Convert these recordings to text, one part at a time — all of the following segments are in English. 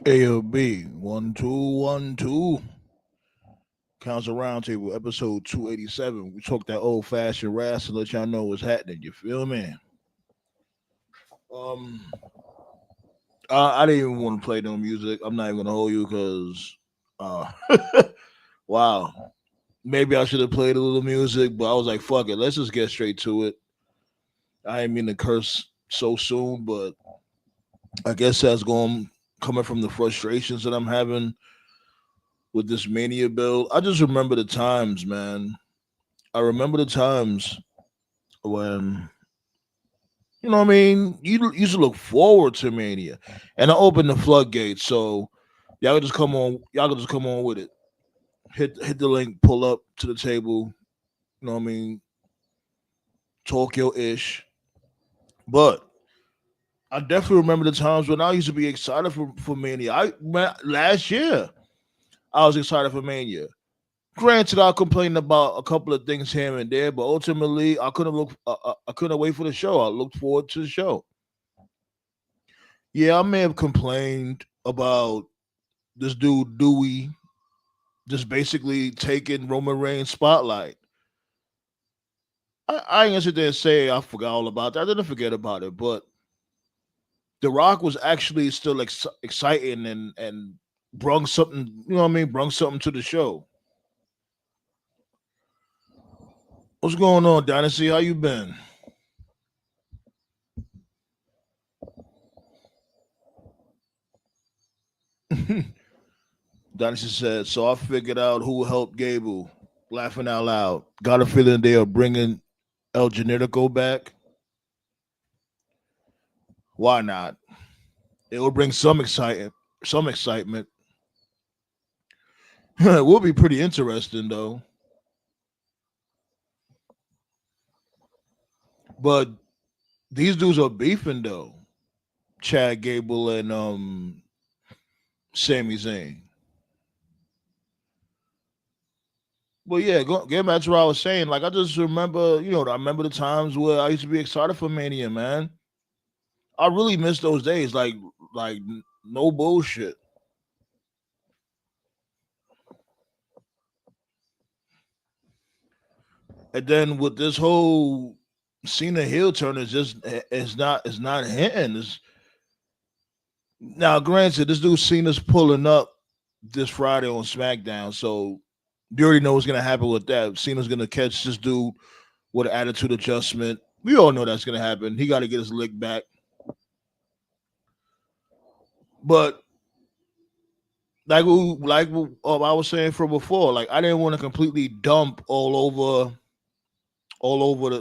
AOB 1212 Council Roundtable episode 287. We talk that old fashioned rass to let y'all know what's happening. You feel me? Um, I didn't even want to play no music. I'm not even gonna hold you because, uh, wow, maybe I should have played a little music, but I was like, fuck it, let's just get straight to it. I didn't mean to curse so soon, but I guess that's going coming from the frustrations that I'm having with this Mania build. I just remember the times, man. I remember the times when what I mean. You used to look forward to Mania, and I opened the floodgates. So y'all could just come on. Y'all could just come on with it. Hit the link. Pull up to the table. You know what I mean? Tokyo ish. But I definitely remember the times when I used to be excited for Mania. Last year I was excited for Mania. Granted, I complained about a couple of things here and there, but ultimately, I couldn't wait for the show. I looked forward to the show. Yeah, I may have complained about this dude Dewey just basically taking Roman Reigns' spotlight. I ain't gonna sit there and say I forgot all about that. I didn't forget about it, but The Rock was actually still exciting and brung something. You know what I mean? Brung something to the show. What's going on, Dynasty? How you been? Dynasty said, so I figured out who helped Gable. Laughing out loud. Got a feeling they are bringing El Generico back. Why not? It will bring some excitement. Some excitement. It will be pretty interesting though. But these dudes are beefing though. Chad Gable and Sami Zayn. Well, yeah, getting back to what I was saying, like I just remember, I remember the times where I used to be excited for Mania, man. I really miss those days, like no bullshit. And then with this whole Cena heel turn, it's not hitting. Now, granted, this dude Cena's pulling up this Friday on SmackDown, so you already know what's gonna happen with that. Cena's gonna catch this dude with an attitude adjustment. We all know that's gonna happen. He got to get his lick back. But I was saying from before, like I didn't want to completely dump all over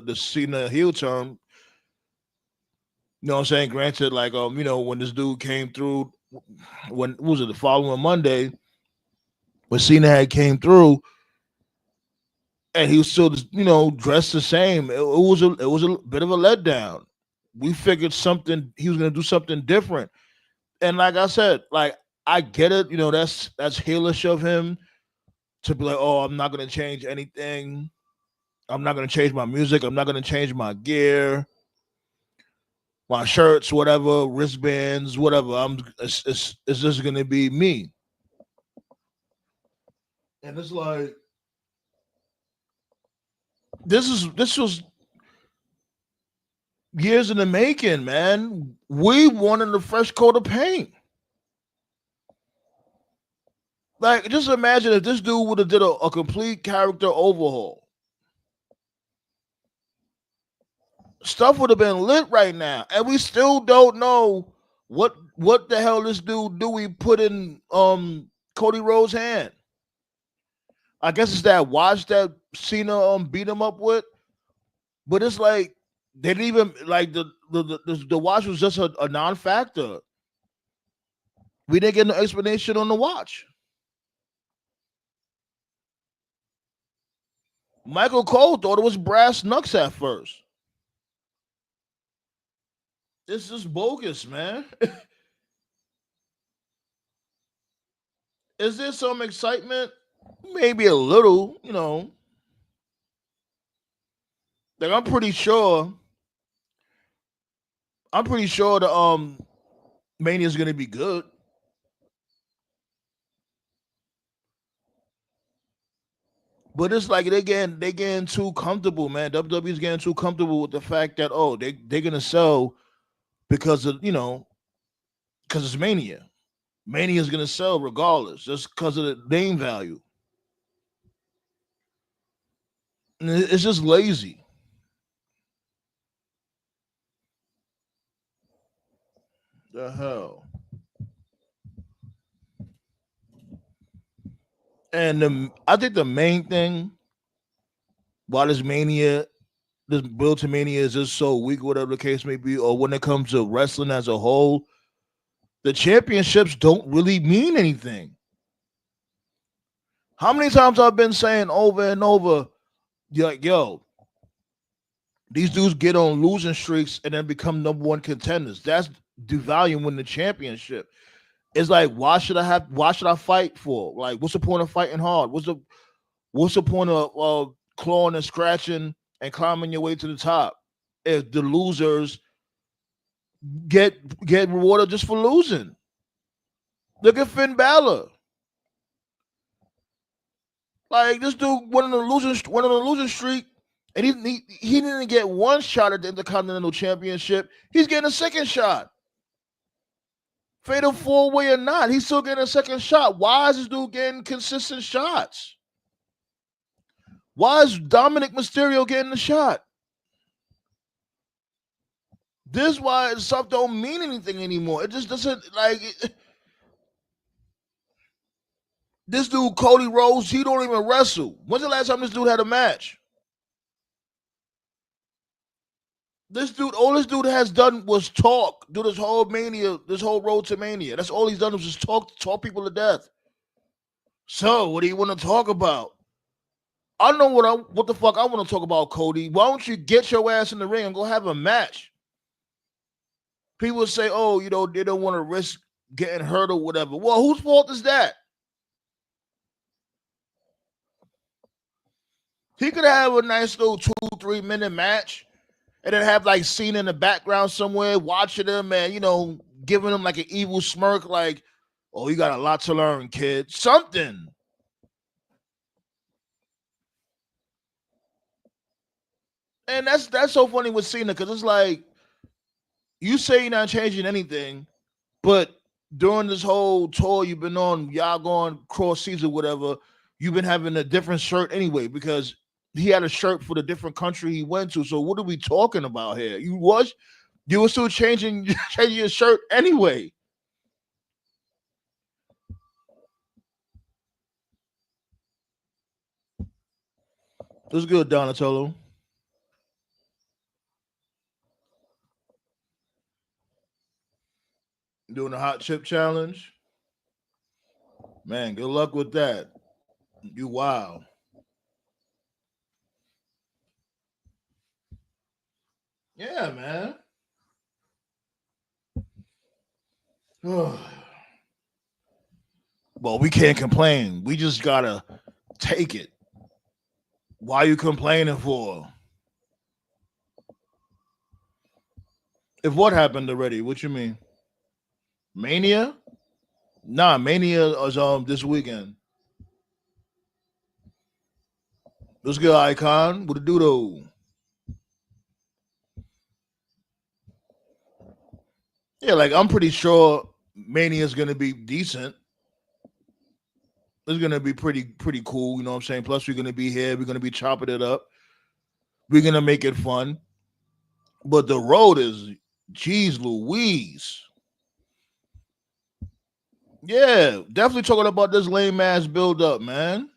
the Cena heel turn. You know what I'm saying? Granted, like when this dude came through, when what was it the following Monday when Cena had came through, and he was still dressed the same. It was a bit of a letdown. We figured something he was gonna do something different, and like I said, like I get it. That's heelish of him to be like, oh, I'm not gonna change anything. I'm not gonna change my music. I'm not gonna change my gear, my shirts, whatever, wristbands, whatever. It's just gonna be me. And it's like this was years in the making, man. We wanted a fresh coat of paint. Like, just imagine if this dude would have did a complete character overhaul. Stuff would have been lit right now, and we still don't know what the hell this dude Dewey put in Cody Rhodes' hand. I guess it's that watch that Cena beat him up with, but it's like they didn't even like the watch was just a non-factor. We didn't get no explanation on the watch. Michael Cole thought it was brass knucks at first. This is bogus, man. Is there some excitement? Maybe a little, Like I'm pretty sure the Mania is gonna be good. But it's like they getting too comfortable, man. WWE's getting too comfortable with the fact that they're gonna sell because of because it's Mania. Mania's gonna sell regardless, just because of the name value. And it's just lazy. The hell. And I think the main thing why this build to Mania is just so weak, whatever the case may be, or when it comes to wrestling as a whole, the championships don't really mean anything. How many times I've been saying over and over, you're like, yo, these dudes get on losing streaks and then become number one contenders. That's devaluing the championship. It's like, why should I fight for? Like, what's the point of fighting hard? What's the point of clawing and scratching and climbing your way to the top if the losers get rewarded just for losing? Look at Finn Balor. Like this dude went on a losing streak, and he didn't get one shot at the Intercontinental Championship. He's getting a second shot. Fatal 4-way or not, he's still getting a second shot. Why is this dude getting consistent shots? Why is Dominic Mysterio getting the shot? This is why stuff don't mean anything anymore. It just doesn't like it. This dude Cody Rhodes, he don't even wrestle. When's the last time this dude had a match? All this dude has done was talk. Do this whole Mania, this whole road to Mania. That's all he's done was just talk people to death. So, what do you want to talk about? I know what the fuck I want to talk about, Cody. Why don't you get your ass in the ring and go have a match? People say, oh, they don't want to risk getting hurt or whatever. Well, whose fault is that? He could have a nice little 2-3 minute match and then have like Cena in the background somewhere watching him and, giving him like an evil smirk like, oh, you got a lot to learn, kid. Something. And that's so funny with Cena because it's like, you say you're not changing anything, but during this whole tour you've been on, y'all going cross seas or whatever, you've been having a different shirt anyway because he had a shirt for the different country he went to. So what are we talking about here? You were still changing your shirt anyway. It was good, Donatello. Doing the hot chip challenge. Man, good luck with that. You wow. Yeah, man. Well, we can't complain. We just gotta take it. Why are you complaining for? If what happened already? What you mean? Mania? Nah, Mania is this weekend. Let's get Icon. What it do though? Yeah, like I'm pretty sure Mania is gonna be decent. It's gonna be pretty cool. You know what I'm saying? Plus, we're gonna be here. We're gonna be chopping it up. We're gonna make it fun. But the road is, geez, Louise. Yeah, definitely talking about this lame ass build up, man.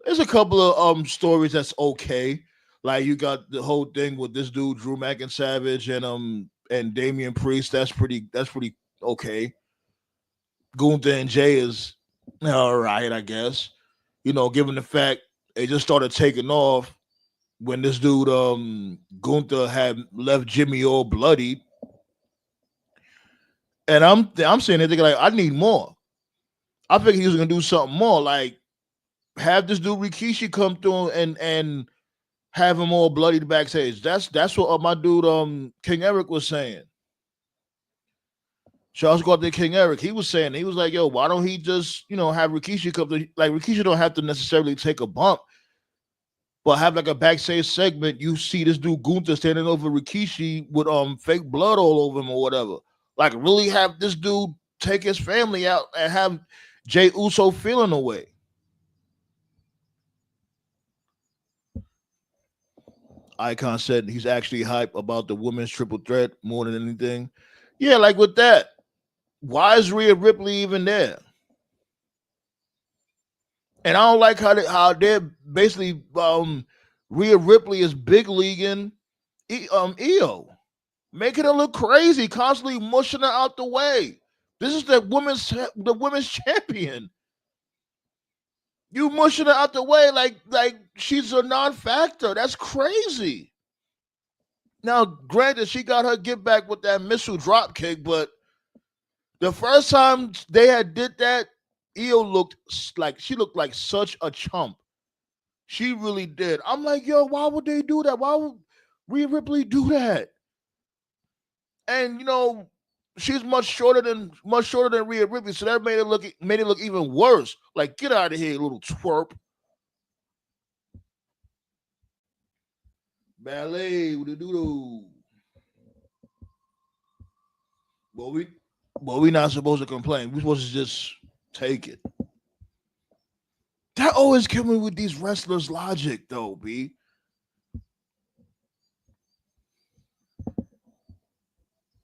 There's a couple of stories that's okay. Like you got the whole thing with this dude Drew McIntyre and Damian Priest. That's pretty okay. Gunther and Jay is all right, I guess. Given the fact they just started taking off when this dude Gunther had left Jimmy all bloody, and I'm saying they're thinking like I need more. I think he was gonna do something more, like have this dude Rikishi come through and have him all bloodied backstage. That's what my dude King Eric was saying. Charles go out there, King Eric. He was saying, he was like, yo, why don't he just, have Rikishi come to, like, Rikishi don't have to necessarily take a bump, but have like a backstage segment. You see this dude Gunther standing over Rikishi with fake blood all over him or whatever. Like, really have this dude take his family out and have Jay Uso feeling away. Icon said he's actually hype about the women's triple threat more than anything. Yeah, like with that, why is Rhea Ripley even there? And I don't like how they're basically Rhea Ripley is big leaguing Io, making her look crazy, constantly mushing her out the way. This is the women's champion. You mushing her out the way like she's a non-factor. That's crazy. Now, granted, she got her get back with that missile drop kick, but the first time they had did that, Io looked like such a chump. She really did. I'm like, yo, why would they do that? Why would Rhea Ripley do that? And she's much shorter than Rhea Ripley, so that made it look even worse. Like, get out of here, you little twerp. Ballet with the doodoo. But we not supposed to complain. We're supposed to just take it. That always kills me with these wrestlers' logic, though, B.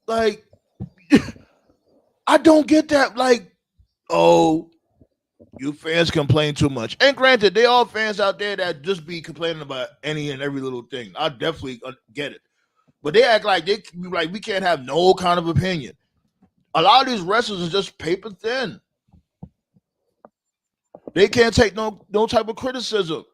Like, I don't get that. Like, oh, you fans complain too much. And granted, they all fans out there that just be complaining about any and every little thing. I definitely get it. But they act like we can't have no kind of opinion. A lot of these wrestlers are just paper thin. They can't take no type of criticism.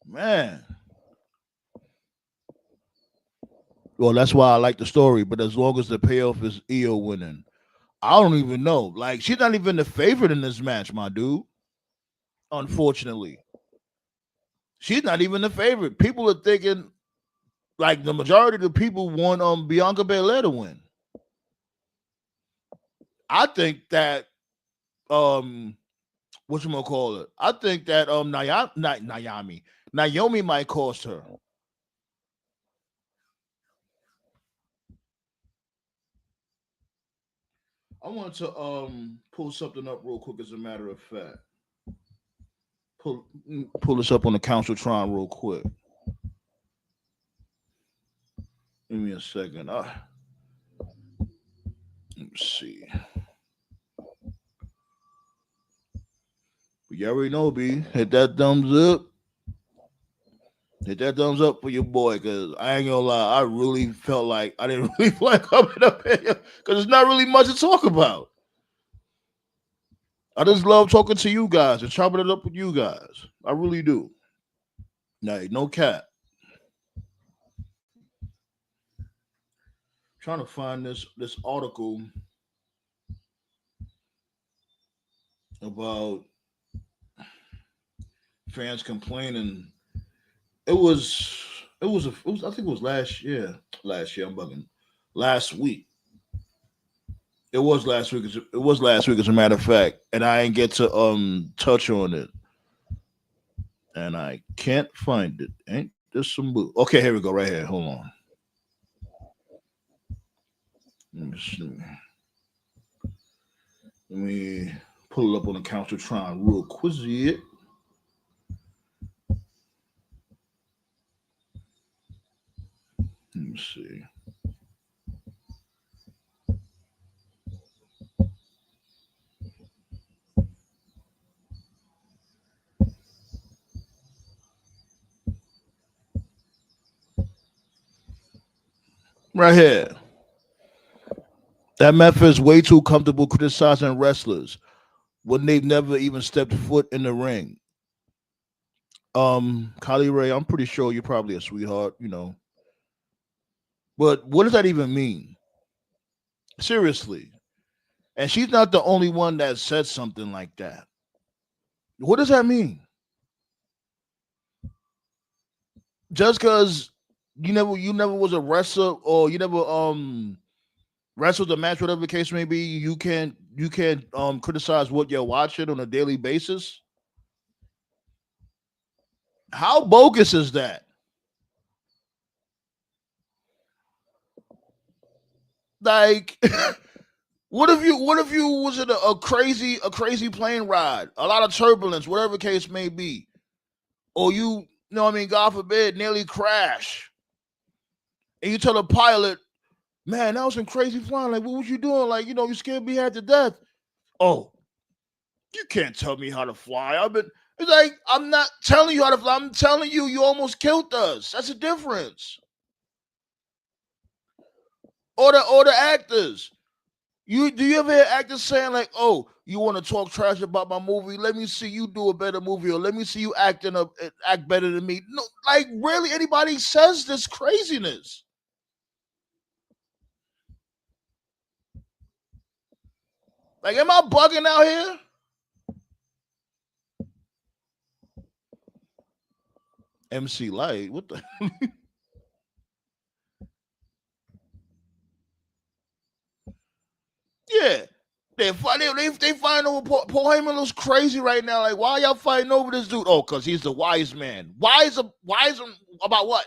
Man. Well, that's why I like the story. But as long as the payoff is Io winning, I don't even know. Like, she's not even the favorite in this match, my dude. Unfortunately, she's not even the favorite. People are thinking like the majority of the people want Bianca Belair to win. I think that what you gonna call it? I think that Naomi might cost her. I want to pull something up real quick. As a matter of fact, pull this up on the Counciltron real quick. Give me a second. Let me see. You already know, B. Hit that thumbs up. Hit that thumbs up for your boy, cause I ain't gonna lie, I really felt like I didn't really feel like coming up here, cause there's not really much to talk about. I just love talking to you guys and chopping it up with you guys. I really do. Nah, no cat. Trying to find this article about fans complaining. It was I think it was last year. Last year, I'm bugging. Last week. It was last week. It was last week, as a matter of fact, and I ain't get to touch on it, and I can't find it. Ain't this some boo? Okay, here we go. Right here. Hold on. Let me see. Let me pull it up on the counter, trying real quick. Let me see. Right here. That method is way too comfortable criticizing wrestlers when they've never even stepped foot in the ring. Kylie Ray, I'm pretty sure you're probably a sweetheart. But what does that even mean? Seriously. And she's not the only one that said something like that. What does that mean? Just because you never was a wrestler or you never wrestled a match, whatever the case may be, you can't criticize what you're watching on a daily basis. How bogus is that? Like what if you was in a crazy plane ride, a lot of turbulence, whatever the case may be, or you know what I mean, God forbid, nearly crash, and you tell the pilot, man, that was some crazy flying. Like, what was you doing? Like, you scared me half to death. Oh, you can't tell me how to fly. It's like, I'm not telling you how to fly. I'm telling you, you almost killed us. That's the difference. Or the actors. Do you ever hear actors saying like, "Oh, you want to talk trash about my movie? Let me see you do a better movie, or let me see you act better than me." No, like really, anybody says this craziness? Like, am I bugging out here? MC Light, what the? Yeah, they fighting over Paul Heyman looks crazy right now. Like, why y'all fighting over this dude? Oh, because he's the wise man. Wise about what?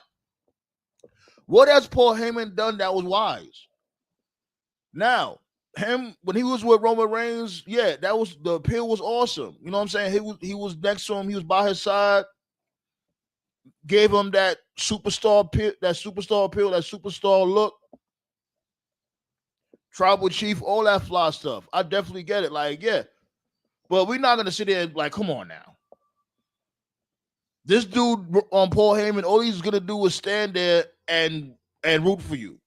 What has Paul Heyman done that was wise? Now, him when he was with Roman Reigns, yeah, that was the appeal was awesome. You know what I'm saying? He was next to him, he was by his side, gave him that superstar appeal, that superstar look, tribal chief, all that fly stuff. I definitely get it. Like, yeah. But we're not gonna sit there and like, come on now. This dude on Paul Heyman, all he's gonna do is stand there and root for you.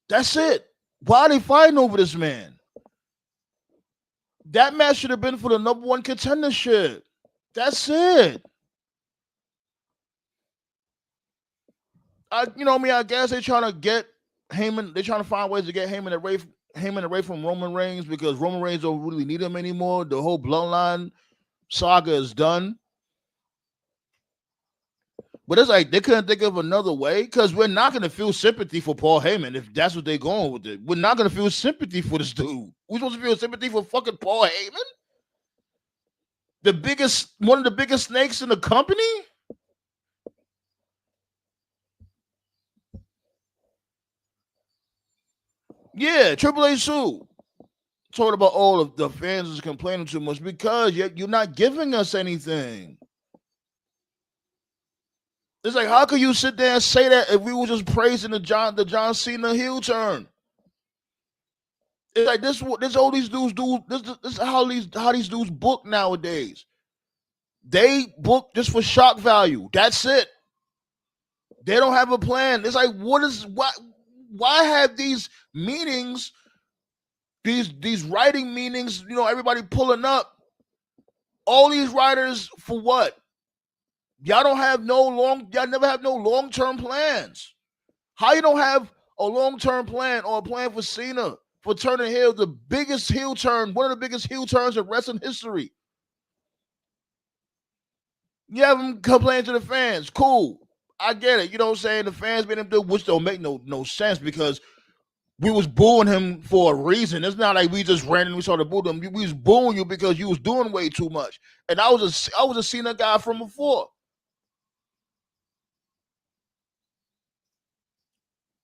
That's it. Why are they fighting over this man? That match should have been for the number one contendership. That's it. I guess they're trying to get Heyman. They're trying to find ways to get Heyman away from Roman Reigns because Roman Reigns don't really need him anymore. The whole bloodline saga is done. But it's like they couldn't think of another way because we're not going to feel sympathy for Paul Heyman if that's what they're going with it. We're not going to feel sympathy for this dude. We're supposed to feel sympathy for fucking Paul Heyman, one of the biggest snakes in the company. Yeah, Triple H Sue talking about all of the fans is complaining too much because you're not giving us anything. It's like, how could you sit there and say that if we were just praising the John Cena heel turn? It's like this all these dudes do. This is how these dudes book nowadays. They book just for shock value. That's it. They don't have a plan. It's like, why have these meetings, these writing meetings, everybody pulling up, all these writers for what? Y'all never have no long-term plans. How you don't have a long-term plan or a plan for Cena for turning heel, the biggest heel turn, one of the biggest heel turns in wrestling history? You have him complain to the fans. Cool. I get it. You know what I'm saying? The fans made him do, which don't make no sense because we was booing him for a reason. It's not like we just randomly started booing him. We was booing you because you was doing way too much. And I was a Cena guy from before.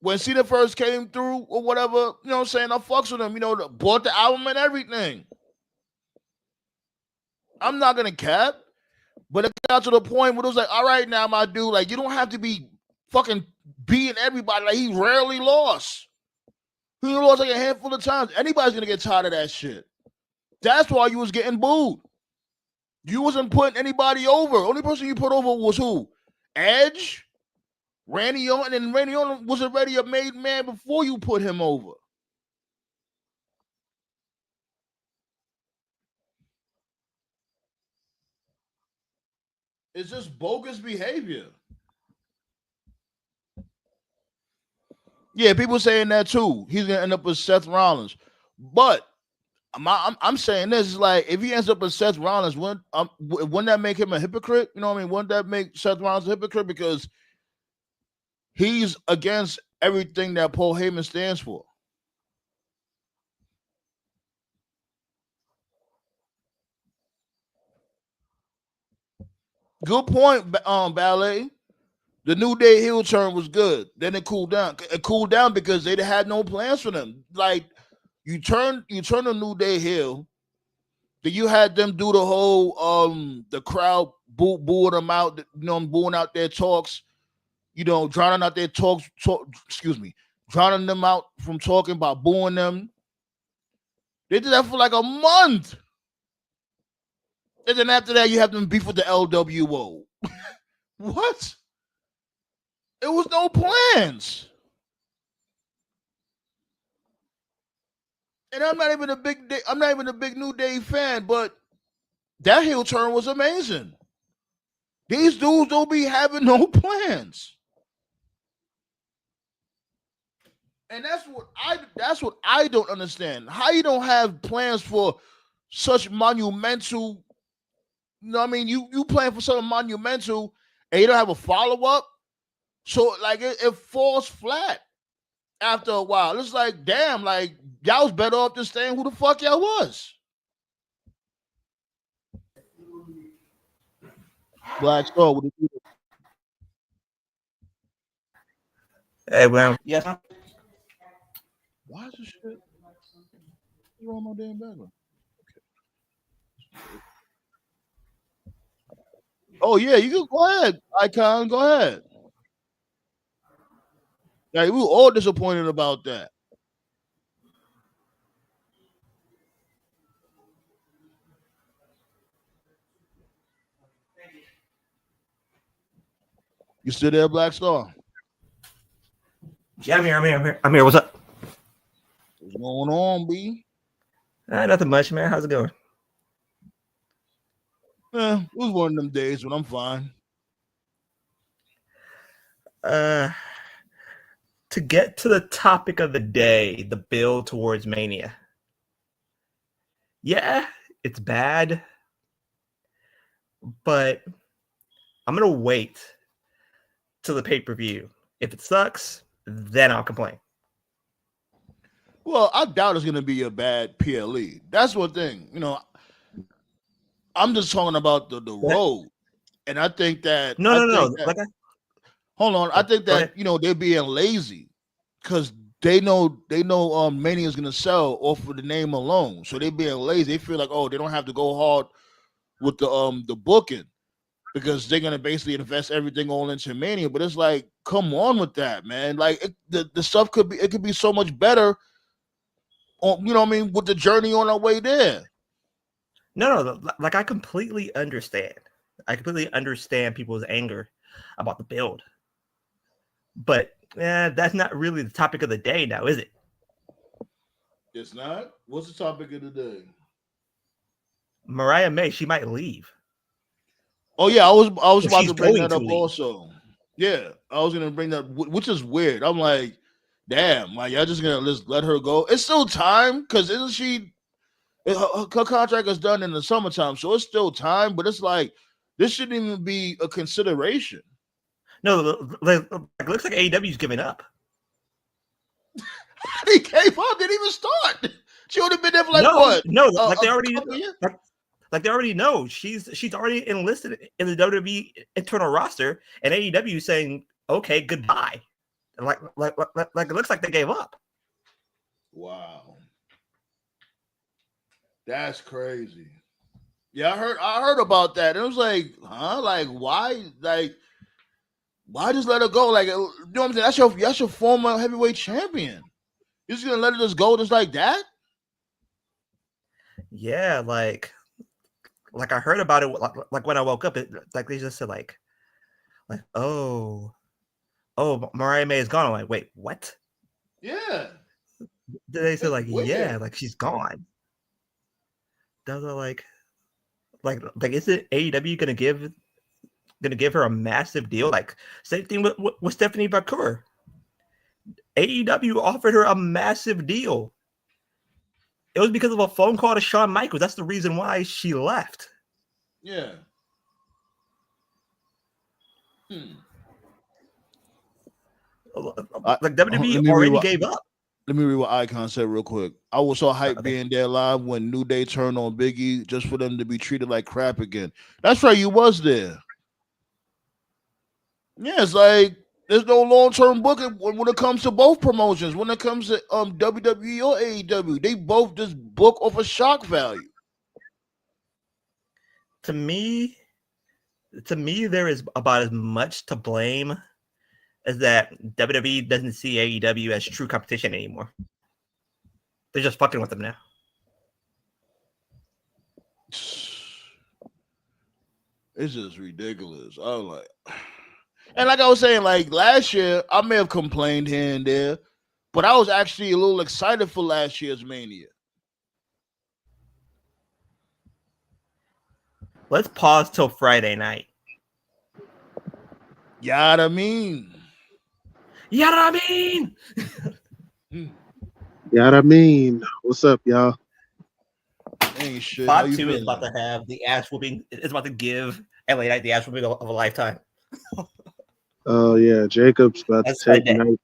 When Cena first came through or whatever, you know what I'm saying? I fucks with him, bought the album and everything. I'm not gonna cap. But it got to the point where it was like, all right, now, my dude, like, you don't have to be fucking beating everybody. Like, he rarely lost. He lost like a handful of times. Anybody's gonna get tired of that shit. That's why you was getting booed. You wasn't putting anybody over. Only person you put over was who? Edge, Randy Orton, and Randy Orton was already a made man before you put him over. It's just bogus behavior. Yeah, people saying that too. He's gonna end up with Seth Rollins, but I'm saying this is like if he ends up with Seth Rollins, wouldn't that make him a hypocrite? You know what I mean? Wouldn't that make Seth Rollins a hypocrite because he's against everything that Paul Heyman stands for? Good point, Ballet. The New Day heel turn was good. Then it cooled down. It cooled down because they had no plans for them. Like you turn the New Day heel. Then you had them do the whole the crowd booing them out, booing out their talks, drowning out their excuse me, drowning them out from talking by booing them. They did that for like a month. And then after that, you have them beef with the LWO. What? It was no plans. And I'm not even a big New Day fan, but that heel turn was amazing. These dudes don't be having no plans. And that's what I don't understand. How you don't have plans for such monumental, what I mean? You plan for something monumental and you don't have a follow-up. So like it falls flat after a while. It's like, damn, like y'all was better off just staying who the fuck y'all was. Black Star, what did you do? Hey, well, yes. Why is this shit? What's wrong with my damn background? Oh yeah, you can go ahead, Icon. Go ahead. Like we were all disappointed about that. You still there, Black Star? Yeah, I'm here. What's up? What's going on, B? Nothing much, man. How's it going? It was one of them days when I'm fine. Uh, to get to the topic of the day, the build towards Mania. Yeah, it's bad, but I'm gonna wait till the pay-per-view. If it sucks, then I'll complain. Well, I doubt it's gonna be a bad PLE. That's one thing. I'm just talking about the But road, and I think that no. hold on. I think Go that ahead. they're being lazy because they know Mania is gonna sell off of the name alone. So they're being lazy. They feel like, oh, they don't have to go hard with the booking because they're gonna basically invest everything all into Mania. But it's like, come on with that, man. Like the stuff could be so much better on, what I mean, with the journey on our way there. No. Like I completely understand. I completely understand people's anger about the build, but that's not really the topic of the day now, is it? It's not. What's the topic of the day? Mariah May, she might leave. Oh yeah, I was Or about she's to bring going that to up leave. also. Yeah, I was gonna bring that, which is weird. I'm like, damn, like y'all just gonna let her go? It's still time because isn't she? Her contract is done in the summertime, so it's still time. But it's like this shouldn't even be a consideration. No, it looks like AEW's giving up. He came up, didn't even start. She would have been there for like No, what, no, a couple years. like they already know she's already enlisted in the WWE internal roster, and AEW saying okay, goodbye. Like it looks like they gave up. Wow, that's crazy. Yeah, I heard about that. It was like, huh? Like why? Like why just let her go? Like you know what I'm saying? That's your former heavyweight champion. You're just gonna let her just go just like that? Yeah, like I heard about it like when I woke up, like they just said like oh Mariah May is gone. I'm like, wait, what? Yeah. They said It's like yeah, weird. like she's gone. Those are like is it AEW gonna give her a massive deal? Like same thing with Stephanie Bakur. AEW offered her a massive deal. It was because of a phone call to Shawn Michaels. That's the reason why she left. Yeah. Like WWE already gave up. Let me read what Icon said real quick. I was so hyped being there live when New Day turned on Biggie just for them to be treated like crap again. That's right, you was there. Yeah, it's like there's no long-term booking when it comes to both promotions. When it comes to WWE or AEW, they both just book off of shock value. To me, there is about as much to blame as that WWE doesn't see AEW as true competition anymore. They're just fucking with them now. It's just ridiculous. I'm like, and like I was saying, like last year, I may have complained here and there, but I was actually a little excited for last year's Mania. Let's pause till Friday night. Yada mean. Yada mean. Yada mean. What's up, y'all? Ain't shit. Spot 2 is about to have the ass whooping. It's about to give LA Knight the ass whooping of a lifetime. Oh yeah, Jacob's about to take Knight.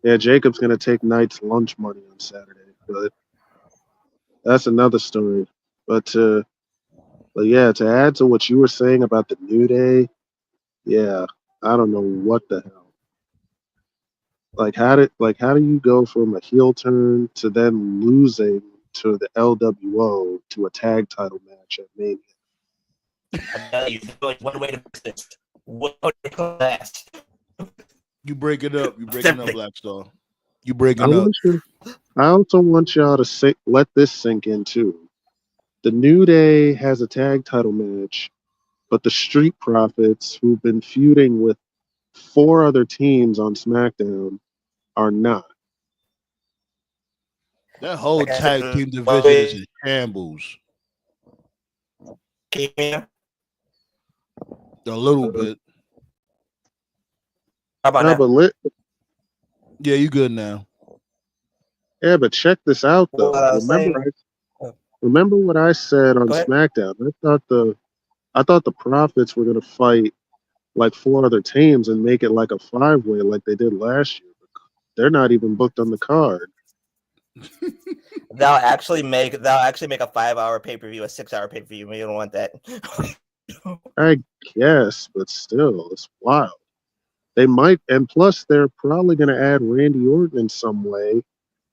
Yeah, Jacob's gonna take Knight's lunch money on Saturday, but that's another story. But yeah, to add to what you were saying about the New Day, yeah, I don't know what the hell. Like how do you go from a heel turn to then losing to the LWO to a tag title match at Mania? I tell you, there's one way to fix this. One way to last. You break it up. You breaking up, Black Star. You breaking up. I also want y'all to let this sink in too. The New Day has a tag title match, but the Street Profits, who've been feuding with 4 other teams on SmackDown, are not. That whole tag team division is in shambles. A little bit. How about now? Yeah, you good now. Yeah, but check this out though. Remember what I said on SmackDown? I thought the Profits were gonna fight like 4 other teams and make it like a 5-way like they did last year. They're not even booked on the card. They'll actually make a 5-hour pay-per-view, a 6-hour pay-per-view. We don't want that. I guess, but still, it's wild. They might, and plus they're probably going to add Randy Orton in some way,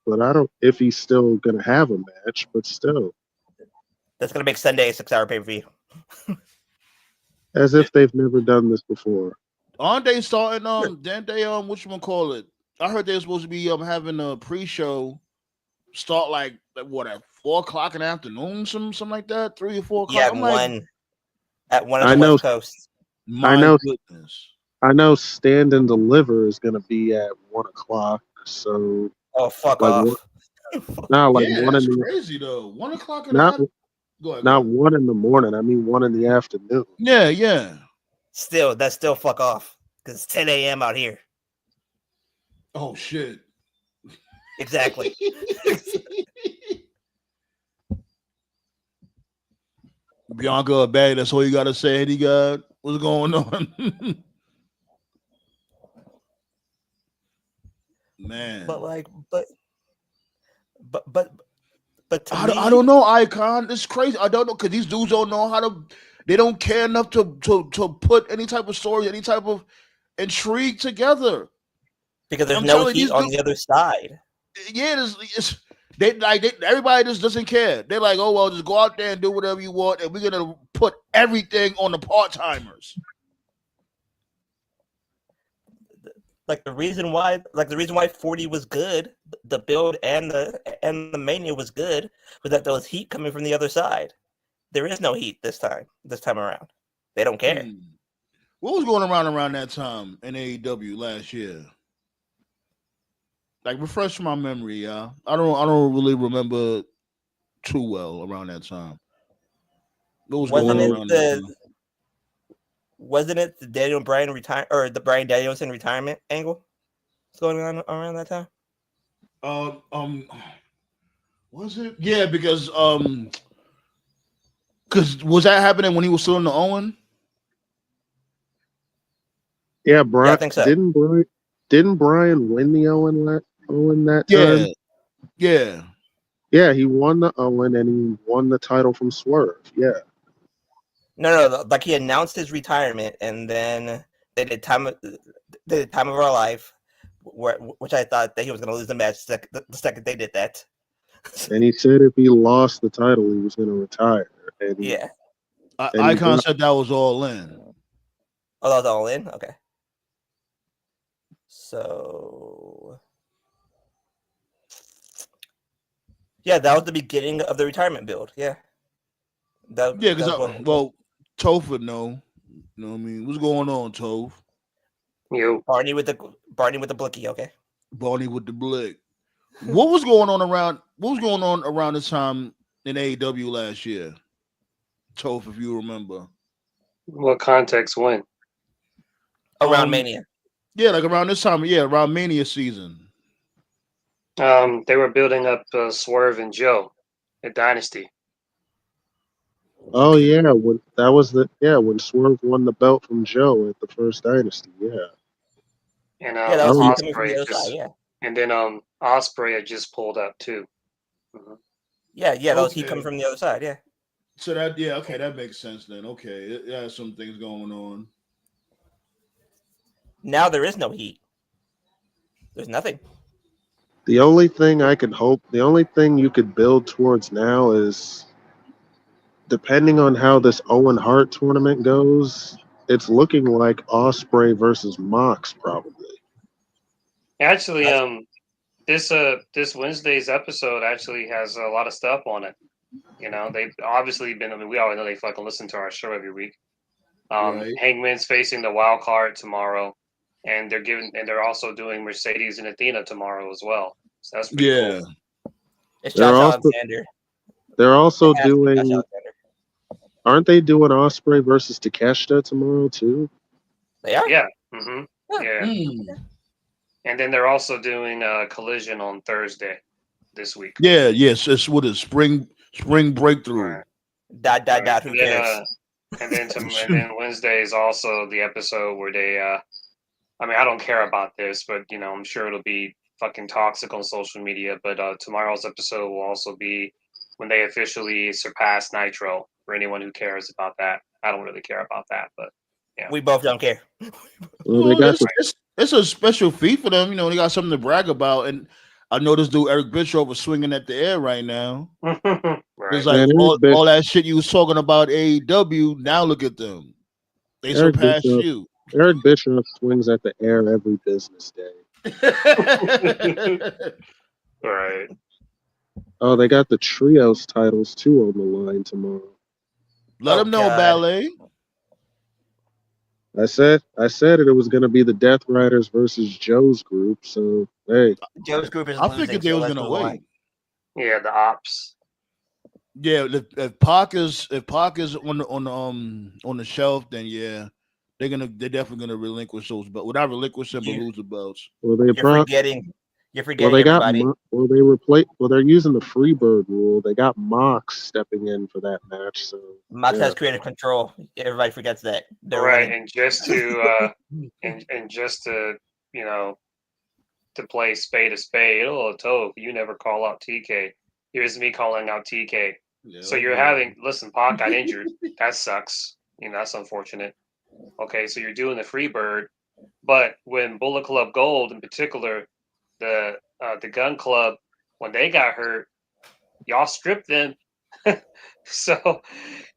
but I don't if he's still going to have a match, but still. That's going to make Sunday a 6-hour pay-per-view. As if they've never done this before. Aren't they starting, didn't they, whatchamacallit? I heard they were supposed to be having a pre-show start like what, at 4 o'clock in the afternoon, something like that, 3 or 4 o'clock. Yeah, at one of the West Coast. Goodness. I know Stand and Deliver is going to be at 1 o'clock. So. Oh, fuck off! Not like yeah, 1 that's in the crazy though. 1 o'clock in the afternoon. Not 1 in the morning. I mean 1 in the afternoon. Yeah. That's still fuck off because it's 10 a.m. out here. Oh shit! Exactly. Bianca or Batty, that's all you gotta say. Eddie God, what's going on? Man. But I don't know, Icon. It's crazy. I don't know because these dudes don't know how to. They don't care enough to put any type of story, any type of intrigue together. Because there's no heat on the other side. Yeah, everybody just doesn't care. They're like, oh well, just go out there and do whatever you want, and we're gonna put everything on the part timers. Like the reason why 40 was good, the build and the Mania was good, was that there was heat coming from the other side. There is no heat this time around. They don't care. What was going around that time in AEW last year? Like, refresh my memory, y'all. I don't really remember too well around that time. What was going on around that time? Wasn't it the Daniel Bryan retire or the Bryan Danielson retirement angle? What's going on around that time? Um, um, was it? Yeah, because was that happening when he was still in the Owen? Yeah, Yeah, I Brian think so. didn't Brian win the Owen that Yeah, time? yeah. Yeah, he won the Owen and he won the title from Swerve. Yeah. No, like he announced his retirement, and then they did time of our life, which I thought that he was going to lose the match the second they did that. And he said if he lost the title, he was going to retire. And he Yeah. and he Icon brought, said that was all in. Oh, that was all in. Okay. So yeah, that was the beginning of the retirement build. Yeah. Yeah, That because was what. Toph would know. You know what I mean? What's going on, Toph? You. Barney with the blicky. Okay. Barney with the blick. What was going on around? What was going on around this time in AEW last year? Toph, if you remember. What context when? Around Mania. Yeah, like around this time. Yeah, around Mania season. They were building up Swerve and Joe at Dynasty. oh yeah, when Swerve won the belt from Joe at the first Dynasty. Yeah. And Yeah, that I was he remember, coming from the Osprey other side. just Yeah. and then Osprey had just pulled up too. Mm-hmm. Yeah, that was he coming Okay. from the other side. Yeah. So that makes sense then. Okay, it has some things going on. Now there is no heat. There's nothing. the only thing the only thing you could build towards now is depending on how this Owen Hart tournament goes, it's looking like Osprey versus Mox probably. Actually, That's, this Wednesday's episode actually has a lot of stuff on it. You know, they've obviously been. I mean, we already know they fucking listen to our show every week. Right. Hangman's facing the wild card tomorrow, and they're also doing Mercedes and Athena tomorrow as well. So that's pretty cool. Yeah. it's They're Josh also Alexander. they're also It has to be Josh doing Alexander. aren't they doing Osprey versus Takeshita tomorrow too? They are. Yeah. Mm-hmm. Huh. Yeah. Mm. And then they're also doing Collision on Thursday this week. Yeah. Yes. It's what is spring breakthrough. Right. Dot. Who And then cares? and then Wednesday is also the episode where they I mean I don't care about this, but you know, I'm sure it'll be fucking toxic on social media. But tomorrow's episode will also be when they officially surpass Nitro for anyone who cares about that. I don't really care about that, but yeah. We both don't care. Well, they Well, got the it's a special feat for them. You know, they got something to brag about. And I know this dude Eric Bischoff was swinging at the air right now. Right. It's like man all that shit you was talking about AEW. Now look at them. They Eric surpassed Bischoff you. Eric Bischoff swings at the air every business day. Right. Oh, they got the trios titles too on the line tomorrow. Let Oh them know, God. ballet. I said it was going to be the Death Riders versus Joe's group. So hey, Joe's group is I losing, figured they so was let's gonna move on. wait. Yeah, the ops. Yeah, if Pac is on the shelf, then yeah, they're definitely gonna relinquish those, but without relinquishing but You, lose the belts. well they you're pro- forgetting. You're well forgetting they got everybody. they're using the Freebird rule. They got Mox stepping in for that match. So Max yeah. has creative control. Everybody forgets that they're Right, winning. and just to and just to you know to play spade a spade. Oh, Toph, you never call out TK. Here's me calling out TK. Yeah, So oh you're boy. having listen, Pac got injured. That sucks. You know, that's unfortunate. Okay, so you're doing the free bird, but when Bullet Club Gold in particular, the Gun Club, when they got hurt, y'all stripped them. So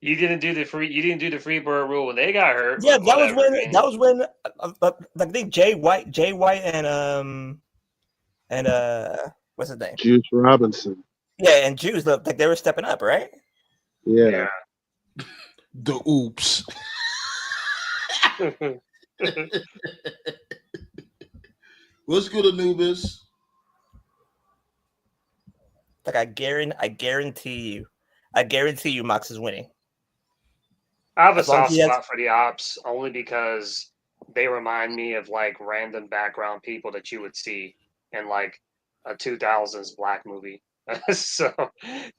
you didn't do the free bird rule when they got hurt, Yeah, but whatever. that was when I think Jay White and what's his name? Juice Robinson. Yeah, and Jews looked like they were stepping up, right? Yeah. The oops. What's good, Anubis? Like I guarantee you, Mox is winning. I have a As long as soft he has, spot for the ops only because they remind me of like random background people that you would see, and like a 2000s black movie. So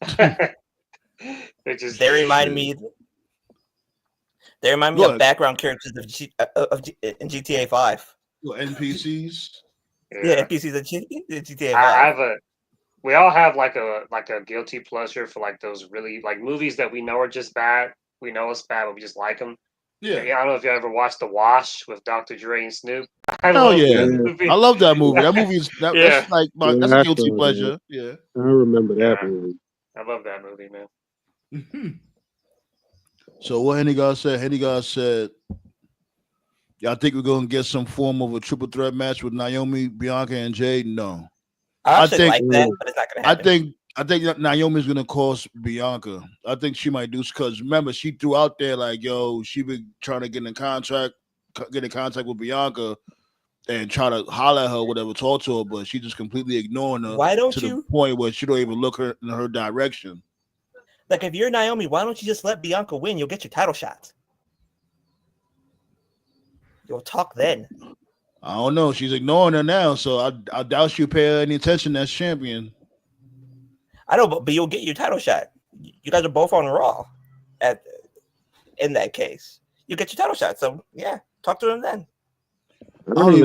it just They remind me. They remind me Go of ahead. background characters in GTA 5. NPCs. Yeah, NPCs in GTA I 5. have a. We all have like a guilty pleasure for like those really like movies that we know are just bad. We know it's bad, but we just like them. Yeah. I don't know if you ever watched The Wash with Dr. Dre and Snoop. I Hell love yeah. that movie. I love that movie. That movie is Yeah. that's like Yeah, that's a I guilty saw that. pleasure. Yeah. I remember that Yeah. movie. I love that movie, man. So what Henny God said? Henny God said, "Y'all think we're gonna get some form of a triple threat match with Naomi, Bianca, and Jade? No. I actually think- like that, but it's not gonna happen. I think Naomi's gonna cost Bianca. I think she might do because remember she threw out there like, yo, she been trying to get in contact with Bianca and try to holler at her, whatever, talk to her, but she just completely ignoring her Why don't to you? the point where she don't even look in her direction. Like, if you're Naomi, why don't you just let Bianca win? You'll get your title shot. You'll talk then. I don't know. She's ignoring her now, so I doubt she'll pay her any attention as champion. I know, but you'll get your title shot. You guys are both on Raw. In that case, you get your title shot. So yeah, talk to them then. I don't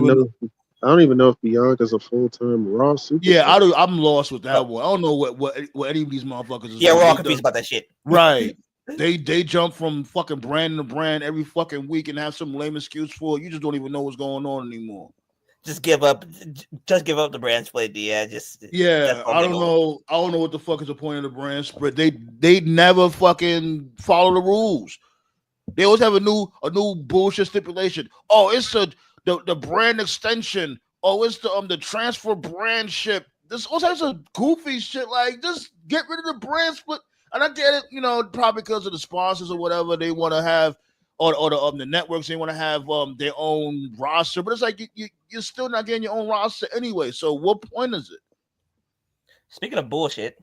even know if Bianca's a full-time Raw superstar. Yeah, I'm lost with that one. I don't know what any of these motherfuckers is. Yeah, we're all confused about that shit. Right. They jump from fucking brand to brand every fucking week and have some lame excuse for it. You just don't even know what's going on anymore. Just give up the brand split. Yeah, I don't know. I don't know what the fuck is the point of the brand split. They never fucking follow the rules. They always have a new bullshit stipulation. Oh, it's the brand extension. Oh, it's the transfer brand ship. This all types of goofy shit. Like, just get rid of the brand split. And I get it, probably because of the sponsors or whatever they want to have, or the networks, they want to have their own roster. But it's like you're still not getting your own roster anyway. So what point is it? Speaking of bullshit,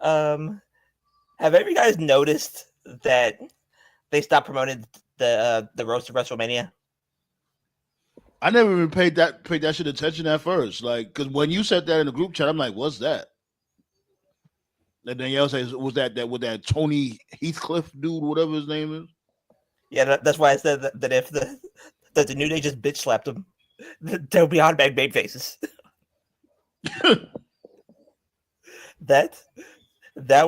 have any of you guys noticed that they stopped promoting the road to WrestleMania? I never even paid that shit attention at first. Like, because when you said that in the group chat, I'm like, what's that? And then y'all say, was that with that Tony Heathcliff dude, whatever his name is? Yeah, that's why I said that if the New Day just bitch slapped him, they'll be automatic baby faces. that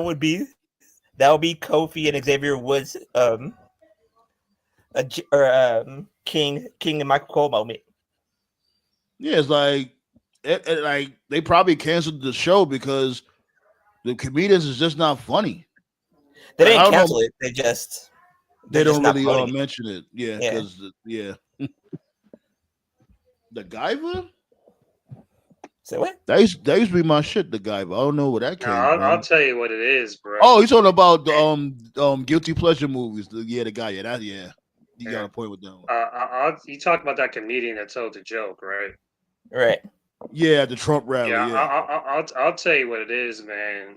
would be Kofi and Xavier Woods King and Michael Cole moment. Yeah, it's like like they probably canceled the show because the comedians is just not funny. They didn't cancel it. They don't just really mention it. Yeah, because the Guyver. Say what? That used to be my shit. The Guyver. I don't know where that came from. I'll tell you what it is, bro. Oh, you're talking about the guilty pleasure movies. The guy. Yeah, you got a point with that one. You talk about that comedian that told the joke, right? Right. Yeah, the Trump rally. Yeah, I'll tell you what it is, man.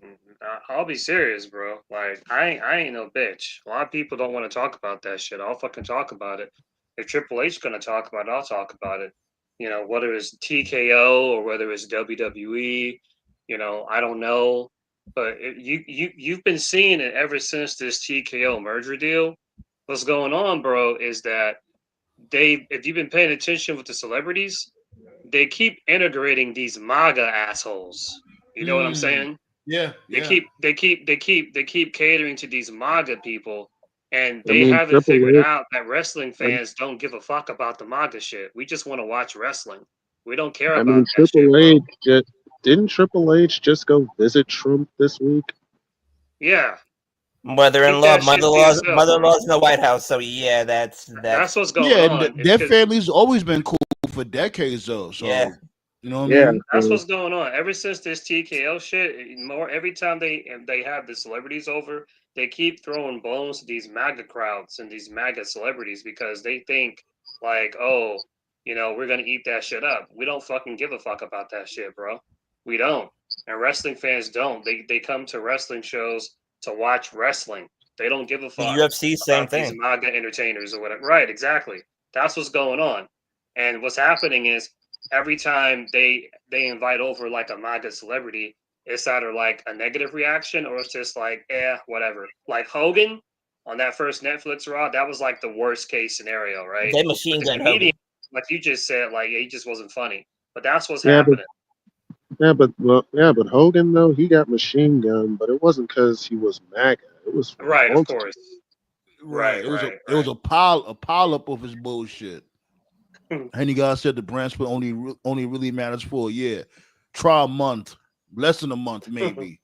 I'll be serious, bro. Like, I ain't no bitch. A lot of people don't want to talk about that shit. I'll fucking talk about it. If Triple H gonna talk about it, I'll talk about it. Whether it's TKO or whether it's WWE, I don't know. But you've been seeing it ever since this TKO merger deal. What's going on, bro, is that if you've been paying attention with the celebrities, they keep integrating these MAGA assholes. You know what I'm saying? Yeah. They keep catering to these MAGA people, and they haven't figured out that wrestling fans don't give a fuck about the MAGA shit. We just want to watch wrestling. We don't care about that shit. Didn't Triple H just go visit Trump this week? Yeah. Mother-in-law, mother-in-law's in the White House, so yeah, that's what's going on. Their family's always been cool for decades, though. So yeah. You know what I mean? That's what's going on. Ever since this TKO shit, every time they have the celebrities over, they keep throwing bones to these MAGA crowds and these MAGA celebrities because they think like, oh, we're gonna eat that shit up. We don't fucking give a fuck about that shit, bro. We don't. And wrestling fans don't. They come to wrestling shows to watch wrestling. They don't give a fuck. The UFC, same thing. These MAGA entertainers or whatever. Right, exactly. That's what's going on. And what's happening is every time they invite over like a MAGA celebrity, it's either like a negative reaction or it's just like, whatever. Like Hogan on that first Netflix Raw, that was like the worst case scenario, right? They machine gun Comedian, Hogan. like you just said, like he just wasn't funny. But that's what's Yeah, happening. but Hogan though he got machine gun, but it wasn't because he was MAGA. It was for Right, the of multitude. course. Right. It was a pile up of his bullshit. Henny God said the brand split only really matters for a year. Try a month, less than a month, maybe.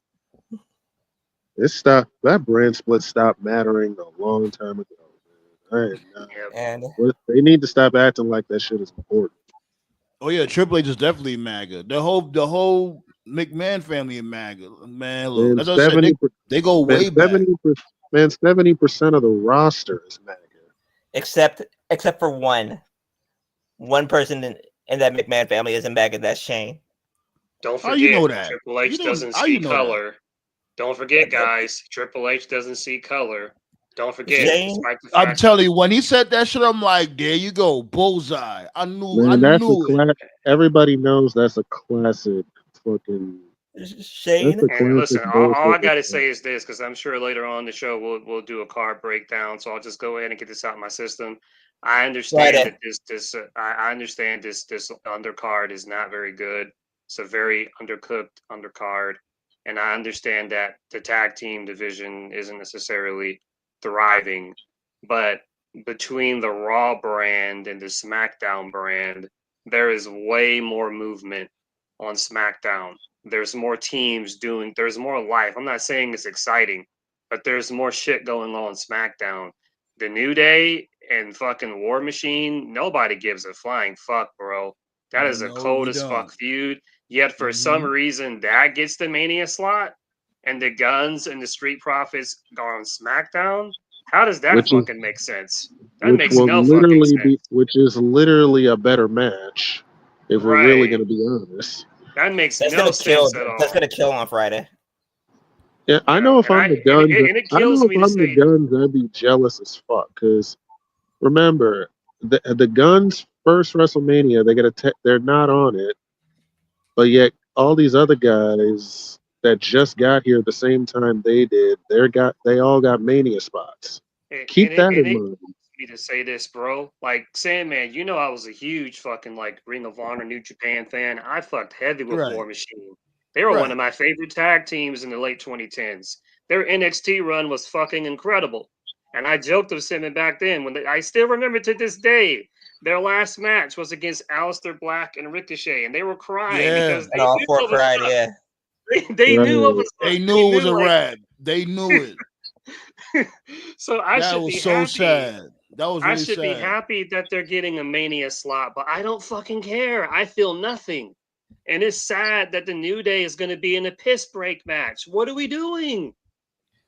That brand split stopped mattering a long time ago. And They need to stop acting like that shit is important. Oh yeah, Triple H is definitely MAGA. The whole McMahon family is MAGA. Man, look, that's what I said. They go way back. 70% of the roster is MAGA. Except for one person in that McMahon family isn't MAGA. That's Shane. Don't forget, you know that? Triple H doesn't see color. That? Don't forget, guys, Triple H doesn't see color. Don't forget. Shane, I'm telling you, when he said that shit, I'm like, there you go, bullseye. I knew it. Everybody knows that's a classic fucking Shane. And listen, all I gotta say is this, because I'm sure later on in the show we'll do a card breakdown. So I'll just go ahead and get this out of my system. I understand that I understand this undercard is not very good. It's a very undercooked undercard, and I understand that the tag team division isn't necessarily thriving, but between the Raw brand and the SmackDown brand, there is way more movement on SmackDown. There's more teams there's more life. I'm not saying it's exciting, but there's more shit going on SmackDown. The New Day and fucking War Machine, nobody gives a flying fuck, bro. That is a cold as fuck feud. Yet for some reason that gets the Mania slot, and the Guns and the Street Profits are on SmackDown. How does that fucking make sense? That makes no fucking sense. Which is literally a better match, if we're really going to be honest. That makes no sense at all. That's gonna kill on Friday. Yeah, I know if I'm the Guns, I'd be jealous as fuck. Because remember, the Guns first WrestleMania, they're not on it, but yet all these other guys that just got here at the same time they did, they all got Mania spots. Keep that in mind. Me to say this, bro. Like Sandman, you know I was a huge fucking like Ring of Honor New Japan fan. I fucked heavy with War Machine. They were one of my favorite tag teams in the late 2010s. Their NXT run was fucking incredible. And I joked with Simon back then I still remember to this day their last match was against Aleister Black and Ricochet, and they were crying because they all four cried. Yeah, they knew what was. They knew it was a rap. They knew it. So I should be so happy. Sad. That was really I should be sad. happy that they're getting a Mania slot, but I don't fucking care. I feel nothing. And it's sad that the New Day is going to be in a piss break match. What are we doing?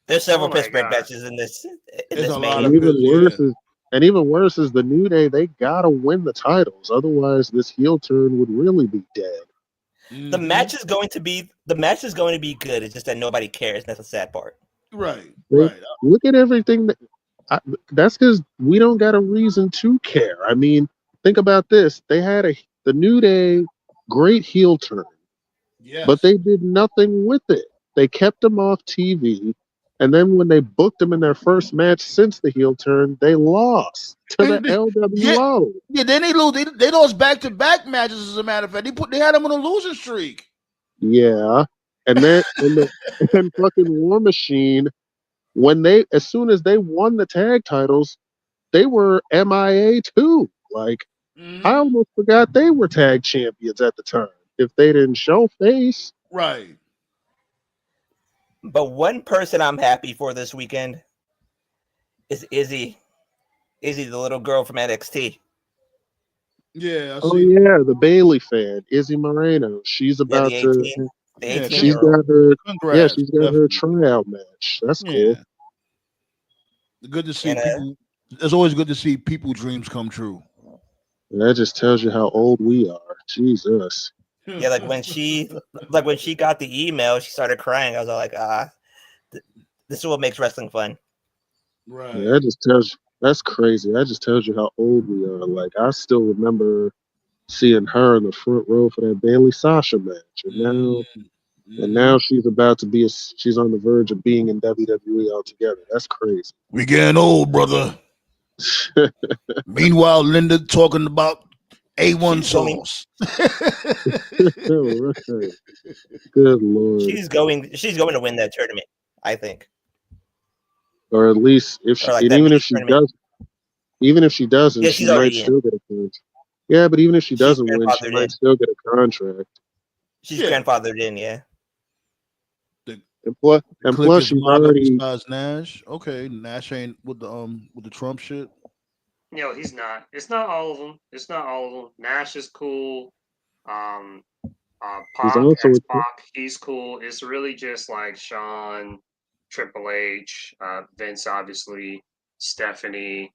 There's several piss break matches in this. And even worse is the New Day. They gotta win the titles, otherwise this heel turn would really be dead. The match is going to be good. It's just that nobody cares. That's the sad part. Right. Look at everything that's because we don't got a reason to care. I mean, think about this. They had the New Day great heel turn, but they did nothing with it. They kept them off TV, and then when they booked them in their first match since the heel turn, they lost to the LWO. Yeah, then they lost back-to-back matches. As a matter of fact, they had them on a losing streak. Yeah, and then and fucking War Machine. As soon as they won the tag titles, they were MIA too. Like, I almost forgot they were tag champions at the time. If they didn't show face. Right. But one person I'm happy for this weekend is Izzy. Izzy, the little girl from NXT. Yeah. The Bailey fan, Izzy Moreno. She's about to. She's got her tryout match. That's cool. Good to see people. It's always good to see people dreams come true. That just tells you how old we are. Jesus. Yeah, like when she got the email, she started crying. I was like, this is what makes wrestling fun. Right. Yeah, that just tells you that's crazy. That just tells you how old we are. Like, I still remember seeing her in the front row for that Bailey Sasha match, and now she's about to be she's on the verge of being in WWE altogether. That's crazy. We getting old, brother. Meanwhile, Linda talking about A1 sauce. Right. Good Lord. She's going to win that tournament, I think. Or at least if she, and even if she does, even if she doesn't, she might still get a contract. Yeah, but even if she doesn't win, she might still get a contract. She's grandfathered in, yeah. And plus she's already Nash. Okay, Nash ain't with the Trump shit. No, he's not. It's not all of them. It's not all of them. Nash is cool. Pac, X-Pac, he's cool. It's really just like Shawn, Triple H, Vince, obviously, Stephanie.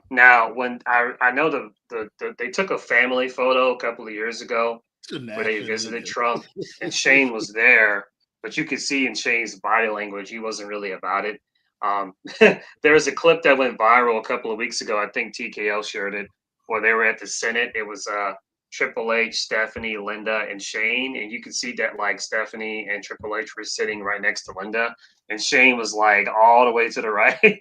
Now, when I know the they took a family photo a couple of years ago where they visited Trump, and Shane was there, but you could see in Shane's body language he wasn't really about it. There was a clip that went viral a couple of weeks ago. I think TKO shared it, where they were at the Senate. It was Triple H, Stephanie, Linda, and Shane, and you could see that like Stephanie and Triple H were sitting right next to Linda, and Shane was like all the way to the right.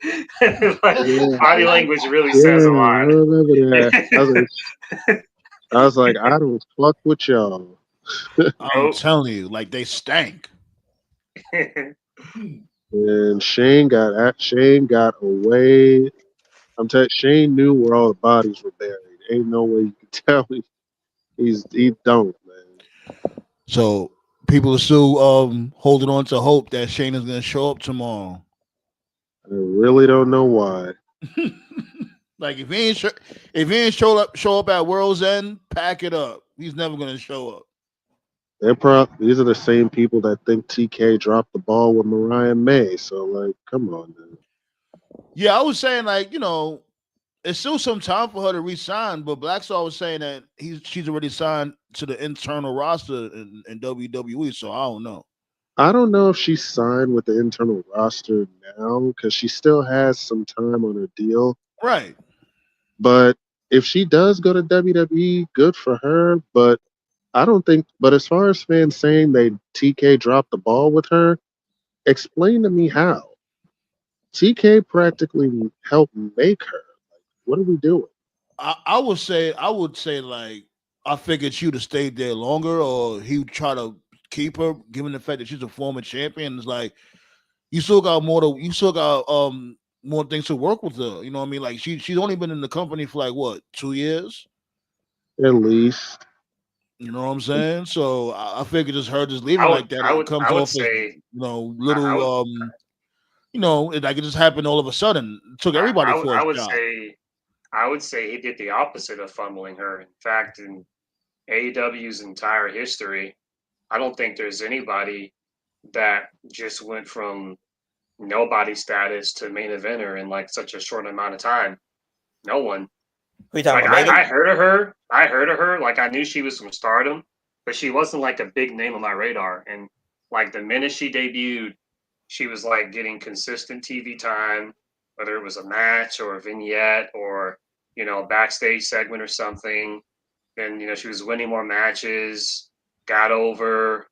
Body language really says a lot. I remember that. I was like, I don't fuck with y'all. I'm telling you, like they stank. And Shane got away. I'm telling you, Shane knew where all the bodies were buried. Ain't no way you can tell me he don't, man. So people are still holding on to hope that Shane is gonna show up tomorrow. I really don't know why. Like if he ain't show up at World's End, pack it up. He's never gonna show up. These are the same people that think TK dropped the ball with Mariah May. So like, come on, man. Yeah, I was saying like, it's still some time for her to resign, but Blackstar was saying that she's already signed to the internal roster in WWE. So I don't know. I don't know if she's signed with the internal roster now because she still has some time on her deal. Right. But if she does go to WWE, good for her. But I don't think. But as far as fans saying TK dropped the ball with her, explain to me how. TK practically helped make her. Like, what are we doing? I would say like I figured she would have stayed there longer, or he would try to keep her, given the fact that she's a former champion. It's like you still got more things to work with her. You know what I mean? Like she's only been in the company for like what, 2 years? At least. You know what I'm saying? So I figured just her just leaving like that. It comes off as little like it just happened all of a sudden. It took everybody for a shot. I would say he did the opposite of fumbling her. In fact, in AEW's entire history, I don't think there's anybody that just went from nobody status to main eventer in like such a short amount of time. No one. Like I heard of her. Like I knew she was from Stardom, but she wasn't like a big name on my radar. And like the minute she debuted, she was like getting consistent TV time, whether it was a match or a vignette or a backstage segment or something. And she was winning more matches, got over,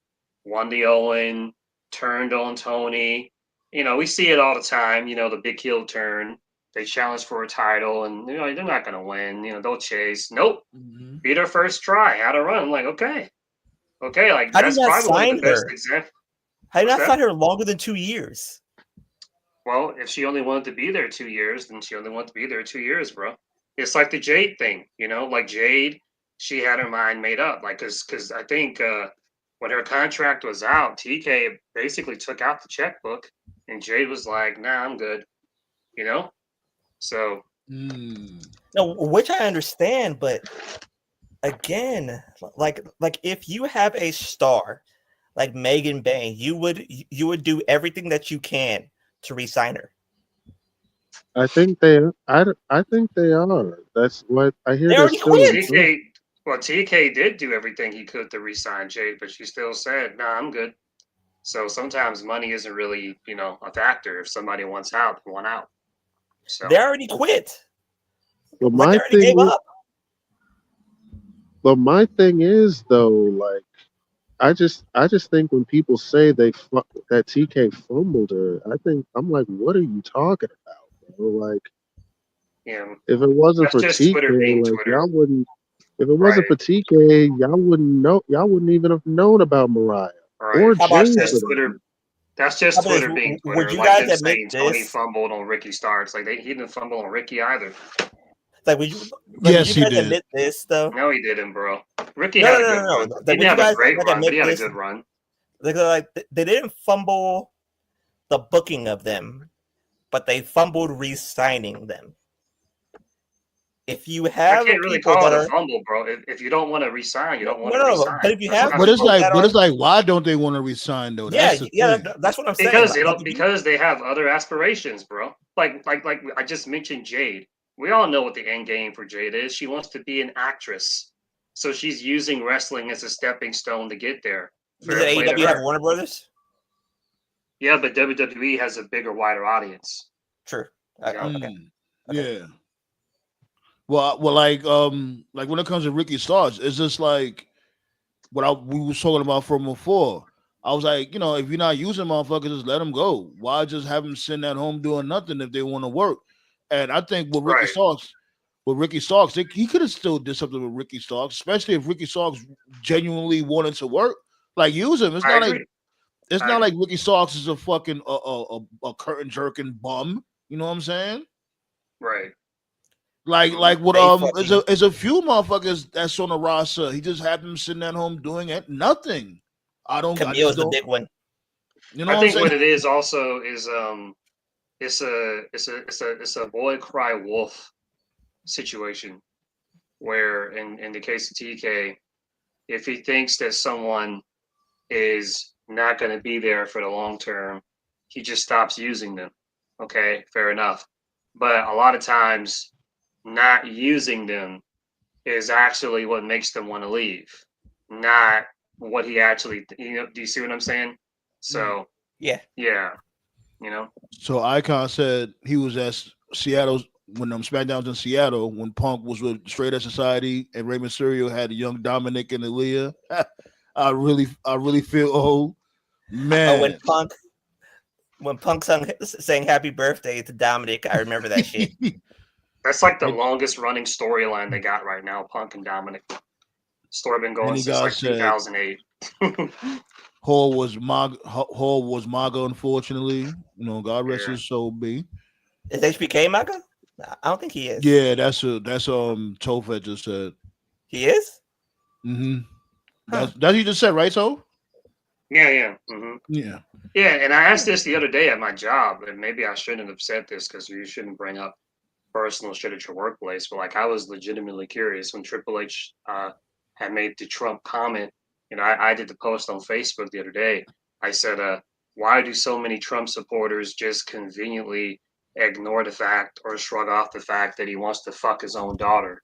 won the Owen, turned on Tony. We see it all the time. The big heel turn. They challenge for a title, and they're not going to win. They'll chase. Nope, beat her first try. Had a run. I'm like, okay, like how that's probably one of the best examples. How did not sign her longer than 2 years? Well, if she only wanted to be there 2 years, then she only wanted to be there 2 years, bro. It's like the Jade thing, like Jade, she had her mind made up, like because I think when her contract was out, TK basically took out the checkbook, and Jade was like, "Nah, I'm good," So, no, which I understand, but again, like if you have a star like Megan Bain, you would do everything that you can to re-sign her. I think they are. That's what I hear. They already quit. TK did do everything he could to re-sign Jade, but she still said, "Nah, I'm good." So sometimes money isn't really, a factor. If somebody wants out, they want out. So they already quit. Well, my thing gave up. But my thing is though, like I just think when people say that TK fumbled her, I'm like, what are you talking about, bro? Like, Yeah, if it wasn't that's for just TK, Twitter being like Twitter, y'all wouldn't. If it right? wasn't for TK, y'all wouldn't know. Y'all wouldn't even have known about Mariah Right. or How about That's Jade for this? just that Twitter. matter. That's How just about this? Twitter being Would Twitter, you like guys them admit saying Tony this? fumbled on Ricky Starks. Like he didn't fumble on Ricky either. Like, would Yes, you he guys did. admit this though? No, he didn't, bro. Ricky No, had no, a no, good no, run. no. He Like, didn't would you have a guys great like run, but admit he had a this? good run. Like they didn't fumble the booking of them, but they fumbled re-signing them. If you I have can't really people call that it a are fumble, bro. If you don't want to resign, you no, don't want no, to no, but resign. if you That's have not a people fumble. that But are it's like, why don't they want to resign though? yeah, That's the yeah, thing. that's what I'm saying. Because they Like, don't. Because they have other aspirations, bro. Like I just mentioned Jade. We all know what the end game for Jade is. She wants to be an actress, so she's using wrestling as a stepping stone to get there. does Fair play to AEW have her. Warner Brothers? Yeah, but WWE has a bigger, wider audience. True. You know? Okay. Yeah. Well, like when it comes to Ricky Starks, it's just like what we was talking about from before. I was like, if you're not using motherfuckers, just let them go. Why just have them sitting at home doing nothing if they want to work? And I think Right. With Ricky Starks, he could have still did something with Ricky Starks, especially if Ricky Starks genuinely wanted to work. Like use him. I agree. It's I not agree. like Ricky Starks is a fucking a curtain jerking bum. You know what I'm saying? Right. Like what They is a few motherfuckers that's on the roster. He just had them sitting at home doing it nothing. I Camille just is the don't. big one. You know I what I'm think saying? what it is also is it's a boy cry wolf situation where in the case of TK, if he thinks that someone is not going to be there for the long term, he just stops using them. Okay, fair enough. But a lot of times, not using them is actually what makes them want to leave, not what he actually. Do you see what I'm saying? So Yeah. yeah, you know. So Icon said he was at Seattle when SmackDown was in Seattle when Punk was with Straight Edge Society and Rey Mysterio had a young Dominic and Aaliyah. I really feel Oh, man. when Punk sang "Happy Birthday" to Dominic, I remember that shit. That's like the longest running storyline they got right now. Punk and Dominic. Story been going Many since like guys said 2008. Hall was MAGA, unfortunately. God rest Yeah. his soul be. Is HBK MAGA? I don't think he is. Yeah, that's Tophet just said. He is? Mm-hmm. Huh. That's you just said, right, so? Yeah. Mm-hmm. Yeah. Yeah, and I asked this the other day at my job, and maybe I shouldn't have said this because you shouldn't bring up personal shit at your workplace. But like, I was legitimately curious when Triple H had made the Trump comment. I did the post on Facebook the other day. I said, "Why do so many Trump supporters just conveniently ignore the fact or shrug off the fact that he wants to fuck his own daughter?"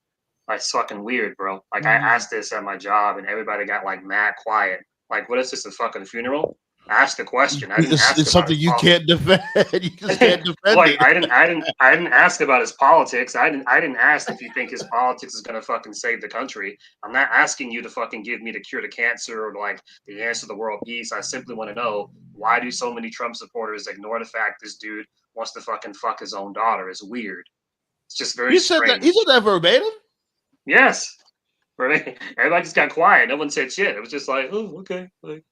It's fucking weird, bro. Like, I asked this at my job, and everybody got like mad quiet. Like, what is this, a fucking funeral? I asked the question. I didn't ask It's about something his you can't defend. You just can't defend like it. I didn't ask about his politics. I didn't ask if you think his politics is gonna fucking save the country. I'm not asking you to fucking give me the cure to cancer or like the answer to the world peace. I simply want to know why do so many Trump supporters ignore the fact this dude wants to fucking fuck his own daughter? It's weird. It's just very He said that. He strange. said that verbatim. Yes. Right? Everybody just got quiet. No one said shit. It was just like, oh, okay. Like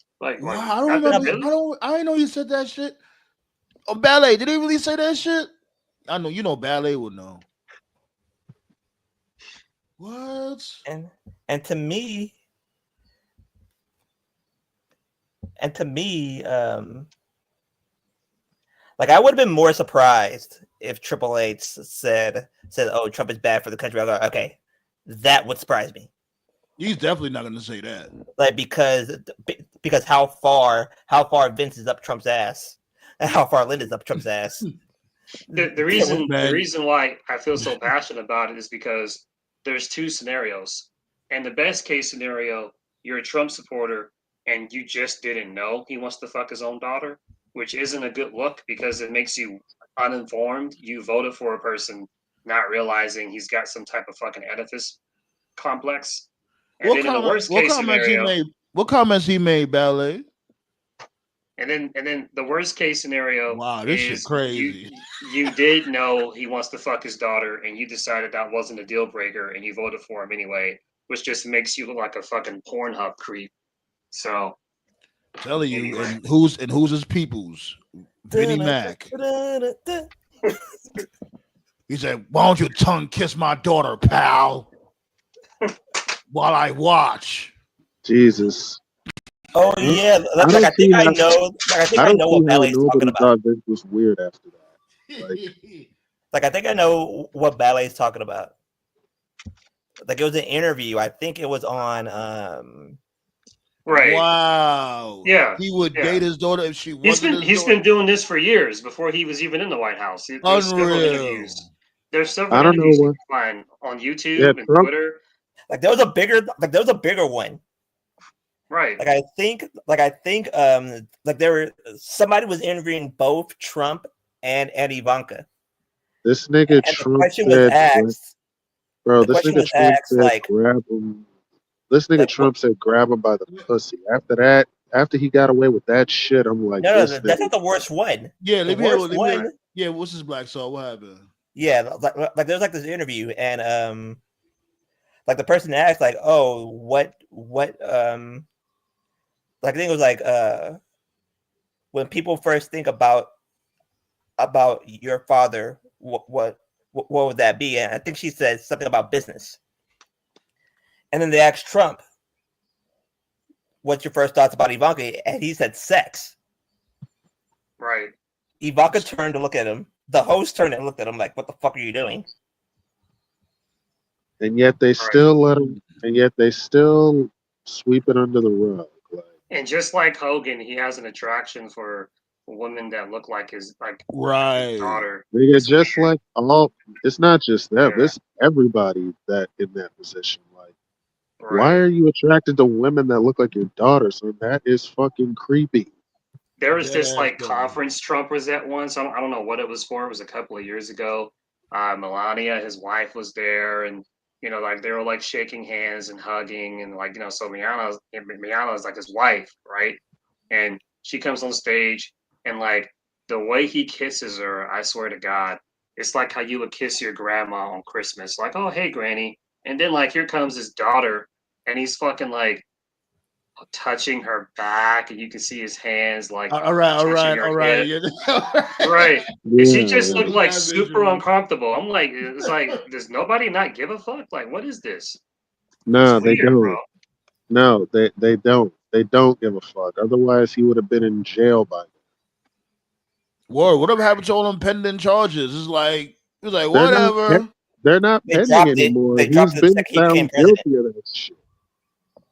Wow, I don't that remember. really? I didn't know he said that shit. Oh, Ballet. Did he really say that shit? I know. Ballet would know. What? And to me, like I would have been more surprised if Triple H said, "Oh, Trump is bad for the country." I go, okay, that would surprise me. He's definitely not going to say that. Like because how far Vince is up Trump's ass, and how far Linda's up Trump's ass. The reason why I feel so passionate about it is because there's two scenarios. And the best case scenario, you're a Trump supporter and you just didn't know he wants to fuck his own daughter, which isn't a good look because it makes you uninformed. You voted for a person not realizing he's got some type of fucking edifice complex. And then in the worst case scenario, what comments he made, Ballet? And then the worst case scenario Wow, this shit is crazy. you did know he wants to fuck his daughter, and you decided that wasn't a deal breaker, and you voted for him anyway, which just makes you look like a fucking Pornhub creep. So, telling you, anyway. and who's his peoples? Vinnie Mac. He said, "Why don't you tongue kiss my daughter, pal, while I watch?" Jesus. Oh yeah, I think I know what Ballet's talking about. Thought this was weird after that. Like I think I know what Ballet's talking about. Like it was an interview. I think it was on. Right. Wow. Yeah. He would date his daughter if she wasn't. He's been doing this for years before he was even in the White House. There's several interviews. There's several interviews you can find on YouTube and Twitter. Like there was a bigger one. Right. Like I think somebody was interviewing both Trump and Ivanka. This nigga and Trump the question was asked, bro. This nigga Trump said, grab him. This nigga Trump said, grab him by the pussy. After that, after he got away with that shit, I'm like, no, that's not the worst one. Yeah, let me hear. Yeah, what's his Black Soul? What happened? Yeah, like there's like this interview, and like the person asked, like, oh, what, like I think it was like, when people first think about your father, what would that be? And I think she said something about business. And then they asked Trump, what's your first thoughts about Ivanka? And he said sex. Right. Ivanka turned to look at him. The host turned and looked at him like, what the fuck are you doing? And yet they still let him, and yet they still sweep it under the rug. And just like Hogan, he has an attraction for women that look like his daughter. It's just like it's not just them, it's everybody that in that position. Like, why are you attracted to women that look like your daughter? So that is fucking creepy. There was this conference Trump was at once. I don't know what it was for. It was a couple of years ago. Melania, his wife, was there, and like they were like shaking hands and hugging, and like so Miana is like his wife, right? And she comes on stage, and like the way he kisses her, I swear to God, it's like how you would kiss your grandma on Christmas, like, oh hey granny, and then like here comes his daughter, and he's fucking like touching her back, and you can see his hands like all right. Right. And she just looked like super uncomfortable. I'm like, it's like, does nobody not give a fuck? Like, what is this? No, they don't. Bro. No, they don't. They don't give a fuck. Otherwise, he would have been in jail by now. Whoa, whatever happened to all them pending charges? It's like, whatever. They're not pending anymore. He's been found guilty of that shit.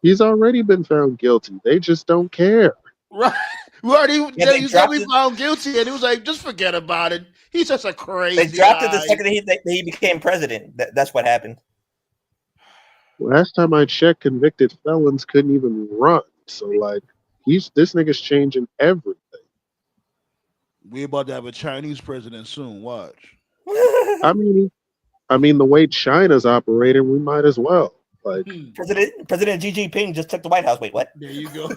He's already been found guilty. They just don't care. Right. He's gonna be found guilty, and he was like, just forget about it. He's just a crazy. They dropped it the second he became president. That's what happened. Last time I checked, convicted felons couldn't even run. So like, this nigga's changing everything. We about to have a Chinese president soon. Watch. I mean, the way China's operating, we might as well. Like President Xi Jinping just took the White House. Wait, what? There you go.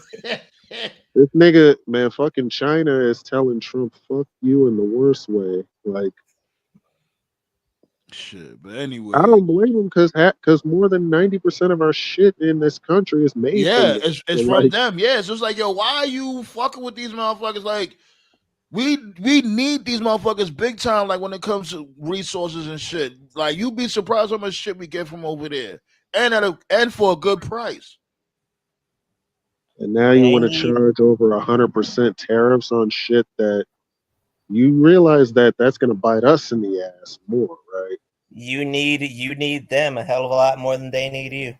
This nigga, man, fucking China is telling Trump, fuck you in the worst way. Like, shit. But anyway, I don't blame him because more than 90% of our shit in this country is made. Yeah, it's from them. Yeah, it's just like, yo, why are you fucking with these motherfuckers? Like, we need these motherfuckers big time. Like when it comes to resources and shit. Like you'd be surprised how much shit we get from over there. And for a good price. And now you want to charge over 100% tariffs on shit that you realize that's going to bite us in the ass more, right? You need them a hell of a lot more than they need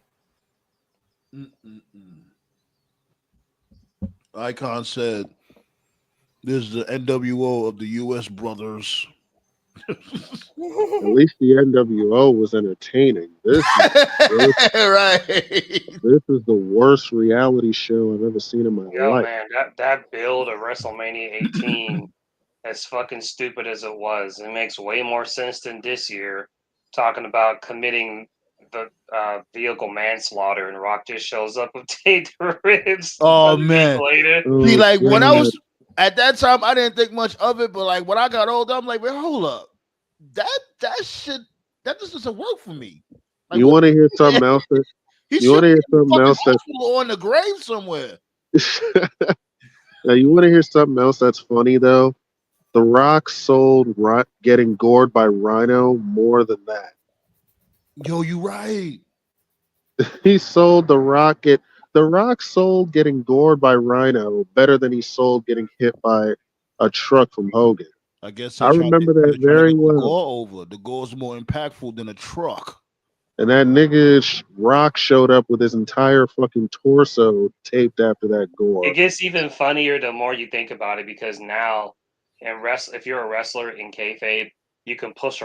you. Icon said, "This is the NWO of the U.S. brothers." At least the NWO was entertaining. This is the worst reality show I've ever seen in my life. Man, that build of WrestleMania 18, as fucking stupid as it was, it makes way more sense than this year. Talking about committing vehicle manslaughter, and Rock just shows up with taped ribs. Oh a week man. later. See, Oh, like when I God. was at that time, I didn't think much of it, but like when I got older, I'm like, wait, hold up, that shit, that just doesn't work for me. Like, You what? want to hear something else? He You want should to be hear in the something fucking else that hospital or in the grave somewhere. now you want to hear something else that's funny though? The Rock sold getting gored by Rhino more than that. Yo, you right. He sold the Rocket. The Rock sold getting gored by Rhino better than he sold getting hit by a truck from Hogan. I guess I remember that they're trying to very get the well. gore over. The gore's more impactful than a truck. And that nigga Rock showed up with his entire fucking torso taped after that It gore. gets even funnier the more you think about it, because now if you're a wrestler in kayfabe, you can push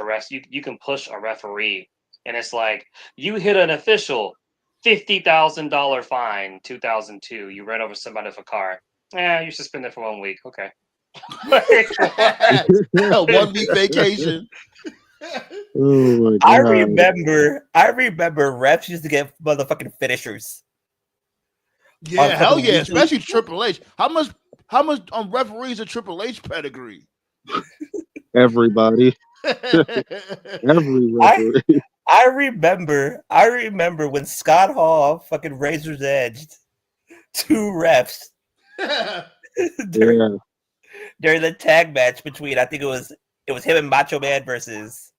you can push a referee, and it's like, you hit an official, $50,000 fine, 2002. You ran over somebody with a car. Yeah, you're suspended for 1 week. Okay. Like, what? 1 week vacation. Oh my I god. remember refs used to get motherfucking finishers. On Yeah, hell fucking yeah, weekly. especially Triple H. How much referees are Triple H pedigree? Everybody. Every I referee. I remember when Scott Hall fucking razor's edged two refs during, Yeah. during the tag match between, I think it was him and Macho Man versus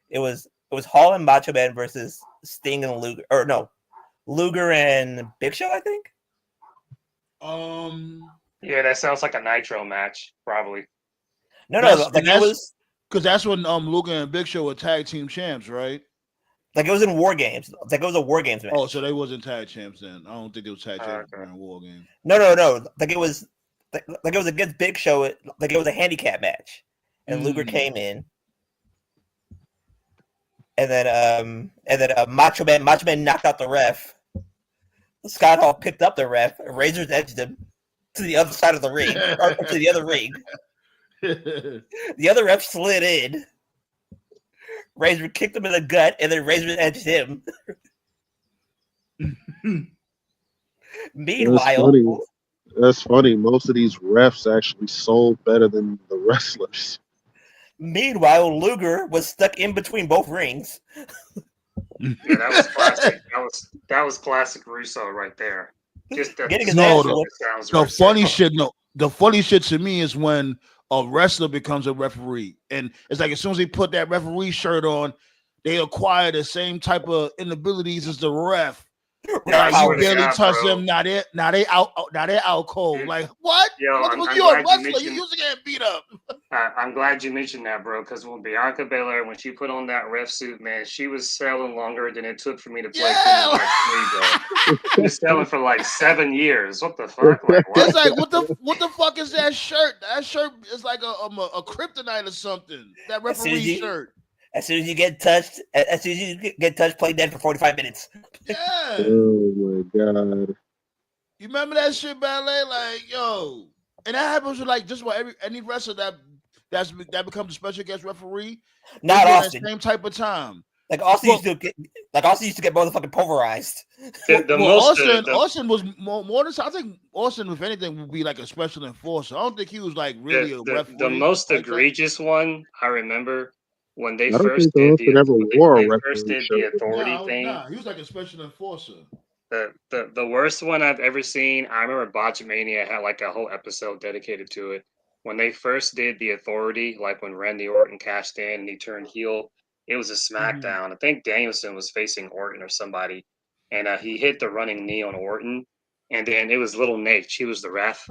it was Hall and Macho Man versus Sting and Luger, or no, Luger and Big Show, I think. um, Yeah, that sounds like a Nitro match, probably. No, that's like it was because that's when Luger and Big Show were tag team champs, right? like it was in War Games. Like it was a War Games match. Oh, so they wasn't tag champs then. I don't think they was tag champs Okay. during War Game. No. Like it was like it was against Big Show. Like it was a handicap match, and Luger came in, and then Macho Man knocked out the ref. Scott Hall picked up the ref, razor's edged him to the other side of the ring, or to the other ring. The other ref slid in. Razor kicked him in the gut, and then Razor edged him. Meanwhile, That's funny. Most of these refs actually sold better than the wrestlers. Luger was stuck in between both rings. Yeah, that was classic. That was classic Russo right there. Just the Getting his No, ass the, whooped. sounds the right. funny shit. No, the funny shit to me is when a wrestler becomes a referee, and it's like as soon as they put that referee shirt on, they acquire the same type of inabilities as the ref. Yeah, I Like you swear to barely God, touch bro. them. Now they out cold. Dude, Like what? yo, Motherfucker, I'm you're a glad you wrestler. You mentioned. used to get beat up. I'm glad you mentioned that, bro. Because when Bianca Belair, when she put on that ref suit, man, she was selling longer than it took for me to play Kingdom Yeah. Hearts 3, bro. She was selling for like 7 years. What the fuck? Like It's what? like what the fuck is that shirt? That shirt is like a kryptonite or something. That As soon as referee you- shirt. As soon as you get touched, play dead for 45 minutes. Yeah. Oh my god. You remember that shit, ballet? Like, yo. And that happens with like just about any wrestler that becomes a special guest referee. They Not do that Austin. same type of time. Like Austin Well, used to get motherfucking pulverized. Austin was more than, I think Austin, if anything, would be like a special enforcer. I don't think he was like really a The referee. most like that. egregious one I remember when they I don't first think did the Austin ever wore a referee the shirt. authority thing. He was like a special enforcer. The worst one I've ever seen. I remember Botch Mania had like a whole episode dedicated to it. When they first did the authority, like when Randy Orton cashed in and he turned heel, it was a SmackDown. I think Danielson was facing Orton or somebody, and he hit the running knee on Orton, and then it was Little Nate. She was the ref,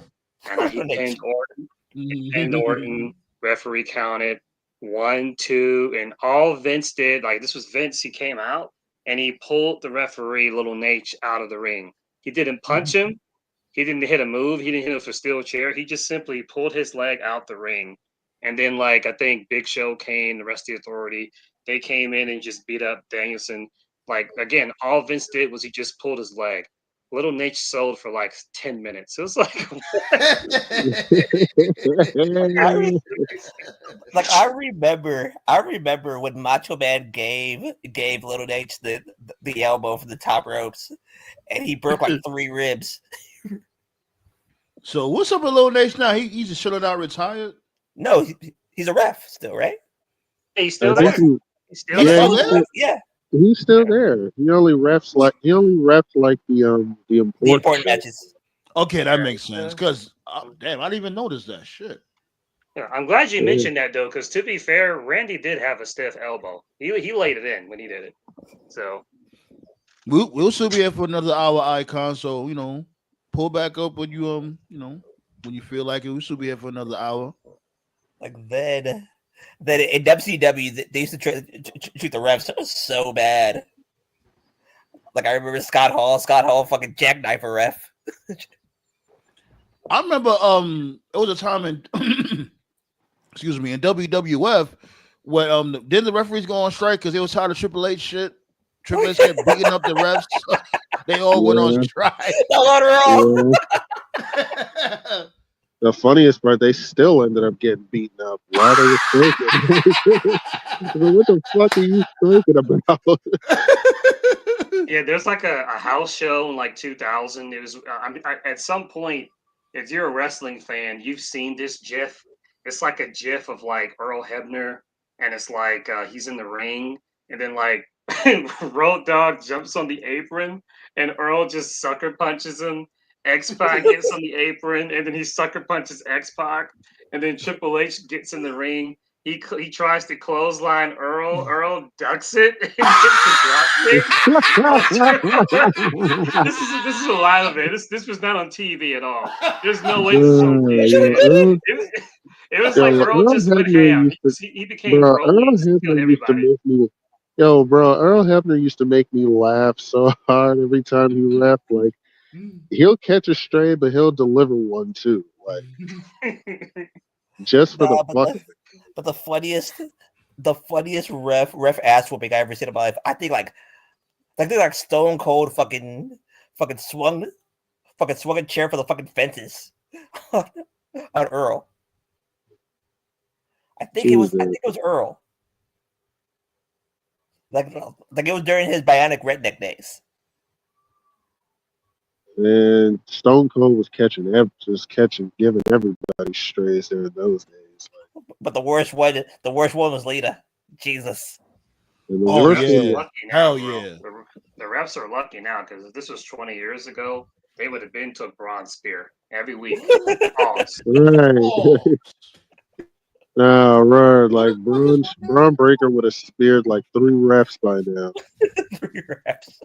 and he pinned Orton. He pinned Orton. Referee counted 1, 2, and all Vince did, like this was Vince. He came out and he pulled the referee, Little Nate, out of the ring. He didn't punch him. He didn't hit a move. He didn't hit him with a steel chair. He just simply pulled his leg out the ring. And then, like, I think Big Show came, the rest of the authority, they came in and just beat up Danielson. Like, again, all Vince did was he just pulled his leg. Little Nate sold for like 10 minutes. It was like, I remember when Macho Man gave Little H the elbow from the top ropes, and he broke like 3 ribs. So what's up with Lil Nate now? He's just chilling out, retired. No, he's a ref still, right? he's still there. He's still there. Yeah. He's still there. He only refs like the important matches. Okay, that makes sense. Because damn, I didn't even notice that shit. Yeah, I'm glad you mentioned that though, because to be fair, Randy did have a stiff elbow. He laid it in when he did it. So we'll still be here for another hour, Icon. So pull back up when you when you feel like it. We'll still be here for another hour. Like then in WCW, they used to treat the refs so bad. Like I remember Scott Hall fucking jackknife a ref. I remember it was a time in excuse me, in WWF when didn't the referees go on strike because they was tired of Triple H shit. Triple H kept beating up the refs. They all went on strike. The funniest part, they still ended up getting beaten up while they were striking. What the fuck are you striking about? Yeah, there's like a house show in like 2000. It was at some point, if you're a wrestling fan, you've seen this GIF. It's like a GIF of like Earl Hebner, and it's like he's in the ring, and then like Road Dogg jumps on the apron, and Earl just sucker punches him. X-Pac gets on the apron, and then he sucker punches X-Pac, and then Triple H gets in the ring. He tries to clothesline Earl. Earl ducks it and gets the drop kick. This is a live event. This was not on TV at all. There's no way this is on TV. It was like Earl just went ham. He became Broly and killed everybody. Earl Hebner used to make me laugh so hard every time he left. Like, he'll catch a stray, but he'll deliver one too. Like, just for the fuck. But the funniest ref ass whooping I ever seen in my life. I think like Stone Cold fucking swung a chair for the fucking fences on Earl. I think it was Earl. Like it was during his bionic redneck days. And Stone Cold was giving everybody strays there in those days. But the worst one was Lita. Jesus. Oh yeah, hell bro. yeah. The refs are lucky now because if this was 20 years ago, they would have been to a bronze spear every week. Right. Right. Like Braun Breaker would have speared like 3 refs by now. 3 refs.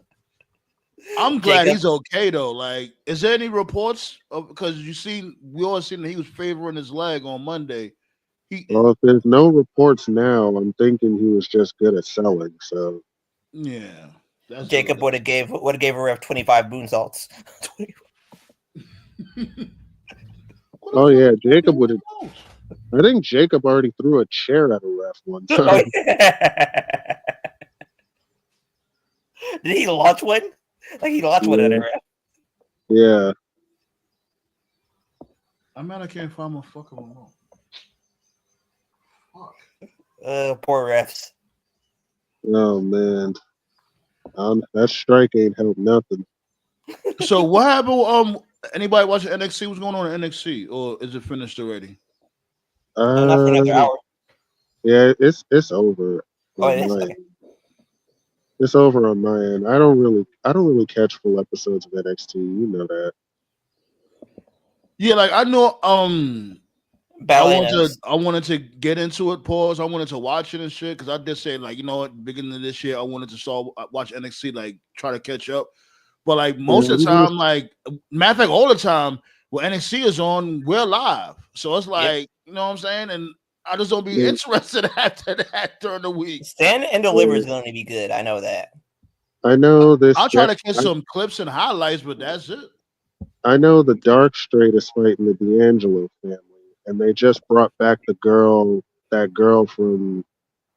I'm glad he's okay though. Like, is there any reports because we all seen that he was favoring his leg on Monday. Well, if there's no reports now, I'm thinking he was just good at selling. So yeah, Jacob would have gave a ref 25 moonsaults. Oh yeah, Jacob would have. I think Jacob already threw a chair at a ref one time. Oh, yeah. Did he launch one? Like he launched one at a ref. Yeah. I can't find my fucking remote. Fuck. Poor refs. Oh man, that strike ain't helped nothing. So what happened? Anybody watching NXT? What's going on in NXT, or is it finished already? Not for another hour. Yeah, it's over. Oh, it is. Okay. It's over on my end. I don't really catch full episodes of NXT. You know that. Yeah, like I know. I wanted to get into it. Pause. I wanted to watch it and shit because I did say like, you know what, beginning of this year, I wanted to watch NXT, like try to catch up. But like most of the time, like matter of fact, all the time when NXT is on, we're live. So it's like, you know what I'm saying? And I just don't be interested after that during the week. Stand and Deliver is going to be good. I know that. I know this. I'll try to catch some clips and highlights, but that's it. I know the Dark Straight is fighting the D'Angelo family, and they just brought back that girl from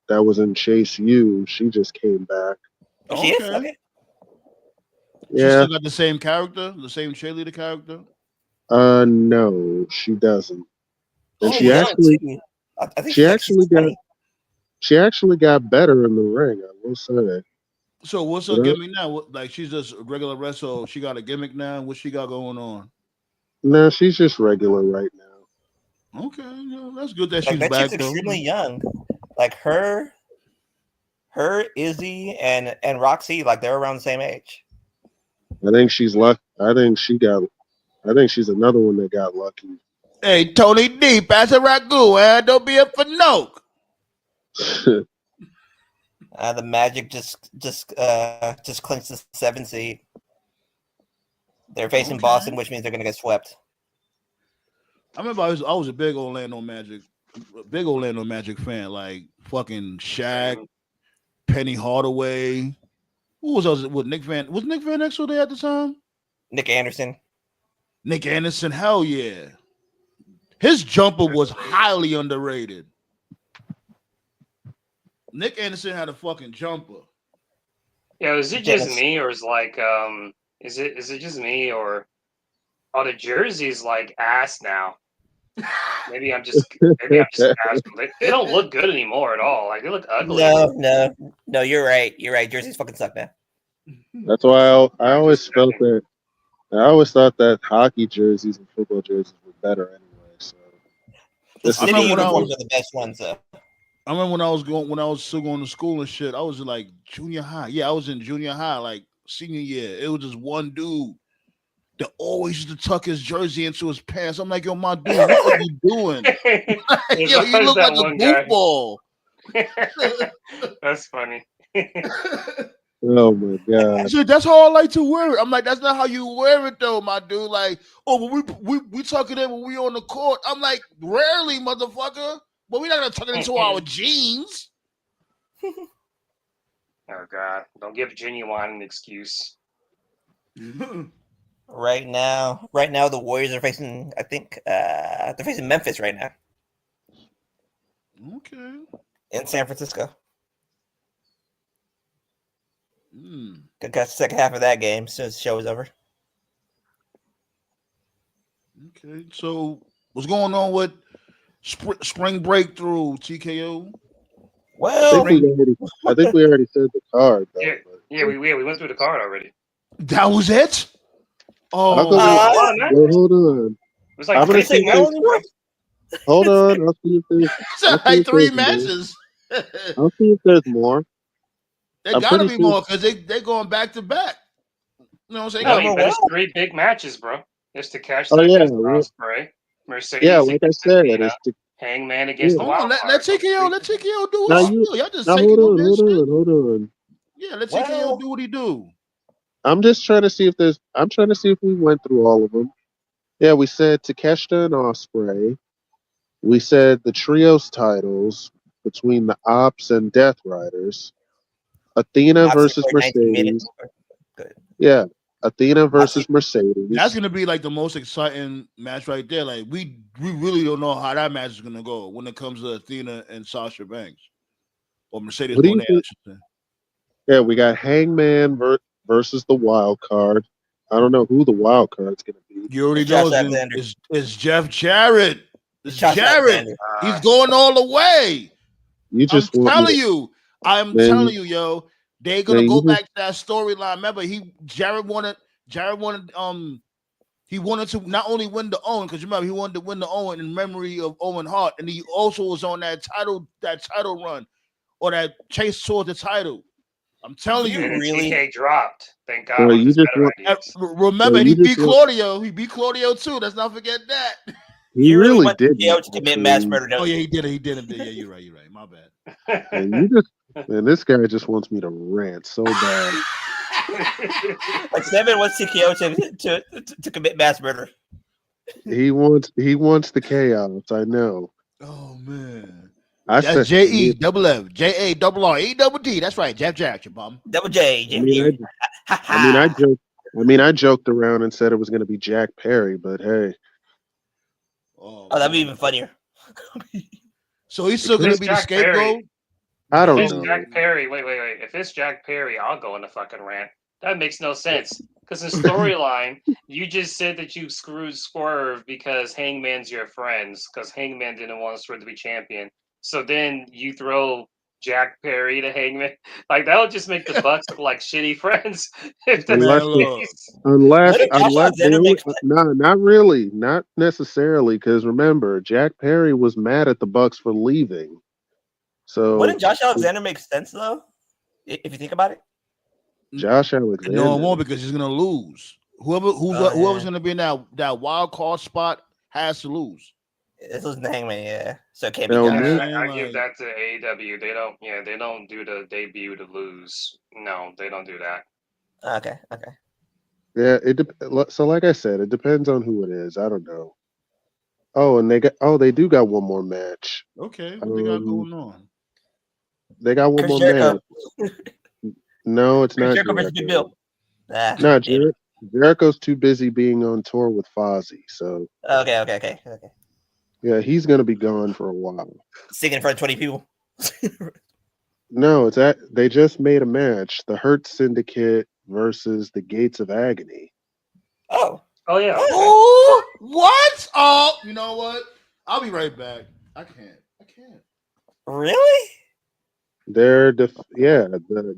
that was in Chase U. She just came back. Oh, she is? Okay. She Yeah. still got the same character, the same cheerleader character. No, she doesn't. And She young too. I think she she's like she's actually got 20. she actually got better in the ring. I will say. So what's her gimmick now? What, like she's just a regular wrestler. She got a gimmick now. What she got going on? No, she's just regular right now. Okay, yeah, that's good that Like she's that back chick's though. extremely young. Like her, Izzy, and Roxy, like they're around the same age. I think she's lucky. I think she's another one that got lucky. Hey, Tony D, pass a ragu, don't be a fanoke. The Magic just clinched the 7th seed. They're facing Boston, which means they're gonna get swept. I remember I was a big Orlando Magic fan. Like fucking Shaq, Penny Hardaway. Who was else? With Nick Van? Was Nick Van Exel there at the time? Nick Anderson. Nick Anderson, hell yeah. His jumper was highly underrated. Nick Anderson had a fucking jumper. Yeah, is it just me, or is it just me, or are the jerseys like ass now? Maybe I'm just ass. They don't look good anymore at all. Like they look ugly. No, you're right. You're right. Jerseys fucking suck, man. That's why I always felt that. I always thought that hockey jerseys and football jerseys were better anyway. So the city uniforms are the best ones, though. I remember when I was still going to school and shit. I was in like junior high. Yeah, I was in junior high, like senior year. It was just one dude that always used to tuck his jersey into his pants. I'm like, yo, my dude, what are you doing? Yo, you look like a goofball. That's funny. Oh my god! So that's how I like to wear it. I'm like, that's not how you wear it though, my dude. Like, oh, but we tuck it in when we on the court. I'm like, rarely, motherfucker. But we're not gonna tuck it into our jeans. Oh god! Don't give Genuine an excuse. Right now, the Warriors are facing. I think they're facing Memphis right now. Okay. In San Francisco. Gonna catch the second half of that game as soon as the show is over. Okay, so what's going on with spring breakthrough TKO? Well, I think we already said the card. Though, yeah, we went through the card already. That was it. Oh, hold on. It was like hold on. I'll see if there's like 3 matches. I'll see if there's more. There gotta be more because they going back to back. You know what I'm saying? But it's 3 big matches, bro. It's to catch Ospreay, Mercedes. Yeah, like I said, it's to Hangman against the Wild Let TKO do now what you. Y'all just now hold on. Yeah, let TKO do what he do. I'm trying to see if we went through all of them. Yeah, we said Takeshita and Ospreay. We said the trios titles between the Ops and Death Riders. Athena versus Mercedes. Yeah, Athena versus Mercedes. That's gonna be like the most exciting match right there. Like we really don't know how that match is gonna go when it comes to Athena and Sasha Banks or Mercedes Moné. Yeah, we got Hangman versus the wild card. I don't know who the wild card's gonna be. You already know it's Jeff Jarrett. It's Jarrett. He's going all the way. I'm telling you, yo, they're gonna go back to that storyline. Remember, Jarrett wanted he wanted to not only win the Owen, because remember he wanted to win the Owen in memory of Owen Hart, and he also was on that title run or that chase towards the title. I'm telling you, really. TK dropped. Thank God. Remember, he beat Claudio. He beat Claudio too. Let's not forget that. He really did. To commit mass murder. Oh yeah, he did. Yeah, you're right. My bad. Man, this guy just wants me to rant so bad. Like Seven wants TKO to commit mass murder. He wants the chaos. I know. Oh man. That's JEFF JARREDD. That's right, Jeff Jackson, bum. Double J. I joked around and said it was going to be Jack Perry, but hey. Oh, that'd be even funnier. So he's still going to be the scapegoat? I don't know. Jack Perry, wait. If it's Jack Perry, I'll go on the fucking rant. That makes no sense. Because in storyline, you just said that you screwed Swerve because Hangman's your friends, because Hangman didn't want Swerve to be champion. So then you throw Jack Perry to Hangman. Like, that would just make the Bucks look like shitty friends. If that's Unless, Man, the look. case. Wouldn't Josh unless they Alexander only, make sense? no, not really, not necessarily. Because remember, Jack Perry was mad at the Bucks for leaving. So Wouldn't Josh Alexander make sense though? If you think about it. Josh No, it Alexander, won't because he's gonna lose. Whoever's gonna be in that wild card spot has to lose. This was the Hangman, yeah. So it can't be Hell Josh. no. I Like, give that to AEW. They don't do the debut to lose. No, they don't do that. Okay. Yeah, so like I said, it depends on who it is. I don't know. Oh, and they do got one more match. okay, what they got going on? They got one Chris more Jericho. match. No, it's Chris not Jericho versus Big Jericho. Bill. No, Jericho's too busy being on tour with Fozzy. So Okay. yeah, he's gonna be gone for a while. Singing in front of 20 people. No, they just made a match: the Hurt Syndicate versus the Gates of Agony. Oh. Oh yeah. Okay. Oh, what? Oh, you know what? I'll be right back. I can't. Really? The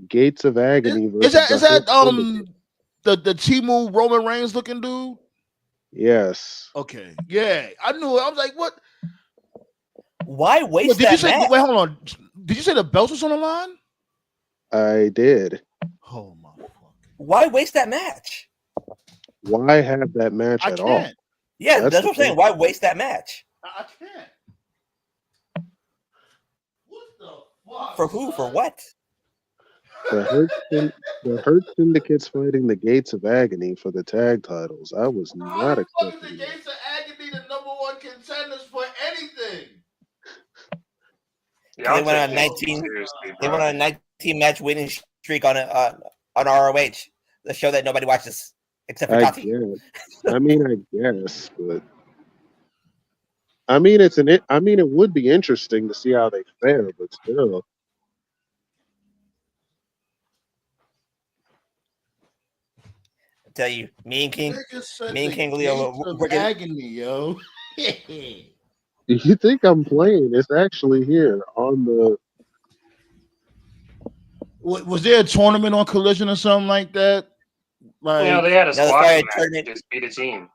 Gates of Agony versus Is the that Hurt Syndicate. the Timu Roman Reigns looking dude? Yes. Okay, yeah, I knew it. I was like, what? Why waste Wait, did you that say? match? Wait, hold on. Did you say the belt was on the line? I did. Oh my fucking! Why waste that match? Why have that match I at all? can't. Yeah, That's that's the what I'm saying. thing. Why waste that match? I can't. What the fuck? For who? For son? what? The Hurt Syndicate's fighting the Gates of Agony for the tag titles. I was How not the fuck is the expecting that. Gates of Agony the number one contenders for anything? Y'all They went on take this 19. seriously, They bro. went on a 19 match winning streak on ROH, the show that nobody watches except for I Tati. guess. I mean, I guess, but I mean, it would be interesting to see how they fare, but still, I tell you, me and King Nigga Leo, Gates of we're gonna. Agony, yo. you think I'm playing? It's actually here on the. Was there a tournament on Collision or something like that? Like They had a Another squash fire match. tournament. Just beat a team.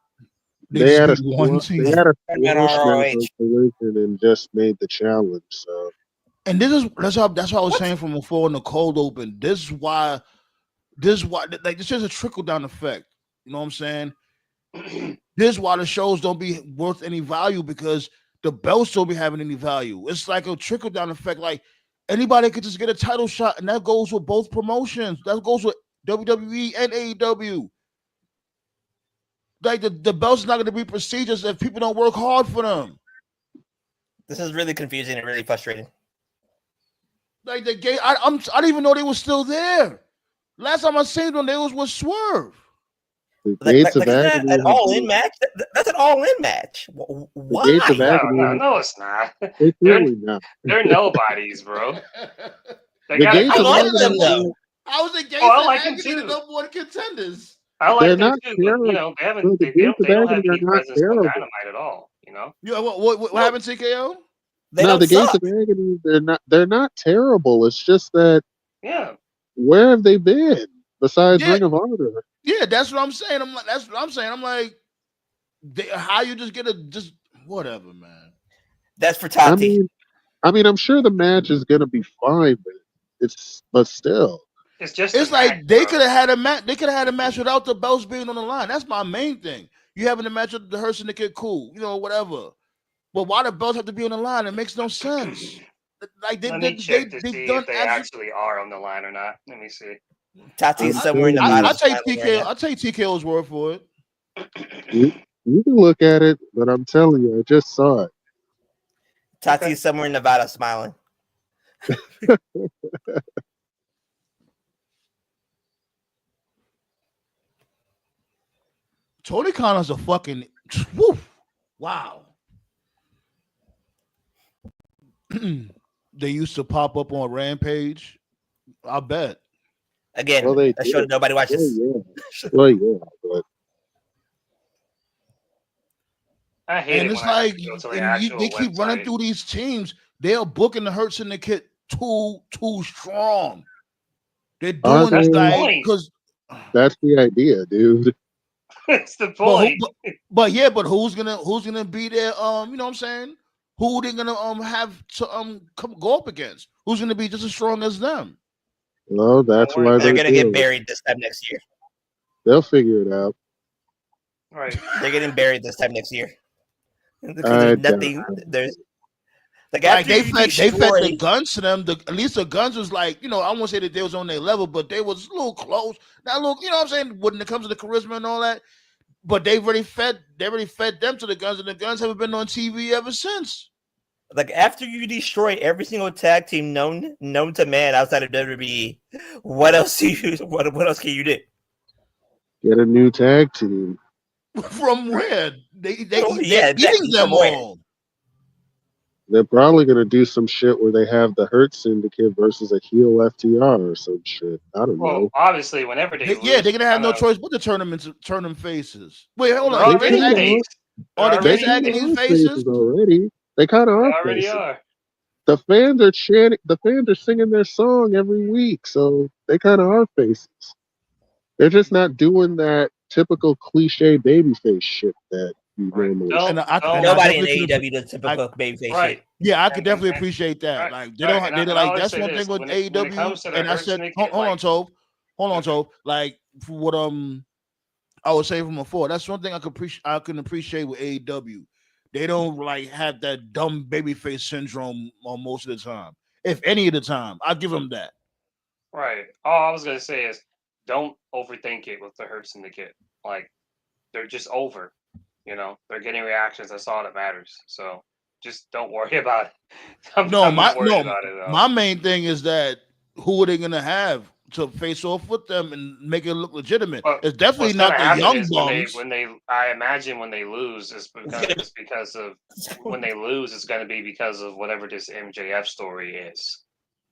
they just beat one team. They had a Tournament squash on match ROH. on Collision and just made the challenge. So And that's what I was saying from before in the cold open. This is why like this is a trickle down effect. You know what I'm saying? This is why the shows don't be worth any value because the belts don't be having any value. It's like a trickle down effect. Like anybody could just get a title shot, and that goes with both promotions. That goes with WWE and AEW. Like the belts not going to be prestigious if people don't work hard for them. This is really confusing and really frustrating. Like the game, I didn't even know they were still there. Last time I seen them, they was with Swerve. the Like, Gates like of isn't that Agony. an all-in match? That's an all-in match. Why? Gates of No, Agony. no, it's not. It's They're really not. they're nobodies, bro. They The got a Gates I of like good them Agony. though. I was against I it. like I them could be the too. number one contenders. I like They're them not too, but terrible. they haven't. No, the Gates of They don't have Agony are any not presence on terrible. Dynamite at all. Yeah, what happened, TKO? They No, don't the Gates suck. of Agony, they're not terrible. It's just that Yeah, where have they been besides Yeah, Ring of Honor? yeah, that's what I'm saying. That's what I'm saying. I'm like, how you just get just whatever, man. That's for I Tati. mean, I'm sure the match is gonna be fine, but still, it's just It's a match, like they bro. could have had a match. They could have had a match without the belts being on the line. That's my main thing. You having a match with the Hurt Syndicate, cool, whatever. But why the belts have to be on the line? It makes no sense. Like Let me check to they've see done if they absolutely. actually are on the line or not. Let me see. Tati's I'm somewhere in telling Nevada. I take smiling right TKO. now. I take TKO's word for it. you can look at it, but I'm telling you, I just saw it. Tati's somewhere in Nevada smiling. Tony Khan's a fucking woo. Wow. They used to pop up on Rampage. I bet. Again, Well, they a show that nobody watches. Well, yeah, but I hate And it it's when I have like, to go to the and they actual keep running website. through these teams. They are booking the Hurt Syndicate too strong. They're doing That's the like point. because. that's the idea, dude. That's the But point. but who's gonna be there? You know what I'm saying? Who they gonna have to go up against? Who's gonna be just as strong as them? Well, that's worry why about They're they're gonna doing get it. buried this time next year. They'll figure it out. Right. They're getting buried this time next year because I there's doubt nothing. it. There's like Like after they you fed the destroy. guns to them. At least the guns was like, I won't say that they was on their level, but they was a little close. Now look, you know what I'm saying? When it comes to the charisma and all that, but they already fed them to the guns, and the guns haven't been on TV ever since. Like after you destroy every single tag team known to man outside of WWE, what else can you do? Get a new tag team. From where? They're Yeah, eating exactly. them From where? all. They're probably gonna do some shit where they have the Hurt Syndicate versus a heel FTR or some shit. I don't Well, know. obviously, whenever they lose, They're gonna have no choice but to turn them faces. Wait, hold they're on. They already kind of are. face. They're Are the They kids already kind acting of these are faces? faces already. They kind of They are already faces. are. The fans are chanting. The fans are singing their song every week, so they kind of are faces. They're just not doing that typical cliche babyface shit that you Right. normally see. Don't And I don't Nobody in definitely could. AEW does I typical babyface right. shit. Yeah, I could definitely And appreciate that. right, Like they right. don't. And They're I like always that's say one thing this with when it AEW. comes to the And I Hurt said, Syndicate, hold on, like Tove. Hold on, Tove. Like for what I was saying from before. That's one thing I can appreciate with AEW. They don't like have that dumb babyface syndrome on most of the time. If any of the time, I give them that. right. All I was gonna say is don't overthink it with the Hurt Syndicate. Like they're just over. They're getting reactions. That's all that matters. So just don't worry about it. I'm not worried about it though. My main thing is that who are they gonna have to face off with them and make it look legitimate? But It's definitely what's gonna not the happen young is bums. I imagine when they lose is It's gonna because of when they lose it's gonna be because of whatever this MJF story is.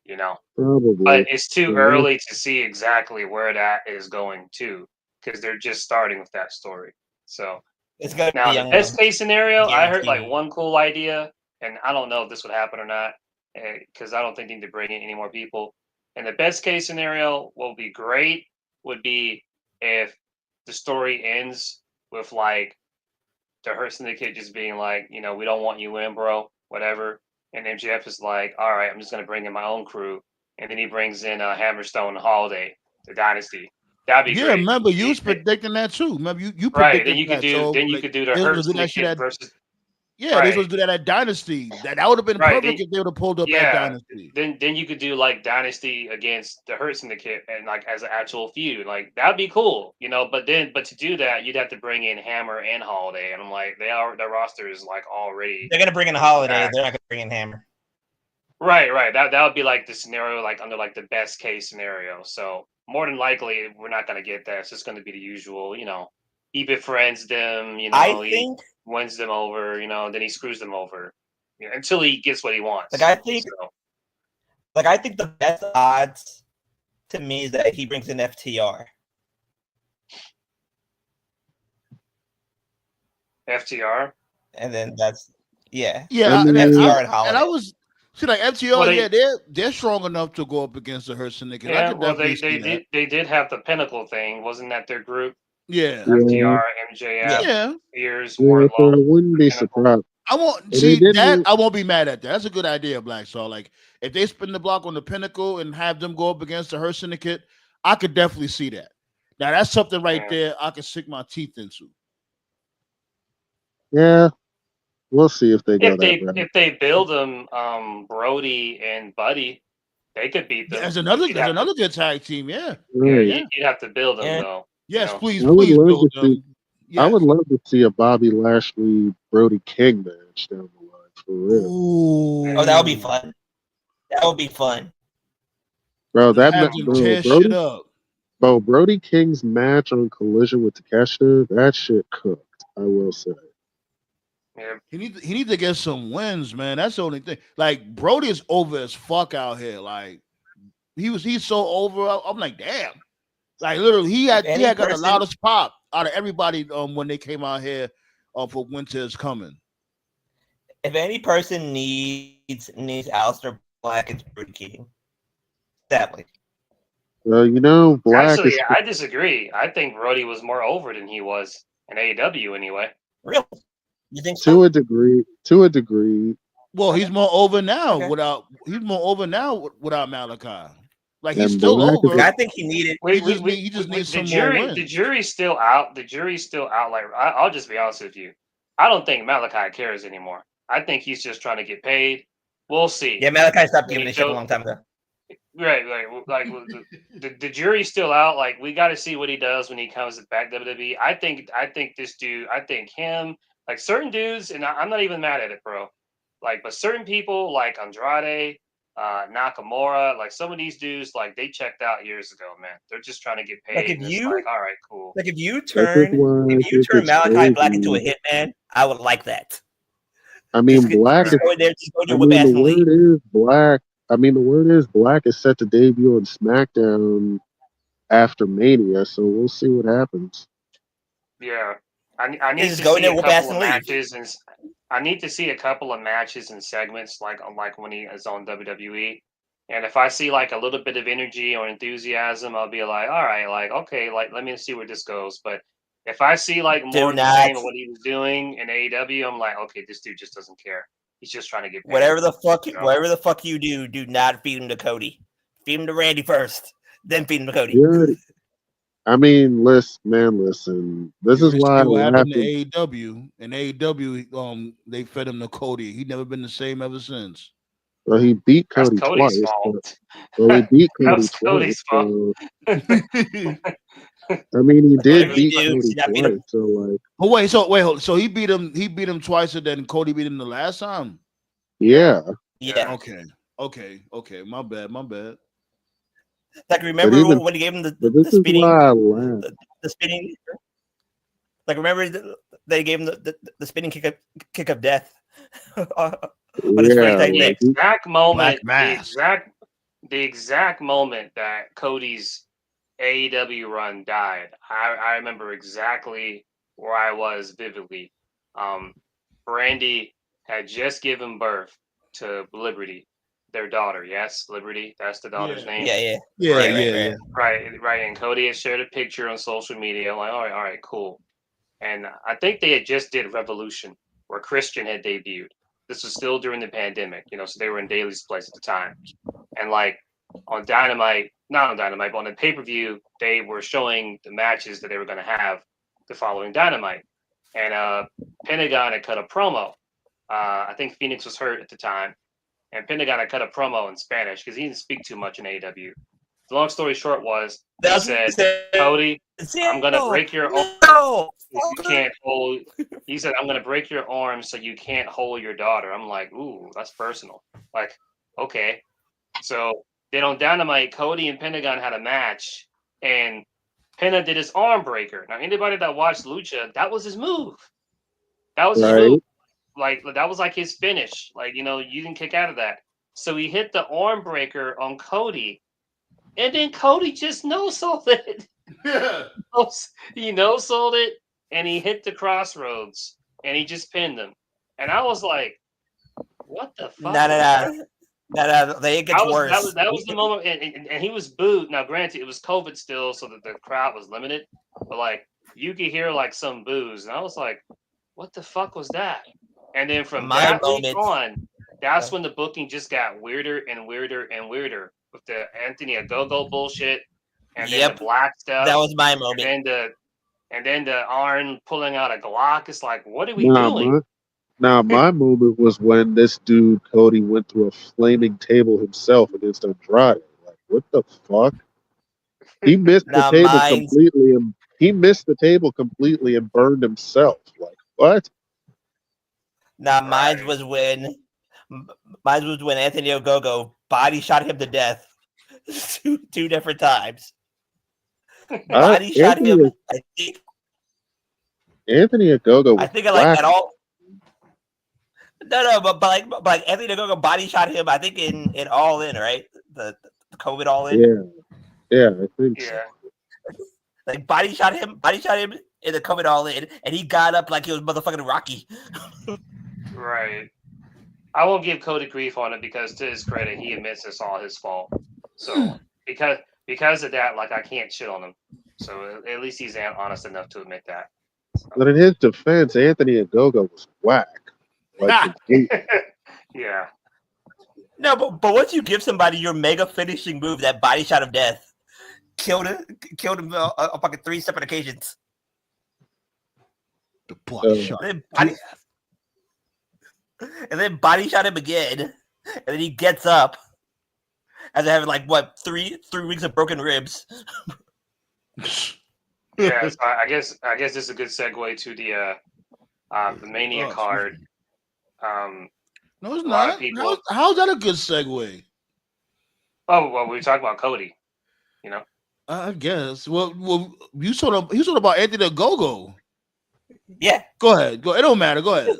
You know. But Probably. it's too Yeah. early to see exactly where that is going to because they're just starting with that story. So It's gonna be now the young best ones. case scenario, I heard Guarantee like me. one cool idea, and I don't know if this would happen or not because I don't think they need to bring in any more people. And the best case scenario will be great would be if the story ends with like the Hurt Syndicate just being like, we don't want you in, bro, whatever. And MJF is like, all right, I'm just gonna bring in my own crew, and then he brings in Hammerstone and Holiday, the Dynasty. That'd be Yeah, great. remember you was predicting that too. Remember you Right. Then predicted you could that. do So then you like could do the they was Hurt gonna do that shit Syndicate at versus they was right, supposed to do that at Dynasty. That would have been right. perfect if they would have pulled up at Yeah. Dynasty. Then you could do like Dynasty against the Hurt Syndicate and like as an actual feud. Like that'd be cool, but to do that you'd have to bring in Hammer and Holiday. And I'm like, their roster is like already They're gonna bring in Holiday. They're not gonna bring in Hammer. right. That would be like the scenario, like under like the best case scenario. So more than likely we're not gonna get that. It's just gonna be the usual, he befriends them, I he think wins them over, then he screws them over. Until he gets what he wants. like I think So, I think the best odds to me is that he brings in FTR. FTR. And then that's Yeah, FTR and Holiday. and I was see like FTR. Well, Yeah, they're strong enough to go up against the Hurt Syndicate. I yeah, could well, definitely see that. they did have the Pinnacle thing, wasn't that their group? Yeah, Yeah. FTR, MJF, yeah. Spears, Yeah, so Wardlow, I wouldn't be Pinnacle. surprised. I won't And they see did that. move- I won't be mad at that. That's a good idea, Black Star. Like if they spin the block on the Pinnacle and have them go up against the Hurt Syndicate, I could definitely see that. Now that's something right there I can sink my teeth into. Yeah, we'll see if they go If that route. they build them, Brody and Buddy, they could beat them. There's But another you'd have to, good tag team. Yeah. Right. Yeah. you'd have to build them And though. Yes, please, I would please love build to see. them. Yes. I would love to see a Bobby Lashley Brody King match down the line for real, Ooh. Oh, that would be fun. That would be fun. bro. That Have them tear shit up. Brody King's match on Collision with Takeshita, that shit cooked. I will say. Yeah. He need to get some wins, man. That's the only thing. Like Brody is over as fuck out here. Like he's so over. I'm like, damn. Like literally, he had got the loudest pop out of everybody when they came out here for Winter is Coming. If any person needs Aleister Black, it's Brody King. Sadly. Well, Black Actually, is. I disagree. I think Brody was more over than he was in AEW anyway. Really? You think so? To a degree. Well, he's more over now Okay. without Malachi. Like he's And still Black is over. I think he needed. He just needs some more wins. The jury's still out. The jury's still out. Like I'll just be honest with you. I don't think Malachi cares anymore. I think he's just trying to get paid. We'll see. Yeah, Malachi stopped giving a shit a long time ago. Right, like the jury's still out. Like we got to see what he does when he comes back to WWE. I think this dude. I think him. Like certain dudes, and I'm not even mad at it, bro. Like, but certain people like Andrade, Nakamura, like some of these dudes, like they checked out years ago, man. They're just trying to get paid. Like if it's like, all right, cool. Like if you turn Malachi Black into a hitman, I would like that. I mean, Black is. The word is Black. I mean, the word is Black is set to debut on SmackDown after Mania, so we'll see what happens. Yeah, I need to see a couple of matches, and I need to see a couple of matches and segments like when he is on WWE. And if I see like a little bit of energy or enthusiasm, I'll be like, all right, like okay, like let me see where this goes. But if I see like more than the same of what he was doing in AEW, I'm like, okay, this dude just doesn't care. He's just trying to get paid. Whatever the fuck you do not feed him to Cody. Feed him to Randy first, then feed him to Cody. Yeah. I mean, listen. This is why what happened to AEW. In AEW, they fed him to Cody. He'd never been the same ever since. Well, he beat Cody twice. Well, he beat Cody twice. So. I mean, he did beat Cody twice. So like. Oh wait, so he beat him. He beat him twice, and then Cody beat him the last time. Yeah. Yeah. Okay. My bad. Like remember when he gave him the spinning. Like remember they gave him the spinning kick of death. The exact moment that Cody's AEW run died, I remember exactly where I was vividly. Brandy had just given birth to Liberty, their daughter. Yes, Liberty. That's the daughter's name. Yeah. Right. And Cody had shared a picture on social media. I'm like, all right, cool. And I think they had just did Revolution, where Christian had debuted. This was still during the pandemic, so they were in Daly's place at the time. And like on Dynamite, not on Dynamite, but on the pay-per-view, they were showing the matches that they were going to have the following Dynamite. And Pentagon had cut a promo. I think Phoenix was hurt at the time. And Pentagon had cut a promo in Spanish because he didn't speak too much in AEW. The long story short was, he said, Cody, I'm going to break your arm. You can't hold. He said, I'm going to break your arm so you can't hold your daughter. I'm like, ooh, that's personal. Like, okay. So then on Dynamite, Cody and Pentagon had a match, and Penta did his arm breaker. Now, anybody that watched Lucha, that was his move. That was his move. Like, that was like his finish. Like, you didn't kick out of that. So he hit the arm breaker on Cody, and then Cody just no-sold it. Yeah. He no-sold it, and he hit the crossroads, and he just pinned him. And I was like, what the fuck? No. They get worse. That was the moment, and he was booed. Now, granted, it was COVID still, so that the crowd was limited. But, like, you could hear, like, some boos. And I was like, what the fuck was that? And then from that week on, that's when the booking just got weirder and weirder and weirder with the Anthony Ogogo bullshit and then the black stuff. That was my moment. And then the Arn pulling out a Glock. It's like, what are we doing? My moment was when this dude Cody went through a flaming table himself against Andrade. Like, what the fuck? He missed the table completely, and he missed the table completely and burned himself. Like, what? Now, mine was when Anthony Ogogo body shot him to death two different times. Body shot him. I think Anthony Ogogo. I think I like that all. No, but like Anthony Ogogo body shot him. I think in All In, right? The COVID all in. Yeah, I think so. Like body shot him in the COVID all in, and he got up like he was motherfucking Rocky. Right. I won't give Cody grief on it because, to his credit, he admits it's all his fault. So because of that, like I can't shit on him. So at least he's honest enough to admit that. But in his defense, Anthony Ogogo was whack. Like yeah. No, but once you give somebody your mega finishing move, that body shot of death, killed him on fucking 3 separate occasions. The body shot. And then body shot him again, and then he gets up after having like what 3 weeks of broken ribs. Yeah, so I guess this is a good segue to the Mania card. No, it's not. How's that a good segue? Oh, well, we were talking about Cody, you know. I guess. Well, you sort of about Anthony Ogogo. Yeah. Go ahead. It don't matter. Go ahead.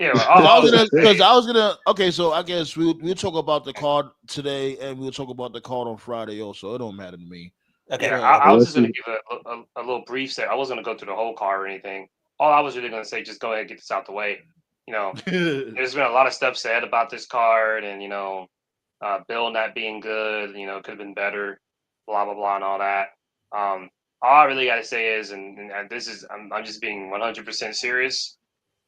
Yeah, I was gonna. Okay, so I guess we'll talk about the card today, and we'll talk about the card on Friday also. It don't matter to me. Okay. Yeah, I was just gonna give a little brief set. I wasn't gonna go through the whole card or anything. All I was really gonna say, just go ahead and get this out the way. You know, there's been a lot of stuff said about this card, and Bill not being good. You know, could have been better. Blah blah blah and all that. All I really got to say is, and this is, I'm just being 100% serious.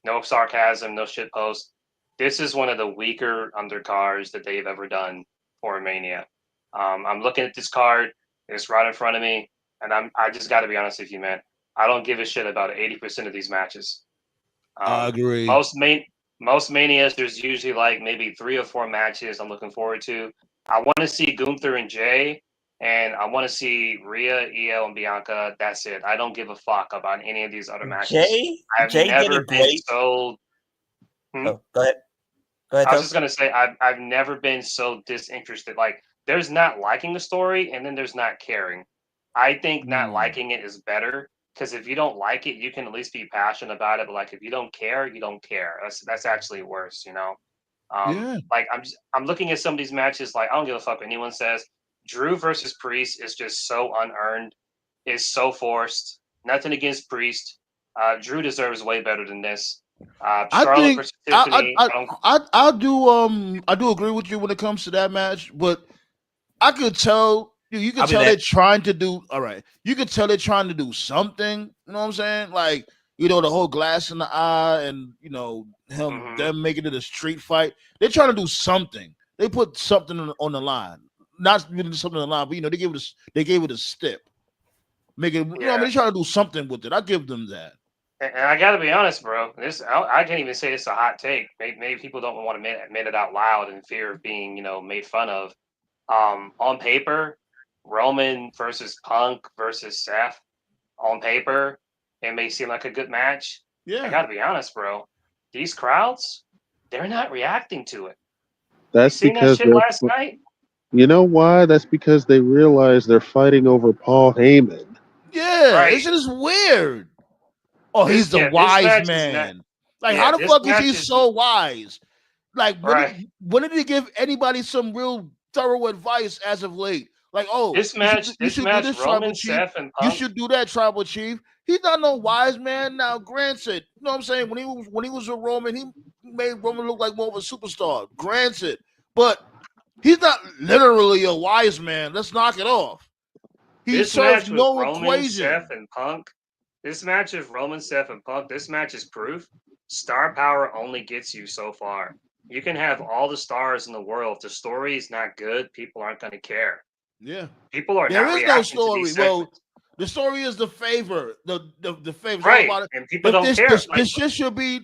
No sarcasm, no shit post. This is one of the weaker undercards that they've ever done for Mania. I'm looking at this card. It's right in front of me, and I just got to be honest with you, man. I don't give a shit about 80% of these matches. I agree. Most Manias, there's usually like maybe 3 or 4 matches I'm looking forward to. I want to see Gunther and Jay, and I want to see Rhea, EL, and Bianca. That's it. I don't give a fuck about any of these other matches. Jay never did been great. so. Oh, go ahead. I was just gonna say I've never been so disinterested. Like, there's not liking the story, and then there's not caring. I think not liking it is better, because if you don't like it, you can at least be passionate about it. But like, if you don't care, you don't care. That's actually worse, you know. Like I'm looking at some of these matches. Like, I don't give a fuck what anyone says. Drew versus Priest is just so unearned. Is so forced. Nothing against Priest. Drew deserves way better than this. Charlotte versus Tiffany. I do agree with you when it comes to that match, but I could tell you can tell they're trying to do all right. You could tell they're trying to do something. You know what I'm saying? Like, the whole glass in the eye, and them making it a street fight. They're trying to do something. They put something on the line. Not really something on the line, but they gave it a step. Make it, they're trying to do something with it. I give them that. And I got to be honest, bro. I can't even say it's a hot take. Maybe people don't want to admit it out loud in fear of being, made fun of. On paper, Roman versus Punk versus Seth. On paper, it may seem like a good match. Yeah, I got to be honest, bro. These crowds, they're not reacting to it. That's you seen because that shit last night. You know why? That's because they realize they're fighting over Paul Heyman. Yeah, right. This is weird. Oh, he's the wise man. How the fuck is he so wise? Like, when did he give anybody some real thorough advice as of late? Like, this match, Roman, Seth, and Punk. You should do that, Tribal Chief. He's not no wise man. Now, granted, you know what I'm saying? When he was a Roman, he made Roman look like more of a superstar. Granted, but he's not literally a wise man. Let's knock it off. He serves no equation. Seth and Punk. This match of Roman, Seth, and Punk. This match is proof. Star power only gets you so far. You can have all the stars in the world. If the story is not good, people aren't going to care. Yeah, people are. There is no story. Well, the story is the favor. The favor. Right, and people don't care. This shit should be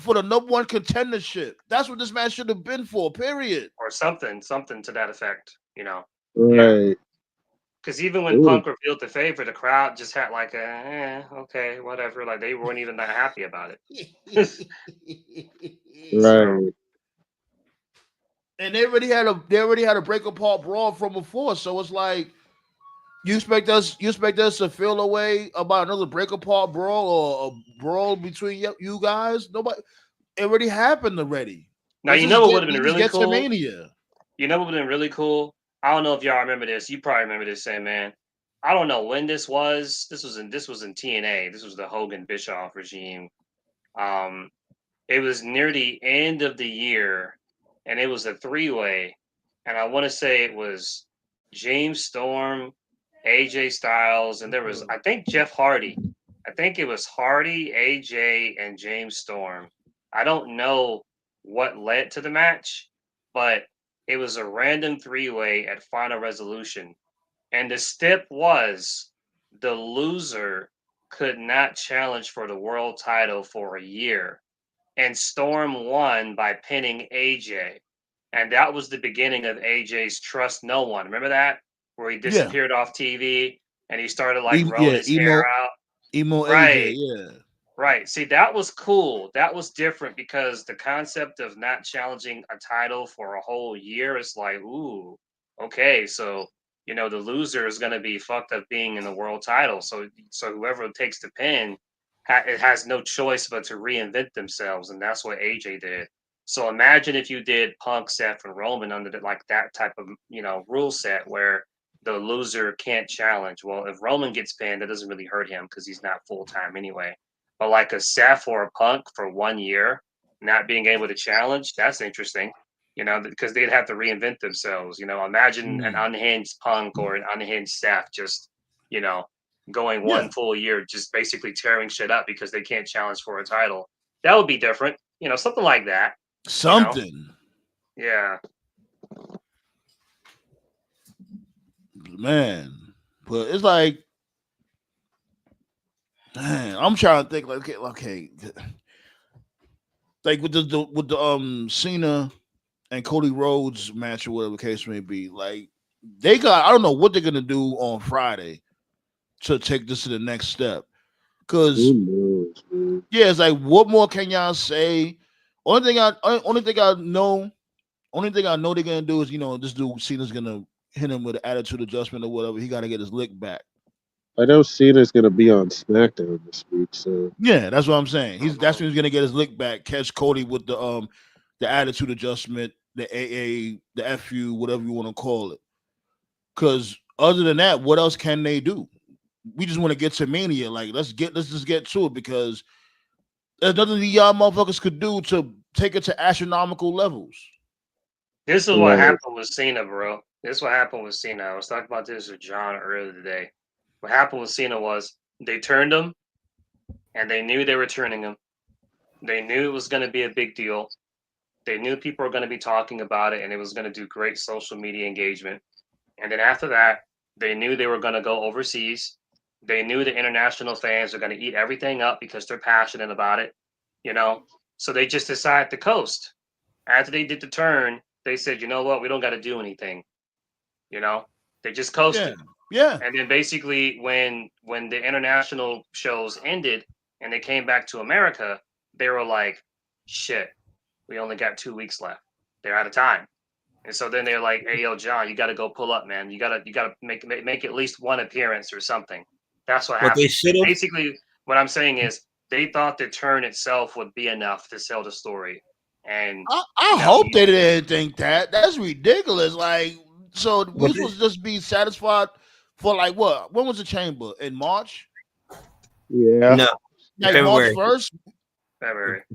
for the number 1 contendership. That's what this match should have been for. Period. Or something to that effect. Right. Because even when Punk revealed the favor, the crowd just had like okay, whatever. Like, they weren't even that happy about it. Right. And they already had a break apart brawl from before, so it's like you expect us to feel a way about another break apart brawl or a brawl between you guys? Nobody. It already happened already. Now, what would have been really cool? Mania. You know what would have been really cool? I don't know if y'all remember this. You probably remember this, same man. I don't know when this was. This was in TNA. This was the Hogan Bischoff regime. It was near the end of the year, and it was a three-way. And I want to say it was James Storm, AJ Styles, and there was, I think, Jeff Hardy. I think it was Hardy, AJ, and James Storm. I don't know what led to the match, but it was a random three-way at Final Resolution. And the stip was the loser could not challenge for the world title for a year. And Storm won by pinning AJ. And that was the beginning of AJ's Trust No One. Remember that? Where he disappeared off TV and he started like rolling his hair out. Emo Right. AJ, yeah. Right. See, that was cool. That was different because the concept of not challenging a title for a whole year is like, ooh, okay, so the loser is going to be fucked up being in the world title. So whoever takes the pin, it has no choice but to reinvent themselves, and that's what AJ did. So imagine if you did Punk, Seth, and Roman under that type of rule set where the loser can't challenge. Well, if Roman gets pinned, that doesn't really hurt him because he's not full time anyway. But like a Seth or a Punk for 1 year, not being able to challenge, that's interesting, because they'd have to reinvent themselves. Imagine an unhinged Punk or an unhinged Seth just, going one full year, just basically tearing shit up because they can't challenge for a title. That would be different, something like that. Something. Yeah. Man. But it's like, man, I'm trying to think like okay. Like with the Cena and Cody Rhodes match or whatever the case may be, like I don't know what they're gonna do on Friday to take this to the next step. Cause it's like, what more can y'all say? Only thing I know they're gonna do is this dude Cena's gonna hit him with an attitude adjustment or whatever. He gotta get his lick back. I know Cena's gonna be on SmackDown this week, so yeah, that's what I'm saying. That's when he's gonna get his lick back. Catch Cody with the attitude adjustment, the AA, the FU, whatever you want to call it. Because other than that, what else can they do? We just want to get to Mania. Like, let's just get to it because there's nothing y'all motherfuckers could do to take it to astronomical levels. This is what happened with Cena, bro. This is what happened with Cena. I was talking about this with John earlier today. What happened with Cena was they turned him, and they knew they were turning him. They knew it was going to be a big deal. They knew people were going to be talking about it, and it was going to do great social media engagement. And then after that, they knew they were going to go overseas. They knew the international fans are going to eat everything up because they're passionate about it, So they just decided to coast. After they did the turn, they said, you know what? We don't got to do anything. They just coasted. Yeah. And then basically when the international shows ended and they came back to America, they were like, shit, we only got 2 weeks left. They're out of time. And so then they're like, hey, yo, John, you got to go pull up, man. You got to make at least one appearance or something. That's what happened. Basically, what I'm saying is they thought the turn itself would be enough to sell the story. And I hope they didn't think that. That's ridiculous. Like, so we supposed to just be satisfied for like what? When was the Chamber? In March? Yeah. No. Like February. March 1st?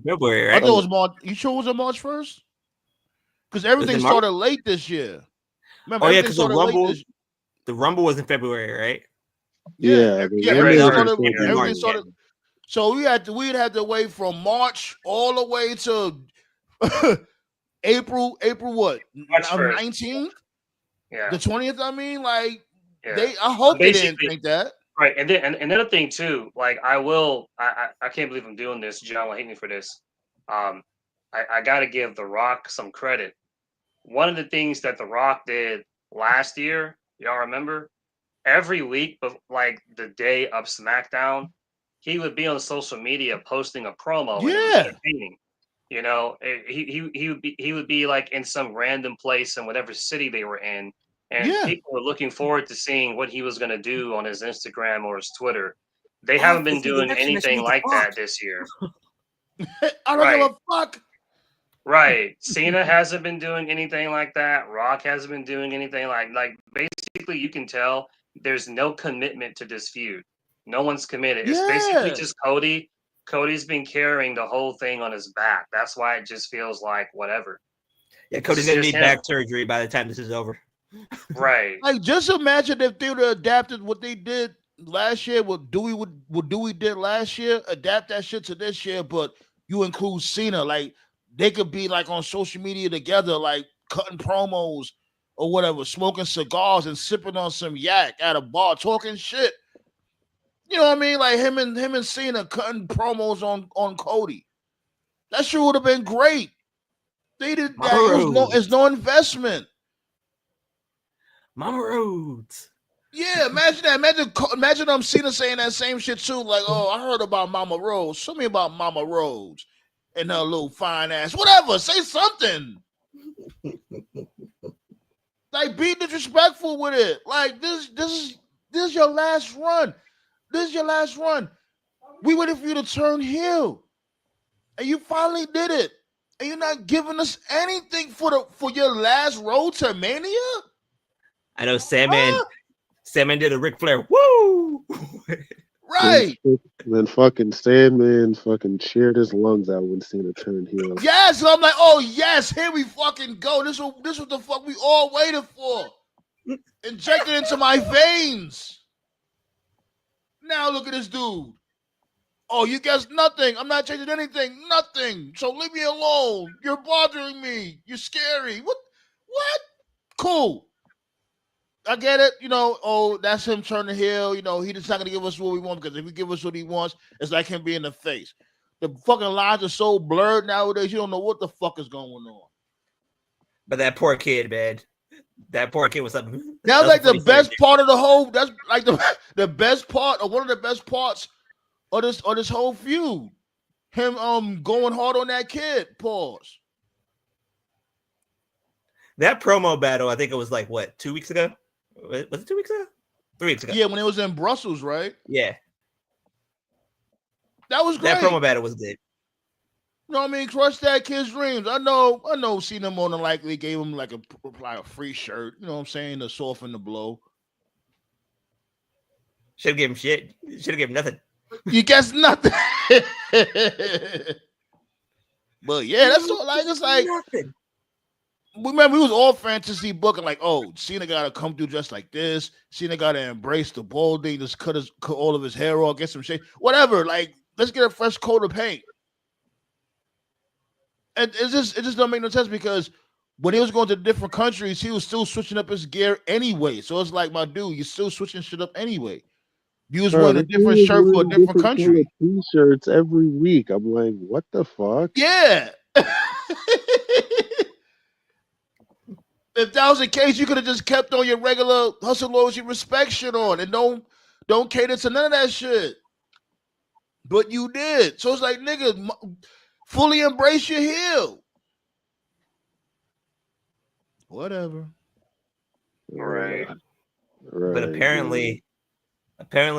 February, right? I thought it was March. You sure it was on March 1st? Because everything started late this year. Remember, because the Rumble was in February, right? Yeah, everything started. So we'd have to wait from March all the way to April what? 19th? Yeah. The 20th, I mean, like I hope they didn't think that. Right. And then another thing too, like I can't believe I'm doing this. John will hate me for this. I gotta give The Rock some credit. One of the things that The Rock did last year, y'all remember? Every week, but like the day of SmackDown, he would be on social media posting a promo. And it was entertaining. He would be like in some random place in whatever city they were in, and people were looking forward to seeing what he was going to do on his Instagram or his Twitter. They haven't been doing anything like that this year. I don't give a fuck. Right. Cena hasn't been doing anything like that. Rock hasn't been doing anything like basically you can tell there's no commitment to this feud. No one's committed. It's basically Yeah. just Cody. Cody's been carrying the whole thing on his back. That's why it just feels like whatever. Yeah, Cody's gonna need back surgery by the time this is over. Right. Like, just imagine if they would have adapted what they did last year, what Dewey did last year, adapt that shit to this year, but you include Cena. Like, they could be like on social media together, like cutting promos or whatever, smoking cigars and sipping on some yak at a bar, talking shit. You know what I mean? Like him and Cena cutting promos on Cody. That shit would have been great. They did that. It's no investment. Mama Rhodes. Yeah, imagine that. Imagine Cena saying that same shit too. Like, oh, I heard about Mama Rhodes. Tell me about Mama Rhodes and her little fine ass. Whatever. Say something. Like, be disrespectful with it. Like, this is your last run. This is your last run. We waited for you to turn heel, and you finally did it. And you're not giving us anything for your last road to Mania. I know Sandman did a Ric Flair. Woo! Right. Then fucking Sandman fucking cheered his lungs out when Cena turned heel. Yes, I'm like, oh yes, here we fucking go. This was the fuck we all waited for. Injected into my veins. Now look at this dude. Oh, you guess nothing. I'm not changing anything. Nothing. So leave me alone. You're bothering me. You're scary. What? Cool. I get it. You know, oh, that's him turning heel. You know, he's just not going to give us what we want, because if he give us what he wants, it's like him being the face. The fucking lines are so blurred nowadays, you don't know what the fuck is going on. But that poor kid, man. That poor kid was something. That was like the best part of the whole. That's like the best part, or one of the best parts of this whole feud. Him going hard on that kid. Pause. That promo battle, I think it was like what, 2 weeks ago? Was it 2 weeks ago? 3 weeks ago. Yeah, when it was in Brussels, right? Yeah. That was great. That promo battle was good. You know what I mean? Crush that kid's dreams. I know Cena more than likely gave him like a free shirt. You know what I'm saying? To soften the blow. Should have given him shit. Should have given him nothing. You guess nothing. But yeah, that's all. Like, it's like nothing. Remember, we was all fantasy booking, like, oh, Cena gotta come through just like this. Cena gotta embrace the balding, just cut all of his hair off, get some shape, whatever. Like, let's get a fresh coat of paint. And it just don't make no sense, because when he was going to different countries, he was still switching up his gear anyway. So it's like, my dude, you're still switching shit up anyway. You was wearing a different shirt for a different country. T-shirts every week. I'm like, what the fuck? Yeah. If that was the case, you could have just kept on your regular hustle, loyalty, respect shit on, and don't cater to none of that shit. But you did. So it's like, nigga, fully embrace your heel. Whatever. Right. But apparently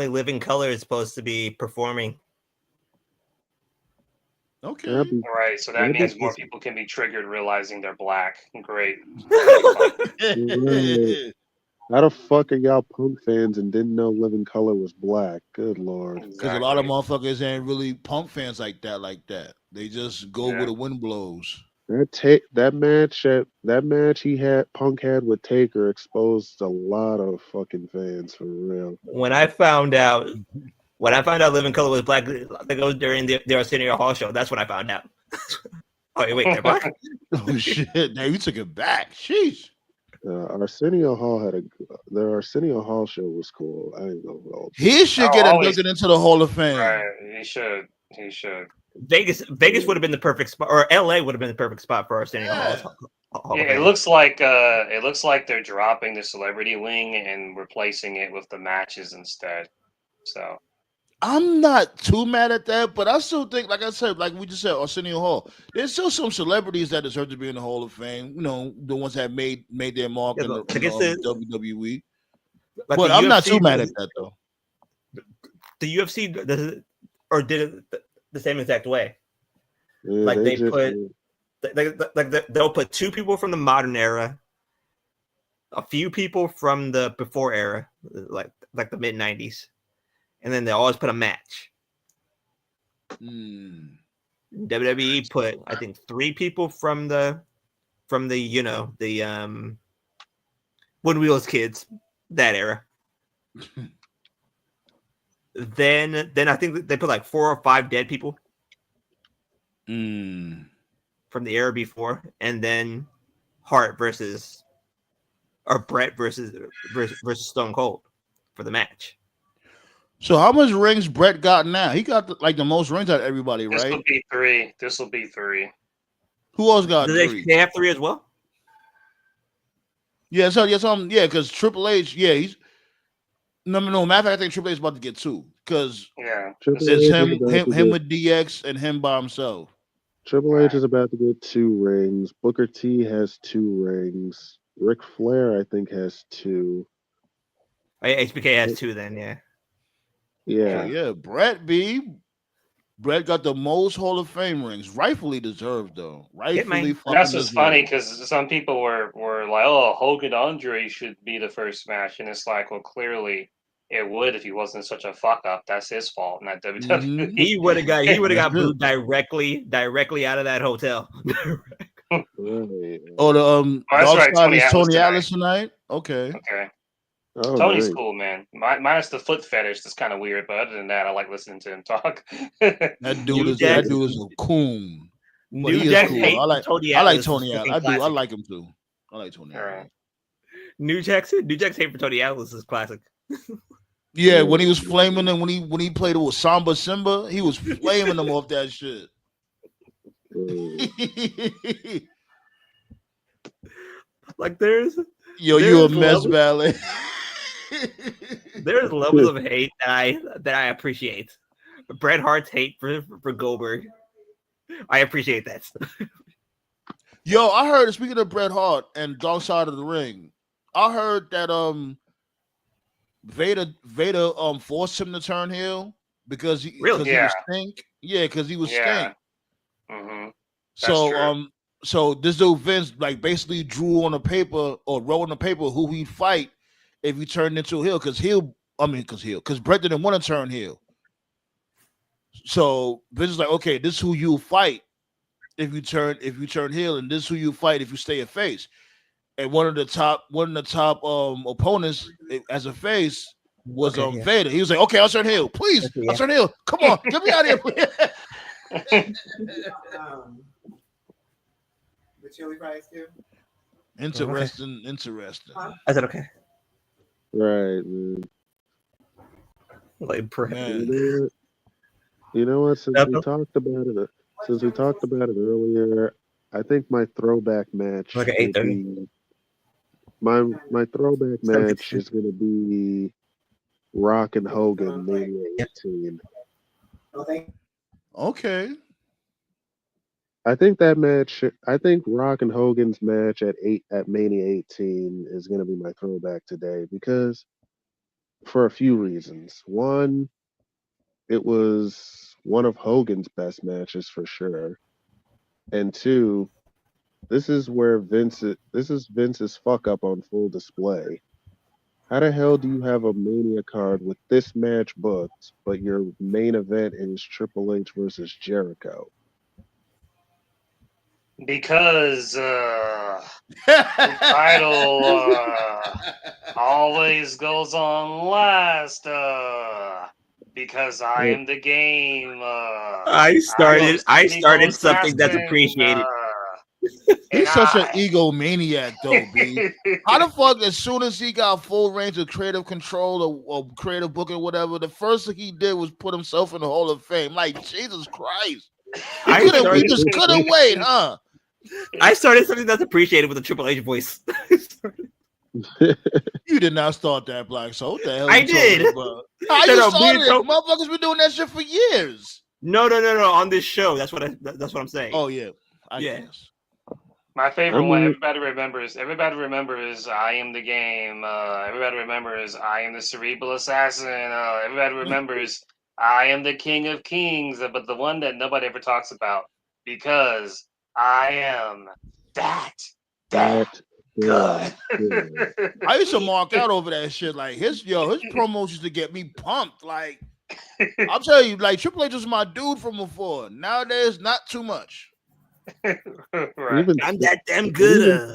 Living Color is supposed to be performing. Okay. Right. So that means more people can be triggered realizing they're black. Great. How the fuck are y'all Punk fans and didn't know Living Color was black? Good lord. Because a lot of motherfuckers ain't really Punk fans like that. They just go where the wind blows. That match Punk had with Taker exposed a lot of fucking fans, for real. When I found out Living Color was black, they go during the Arsenio Hall show. That's when I found out. Oh wait, they're black. Oh shit! Damn, you took it back. Sheesh. Arsenio Hall their Arsenio Hall show was cool. I ain't gonna hold. He should get inducted into the Hall of Fame. Right, he should. Vegas would have been the perfect spot, or LA would have been the perfect spot for Arsenio Hall. Yeah, it looks like they're dropping the celebrity wing and replacing it with the matches instead. So I'm not too mad at that, but I still think, like I said, like we just said, Arsenio Hall. There's still some celebrities that deserve to be in the Hall of Fame. You know, the ones that made their mark in the WWE. But I'm not too mad at that though. The UFC did it the same exact way. Yeah, like they put they'll put 2 people from the modern era, a few people from the before era, like the mid 90s, and then they always put a match. WWE put, I think, 3 people from the the when we was kids, that era. then I think they put like 4 or 5 dead people from the era before, and then Hart versus Brett versus Stone Cold for the match. So how much rings Brett got now? He got the most rings out of everybody, right? This will be 3. This will be 3. Who else got 3? They have 3 as well? Yeah, because Triple H, he's no. Matter of fact, I think Triple H is about to get 2 because it's him with DX and him by himself. Triple H is about to get 2 rings. Booker T has 2 rings. Ric Flair, I think, has 2. HBK has 2 then, yeah. Yeah. Brett got the most Hall of Fame rings, rightfully deserved though. Rightfully, that's just funny because some people were like, "Oh, Hogan Andre should be the first match," and it's like, well, clearly it would if he wasn't such a fuck up. That's his fault, not WWE. He would have got booed directly out of that hotel. That's right. Tony Atlas tonight. Okay. Oh, Tony's cool, man. Minus the foot fetish, that's kind of weird, but other than that, I like listening to him talk. that dude is a coon. New Jack cool. hate Tony Atlas. I like Tony Atlas. I like him too. I like Tony Atlas. New Jack's hate for Tony Atlas is classic. Yeah, when he was flaming them, when he played with Samba Simba, he was flaming them off that shit. Like there's you a mess, ballet. There's levels of hate that I appreciate. Bret Hart's hate for Goldberg, I appreciate that. Yo, I heard, speaking of Bret Hart and Dark Side of the Ring, I heard that Vader forced him to turn heel because he was stink. Yeah, because he was stink. So this dude Vince basically drew on the paper or wrote on the paper who he'd fight if he turned into a heel because Bret didn't want to turn heel. So Vince is like, okay, this is who you fight if you turn heel, and this is who you fight if you stay a face. And one of the top opponents as a face was Vader. He was like, okay, I'll turn heel, please. I'll turn heel. Come on, get me out of here. The chili fries too. Interesting. I said okay. Right, man. You know what? Since we talked about it earlier, I think my throwback match. Like 8:30. My throwback match is going to be Rock and Hogan Mania 18. Okay. I think Rock and Hogan's match at Mania 18 is going to be my throwback today because for a few reasons. One, it was one of Hogan's best matches for sure. And 2, this is Vince's fuck up on full display. How the hell do you have a Mania card with this match booked, but your main event is Triple H versus Jericho? Because the title always goes on last. Because I am the game. I started something that's appreciated. He's such an egomaniac, though, B. How the fuck, as soon as he got full range of creative control or creative booking, whatever, the first thing he did was put himself in the Hall of Fame? Like, Jesus Christ. He just couldn't wait, huh? I started something that's appreciated with a Triple H voice. You did not start that, Black Soul. What the hell I did. How you started it? Motherfuckers been doing that shit for years. No. On this show, that's what I'm saying. Oh yeah, I guess. My favorite one. Everybody remembers. I am the game. Everybody remembers. I am the cerebral assassin. Everybody remembers. I am the king of kings. But the one that nobody ever talks about because I am that That good. good. I used to mark out over that shit. Like his promos used to get me pumped. Like I'll tell you, like Triple H was my dude from before. Nowadays, not too much. Right. Even I'm st- that damn but good. even,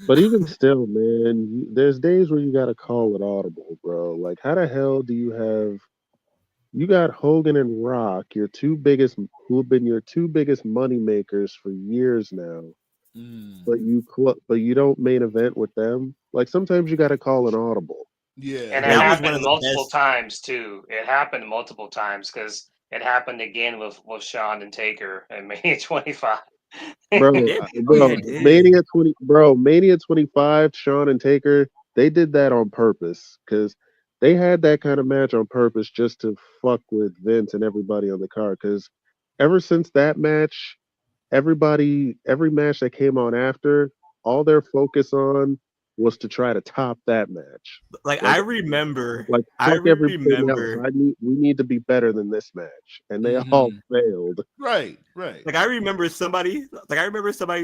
but even still, man, there's days where you gotta call it audible, bro. Like, how the hell do you have? You got Hogan and Rock, who have been your two biggest money makers for years now, Mm, but you don't main event with them. Like sometimes you got to call an audible. yeah, And it That was one happened of the multiple best. times too. It happened multiple times because it happened again with Sean and Taker at Mania 25. It did. Oh yeah, Bro, it did. Mania 25, Shawn and Taker, they did that on purpose because they had that kind of match on purpose just to fuck with Vince and everybody on the card. Because ever since that match, every match that came on after, all their focus on was to try to top that match. Like Like, I fuck everything else. remember, We need to be better than this match, and they all mm-hmm. failed. Right. like I remember somebody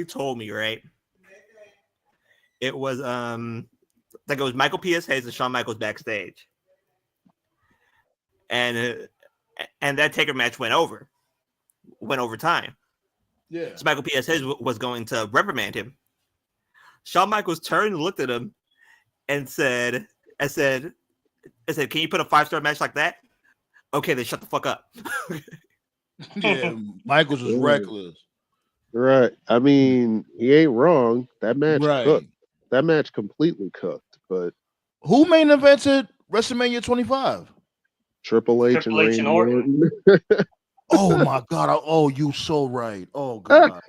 told me, right? It was like it was Michael P.S. Hayes and Shawn Michaels backstage, and that Taker match went overtime. Yeah. So Michael P.S. Hayes was going to reprimand him. Shawn Michaels turned and looked at him and said, "Can you put a 5-star match like that?" Okay, then shut the fuck up. Yeah. Michaels was Yeah. reckless. Right. I mean, he ain't wrong. That match Right. cooked. That match completely cooked. But Who main evented WrestleMania 25? Triple H and Triple H and Randy Orton. Orton. Oh my god! Oh, you so right. Oh god,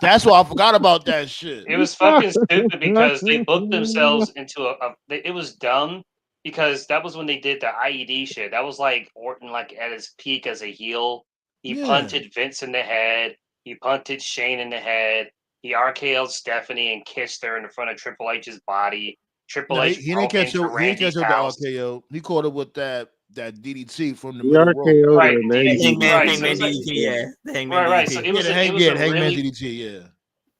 that's why I forgot about that shit. It was fucking stupid because they booked themselves into it was dumb because that was when they did the IED shit. That was like Orton like at his peak as a heel. He Yeah. punted Vince in the head. He punted Shane in the head. He RKO'd Stephanie and kissed her in front of Triple H's body. Triple No, H he didn't broke catch into up. He didn't Randy's catch up the house. RKO. He caught it with that DDT from the The middle rope. RKO Right, and then Hangman so it was like, DDT, yeah. The Hangman right. DDT. So it Yeah, was the it was a Hangman really DDT.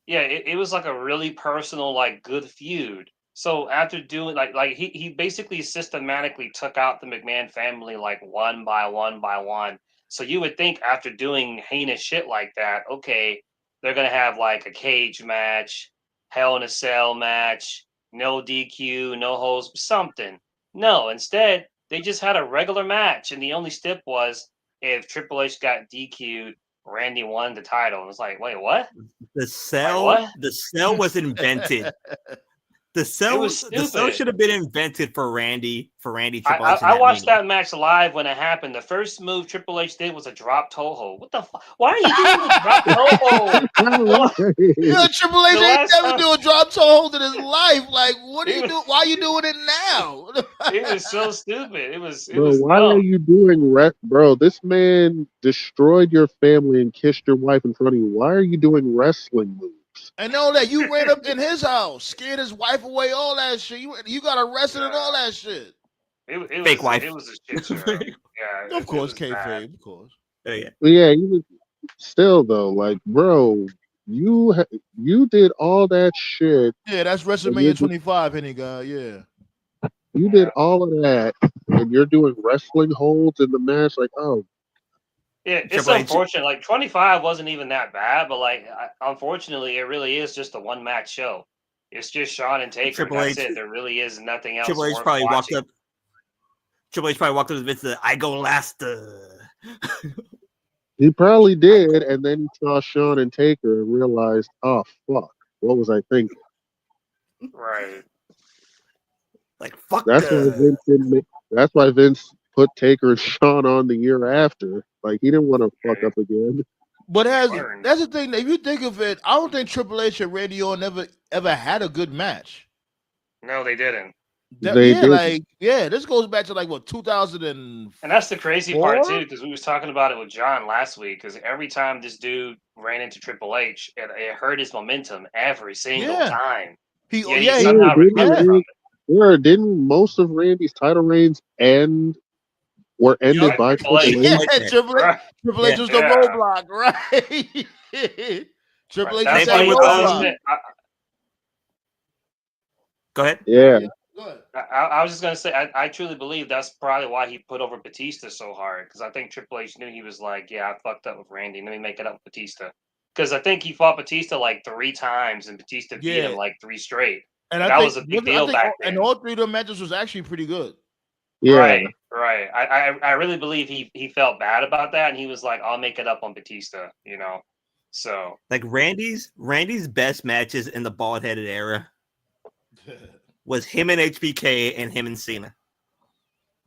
yeah, it was like a really personal, like good feud. So after doing like he basically systematically took out the McMahon family like one by one by one. So you would think after doing heinous shit like that, okay, they're gonna have like a cage match, Hell in a Cell match, no DQ, no holds, something. No, instead they just had a regular match, and the only stip was if Triple H got DQ'd, Randy won the title. And it's like, wait, what? The what? cell was invented. The It cell was stupid. should have been invented for Randy Triple H in I that watched Mania. that match live when it happened. The first move Triple H did was a drop toe hold. What the fuck? Why are you doing the drop toe hold? Yeah, Triple H The ain't last never time do a drop toe hold in his life. Like, what are it you was, doing? Why are you doing it now? it was so stupid. It Bro, was why are dumb. you doing bro? This man destroyed your family and kissed your wife in front of you. Why are you doing wrestling moves? And know that you ran up in his house, scared his wife away, all that shit. You got arrested and all that shit. Fake wife. It was a shit show. Yeah, Of course, it was bad. kayfabe, of course. Yeah. But yeah, even still though, like, bro, you did all that shit. Yeah, that's And you're WrestleMania 25, any guy. Yeah. you did all of that, and you're doing wrestling holds in the match. Like, oh, Yeah, it's Triple H. unfortunate. Like 25 wasn't even that bad, but like unfortunately, it really is just a one match show. It's just Sean and Taker. Triple That's H. it. There really is nothing else Triple H worth probably watching. Triple H probably walked up to Vince and said, I go last. he probably did, and then he saw Shawn and Taker and realized, oh fuck, what was I thinking? Right. Like fuck. That's why Vince didn't make, that's why Vince put Taker and Shawn on the year after. Like he didn't want to fuck up again. But Learn. that's the thing. If you think of it, I don't think Triple H and Randy Orton ever had a good match. No, they didn't. They did. This goes back to like what 2000 And that's the crazy part too, because we was talking about it with John last week. Because every time this dude ran into Triple H, it hurt his momentum every single time. He somehow recovered from it. Yeah, didn't most of Randy's title reigns were ended by Triple H? Yeah, Triple H was the roadblock, right? Triple Right. H That's said why he no probably problem. spent. Go ahead. Yeah. Go ahead. I was just gonna say, I truly believe that's probably why he put over Batista so hard, because I think Triple H knew, he was like, yeah, I fucked up with Randy. Let me make it up with Batista. Because I think he fought Batista like 3 times, and Batista beat him Yeah, like 3 straight. and I That think was a big deal back and then. all three of the matches was actually pretty good. Yeah. Right. I really believe he felt bad about that, and he was like, I'll make it up on Batista. So Like Randy's best matches in the bald headed era was him and HBK and him and Cena.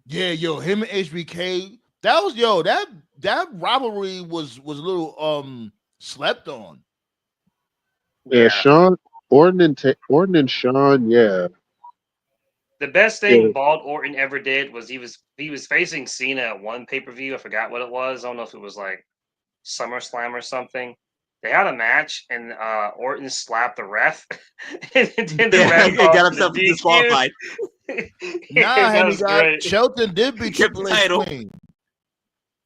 Yeah, yo, him and HBK. That was that rivalry was a little slept on. Yeah. Sean Orton and Sean. Yeah. the best Yeah. thing Bald Orton ever did was he was facing Cena at one pay-per-view. I forgot what it was. I don't know if it was like SummerSlam or something. They had a match, and Orton slapped the ref, and then the ref he called got for the himself DQ. disqualified. Nah, That and was great. Shelton did beat Kept the Triple H title. clean.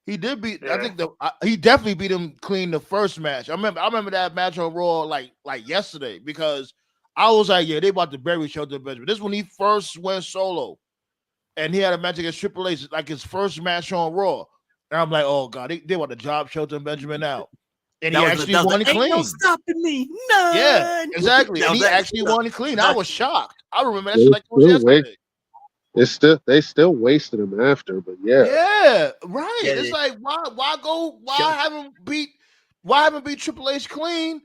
He did beat. I Yeah. think he definitely beat him clean the first match. I remember that match on Raw like yesterday, because I was like, yeah, they about to bury Shelton Benjamin. This is when he first went solo, and he had a match against Triple H, like his first match on Raw. And I'm like, oh god, they want to job Shelton Benjamin out, and he actually won Ain't no clean. stopping me. None. Yeah, exactly. And he actually won clean. I was shocked. I remember that shit like it was yesterday. They still wasted him after, but yeah. Yeah, right. Yeah, It's like why haven't beat Triple H clean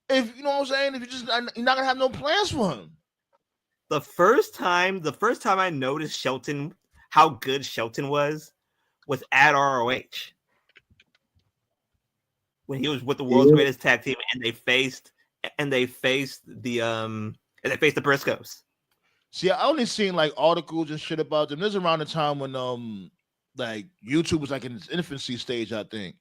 if you know what I'm saying? If you're not gonna have no plans for him. The first time I noticed Shelton, how good Shelton was at ROH. When he was with the world's greatest tag team, and they faced the Briscoes. See, I only seen like articles and shit about them. This is around the time when like YouTube was like in its infancy stage, I think.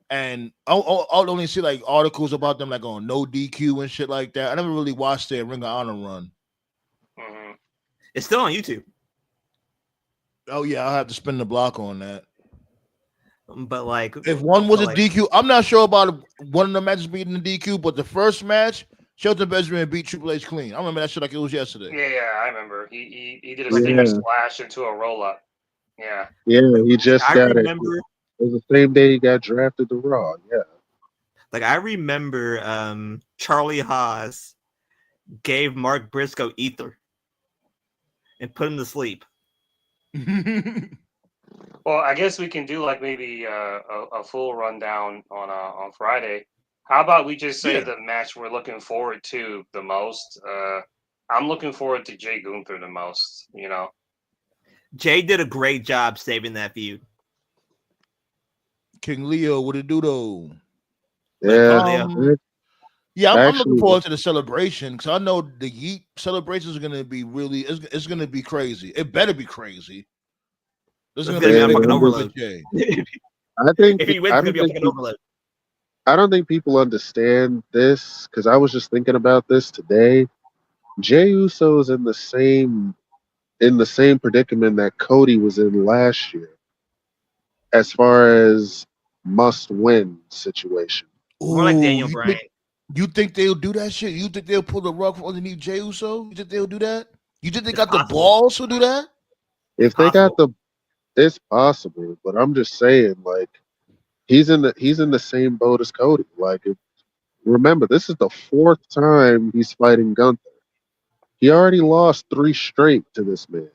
And I'll only see like articles about them like on No DQ and shit like that. I never really watched their Ring of Honor run. Mhm. It's still on YouTube. Oh yeah, I'll have to spin the block on that. But like, if one was a DQ, I'm not sure about one of the matches being the DQ, but the first match, Shelton Benjamin beat Triple H clean. I remember that shit like it was yesterday. Yeah, I remember. He did a stinger splash into a roll up. Yeah. Yeah, he just got it. It remember was the same day he got drafted to Raw. Yeah. Like I remember Charlie Haas gave Mark Briscoe ether and put him to sleep. Well, I guess we can do like maybe a full rundown on Friday. How about we just say the match we're looking forward to the most? I'm looking forward to Jay Gunther the most. Jay did a great job saving that feud. King Leo, what it do though? Yeah, I'm looking forward to the celebration because I know the Yeet celebrations are gonna be really. It's gonna be crazy. It better be crazy. It's gonna be a fucking overload. I think if he wins, it's gonna be a fucking overload. I don't think people understand this because I was just thinking about this today. Jey Uso's in the same predicament that Cody was in last year, as far as must-win situation. More like Daniel Bryan. You think they'll do that shit? You think they'll pull the rug from underneath Jey Uso? You think they'll do that? You think they got the balls to do that? If they got it's possible, but I'm just saying, like, he's in the same boat as Cody. Like, remember, this is the 4th time he's fighting Gunther. He already lost 3 straight to this man.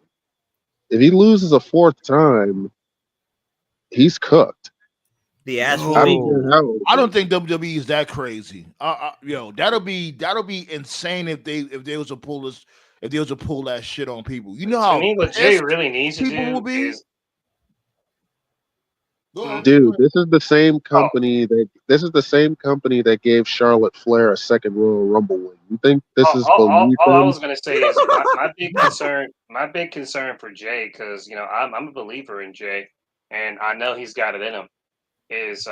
If he loses a 4th time, he's cooked. The ass. I don't think WWE is that crazy. That'll be insane if they was to pull this. If they was to pull that shit on people, you know how. I mean, what Jay really needs to do is. Dude, this is the same company that gave Charlotte Flair a second Royal Rumble win. You think this is all I was gonna say is my big concern for Jay, because I'm a believer in Jay, and I know he's got it in him. Is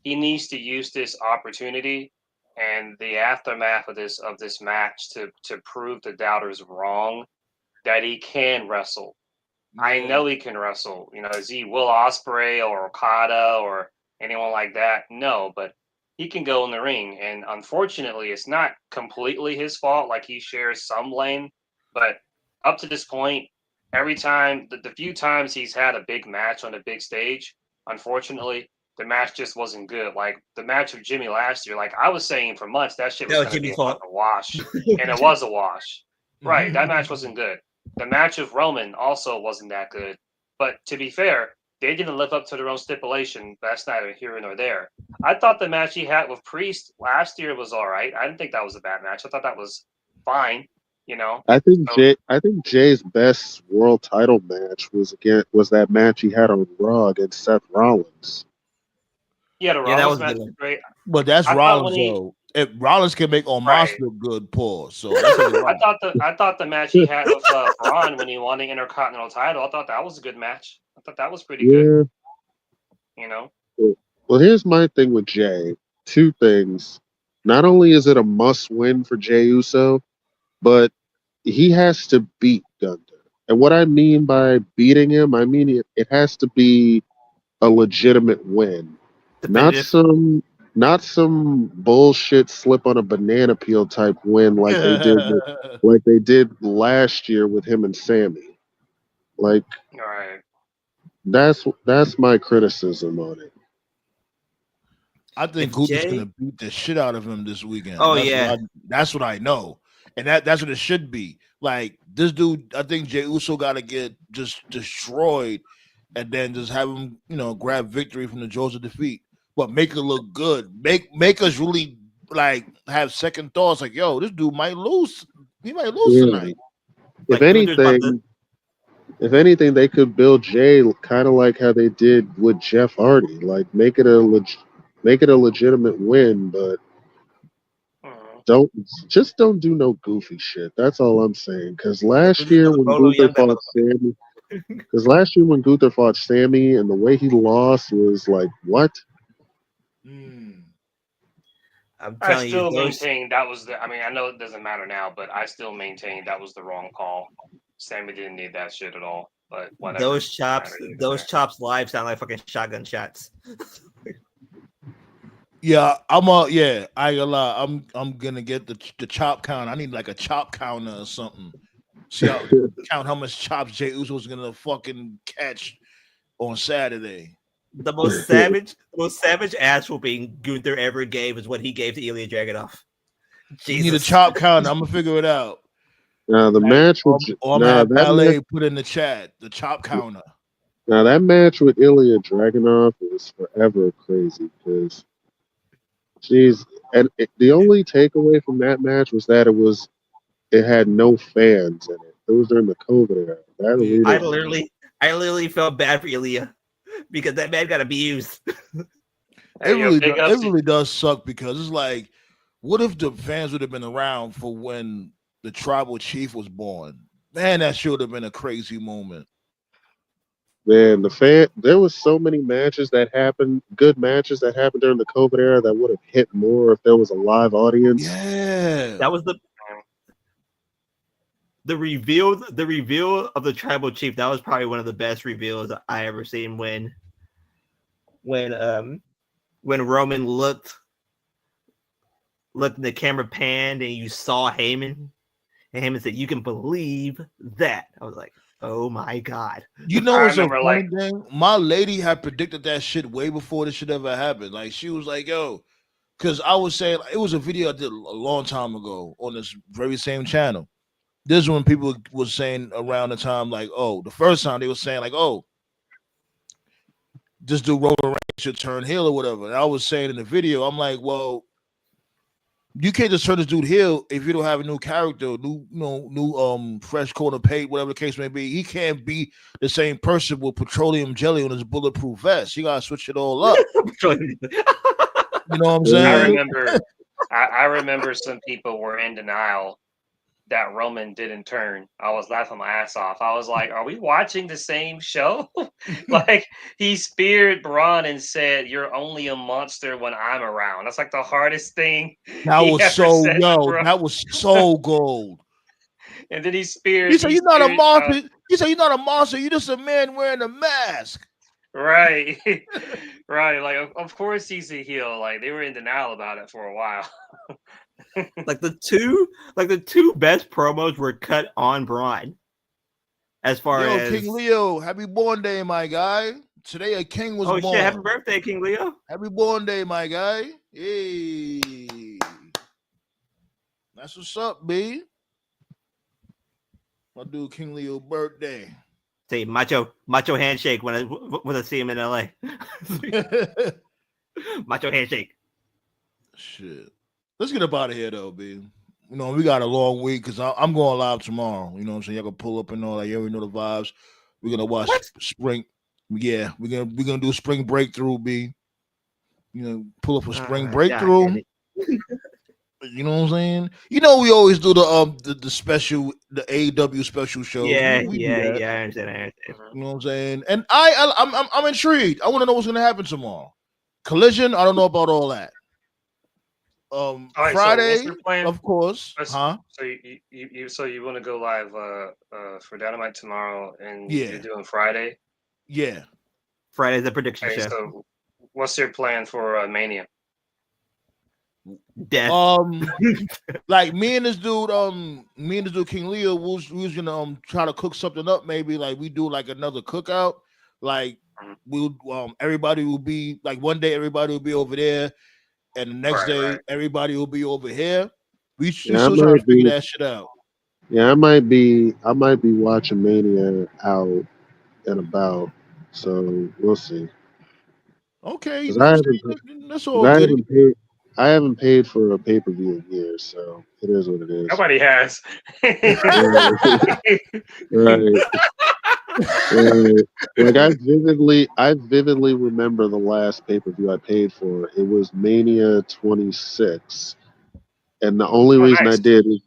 he needs to use this opportunity and the aftermath of this match to prove the doubters wrong that he can wrestle. I know he can wrestle. Is he Will Ospreay or Okada or anyone like that? No, but he can go in the ring. And unfortunately, it's not completely his fault. Like, he shares some blame, but up to this point, every time, the few times he's had a big match on a big stage, unfortunately, the match just wasn't good. Like the match with Jimmy last year, like I was saying for months, that shit was going to be a fucking wash. And it was a wash. Right. That match wasn't good. The match with Roman also wasn't that good. But to be fair, they didn't live up to their own stipulation. That's neither here nor there. I thought the match he had with Priest last year was all right. I didn't think that was a bad match. I thought that was fine. You know, I think Jay's best world title match was that match he had on Raw against Seth Rollins. Yeah, the Rollins match was great. But that's Rollins though. If Rollins can make Omos look good, Paul. So that's I thought the match he had with Braun when he won the Intercontinental title, I thought that was a good match. I thought that was pretty good. You know. Well, here's my thing with Jay. Two things. Not only is it a must-win for Jey Uso, but he has to beat Gunther. And what I mean by beating him, I mean it has to be a legitimate win. Not some bullshit slip on a banana peel type win like they did last year with him and Sammy. Like, all right. That's my criticism on it. I think Gunther's gonna beat the shit out of him this weekend. Oh, that's what I know, and that's what it should be. Like this dude, I think Jey Uso got to get just destroyed, and then just have him, grab victory from the jaws of defeat, but make it look good. Make us really like have second thoughts. Like, yo, this dude might lose. He might lose tonight. If anything, they could build Jay kind of like how they did with Jeff Hardy. Like make it a legitimate win, but don't do no goofy shit. That's all I'm saying. Because last year when Gunther fought Sammy, and the way he lost was like, what? I still maintain that was I mean, I know it doesn't matter now, but I still maintain that was the wrong call. Sammy didn't need that shit at all. But whatever. Those chops live sound like fucking shotgun shots. Yeah, I ain't gonna lie. I'm gonna get the chop count. I need like a chop counter or something. See count how much chops Jey Uso was gonna fucking catch on Saturday. The most savage ass whooping Gunther ever gave is what he gave to Ilya Dragunov. You need a chop counter. I'm gonna figure it out. Now the match with Ballet put in the chat the chop counter. Now that match with Ilya Dragunov is forever crazy because, the only takeaway from that match was that it had no fans in it. It was during the COVID era. I literally felt bad for Ilya because that man got abused. It really does suck because it's like, what if the fans would have been around for when the tribal chief was born? Man, that should have been a crazy moment. Man, there was so many matches that happened, good matches that happened during the COVID era that would have hit more if there was a live audience. Yeah, that was the reveal of the tribal chief. That was probably one of the best reveals I ever seen. When Roman looked and the camera panned and you saw Heyman, and Heyman said, "You can believe that." I was like, oh my god! You know what's so funny thing? My lady had predicted that shit way before this shit ever happened. Like she was like, "Yo," because I was saying it was a video I did a long time ago on this very same channel. This is when people was saying around the time like, "Oh," the first time they were saying like, "Oh, this dude Roman Reigns should turn heel or whatever." And I was saying in the video, I'm like, "Well, you can't just turn this dude heel if you don't have a new character, new fresh coat of paint, whatever the case may be. He can't be the same person with petroleum jelly on his bulletproof vest. You gotta switch it all up." You know what I'm saying? I remember some people were in denial that Roman didn't turn. I was laughing my ass off. I was like, are we watching the same show? Like, he speared Braun and said, "You're only a monster when I'm around." That's like the hardest thing. That was so gold. And then he speared. He said, "You're not a monster." He said, "You're not a monster. You're just a man wearing a mask." Right. Right. Like of course he's a heel. Like they were in denial about it for a while. Like the two best promos were cut on Braun. As far Yo, as King Leo, happy born day, my guy. Today a king was oh born. shit, happy birthday, King Leo. Happy born day, my guy. Hey. That's what's up, B. My dude King Leo birthday. Say macho handshake when I see him in LA. Macho handshake. Shit. Let's get up out of here though, B. You know, we got a long week because I'm going live tomorrow. You know what I'm saying? Y'all can pull up and all that. You already know the vibes. We're gonna watch spring. Yeah, we're gonna do spring breakthrough, B. You know, pull up for spring breakthrough. You know what I'm saying? You know, we always do the special, the AEW special show. Yeah, we yeah, do that. yeah. I understand. You know what I'm saying? And I'm intrigued. I want to know what's gonna happen tomorrow. Collision. I don't know about all that. right, Friday, so what's your plan? of course. Huh? So you want to go live for Dynamite tomorrow, and Yeah. you're doing Friday. Yeah. Friday's the prediction Okay, show. so what's your plan for Mania? Death. Like me and this dude King Leo, we was gonna try to cook something up. Maybe like we do like another cookout. Like we'll everybody will be like one day everybody will be over there, and the next day everybody will be over here. We still trying to figure that shit out. Yeah, I might be watching Mania out and about, so we'll see. Okay, Because that's all good. I haven't paid for a pay-per-view in years, so it is what it is. Nobody has. Right. Like I vividly remember the last pay-per-view I paid for. It was Mania 26. And the only reason I did is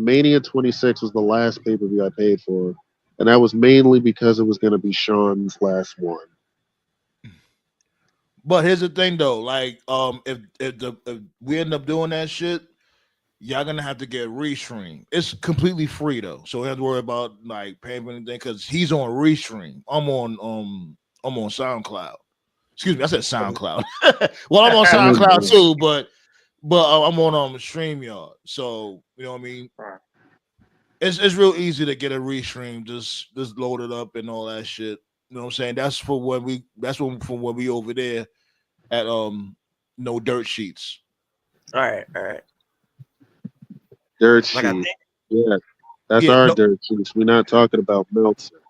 Mania 26 was the last pay-per-view I paid for. And that was mainly because it was going to be Sean's last one. But here's the thing though, like if we end up doing that shit, y'all gonna have to get Restream. It's completely free though, so we don't have to worry about like paying for anything because he's on Restream. I'm on SoundCloud. Excuse me, I said SoundCloud. Well, I'm on SoundCloud too, but I'm on StreamYard. So you know what I mean. It's real easy to get a Restream. Just load it up and all that shit. You know what I'm saying? That's for when we over there at No Dirt Sheets. All right. Dirt Sheets. Yeah. That's our Dirt Sheets. We're not talking about Meltzer.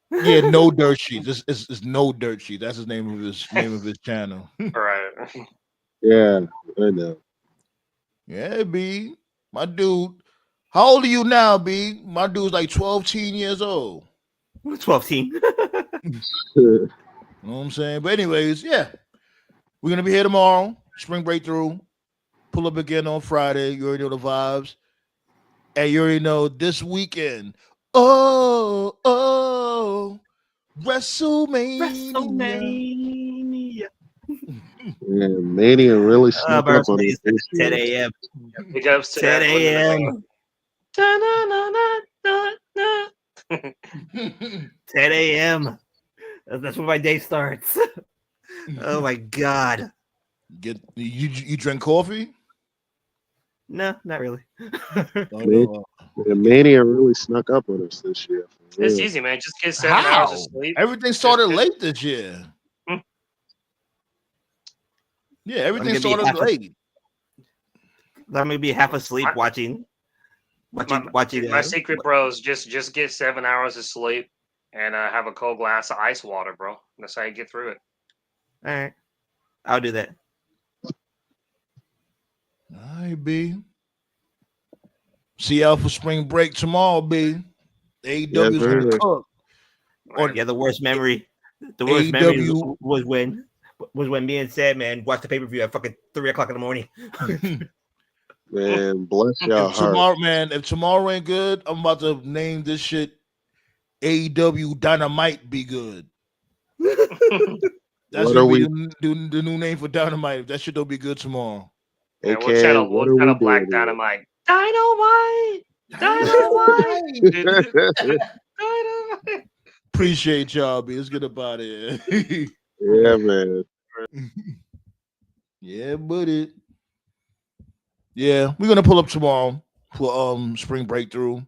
Yeah, No Dirt Sheets. It's No Dirt Sheets. That's the name of his channel. Right. Yeah, I know. Yeah, B. My dude. How old are you now, B? My dude's like 12 years old. 12. You know what I'm saying? But anyways, yeah. We're gonna be here tomorrow. Spring breakthrough. Pull up again on Friday. You already know the vibes. And you already know this weekend. WrestleMania. Yeah, Mania really snuck up on it. 10 a.m. Big ups to 10 a.m. 10 a.m. That's when my day starts. Oh my god. You drink coffee? No, not really. Mania really snuck up on us this year. It's easy, man. Just get 7 hours of sleep. Everything started late this year. Yeah, everything started late. I'm gonna be half asleep watching. My secret, bros, just get 7 hours of sleep and have a cold glass of ice water, bro. That's how you get through it. All right, I'll do that. All right, B. See y'all for spring break tomorrow, B. AEW's gonna cook. Yeah, the worst memory. The worst memory was when me and Sam, man, watched the pay-per-view at fucking 3 o'clock in the morning. Man, bless your heart. If tomorrow ain't good, I'm about to name this shit AEW Dynamite Be Good. That's gonna be the new name for Dynamite. If that shit don't be good tomorrow. Yeah, we'll channel Black Dynamite. Dynamite. Appreciate y'all, B. Let's get up out of here. Yeah, man. Yeah, buddy. Yeah, we're gonna pull up tomorrow for spring breakthrough.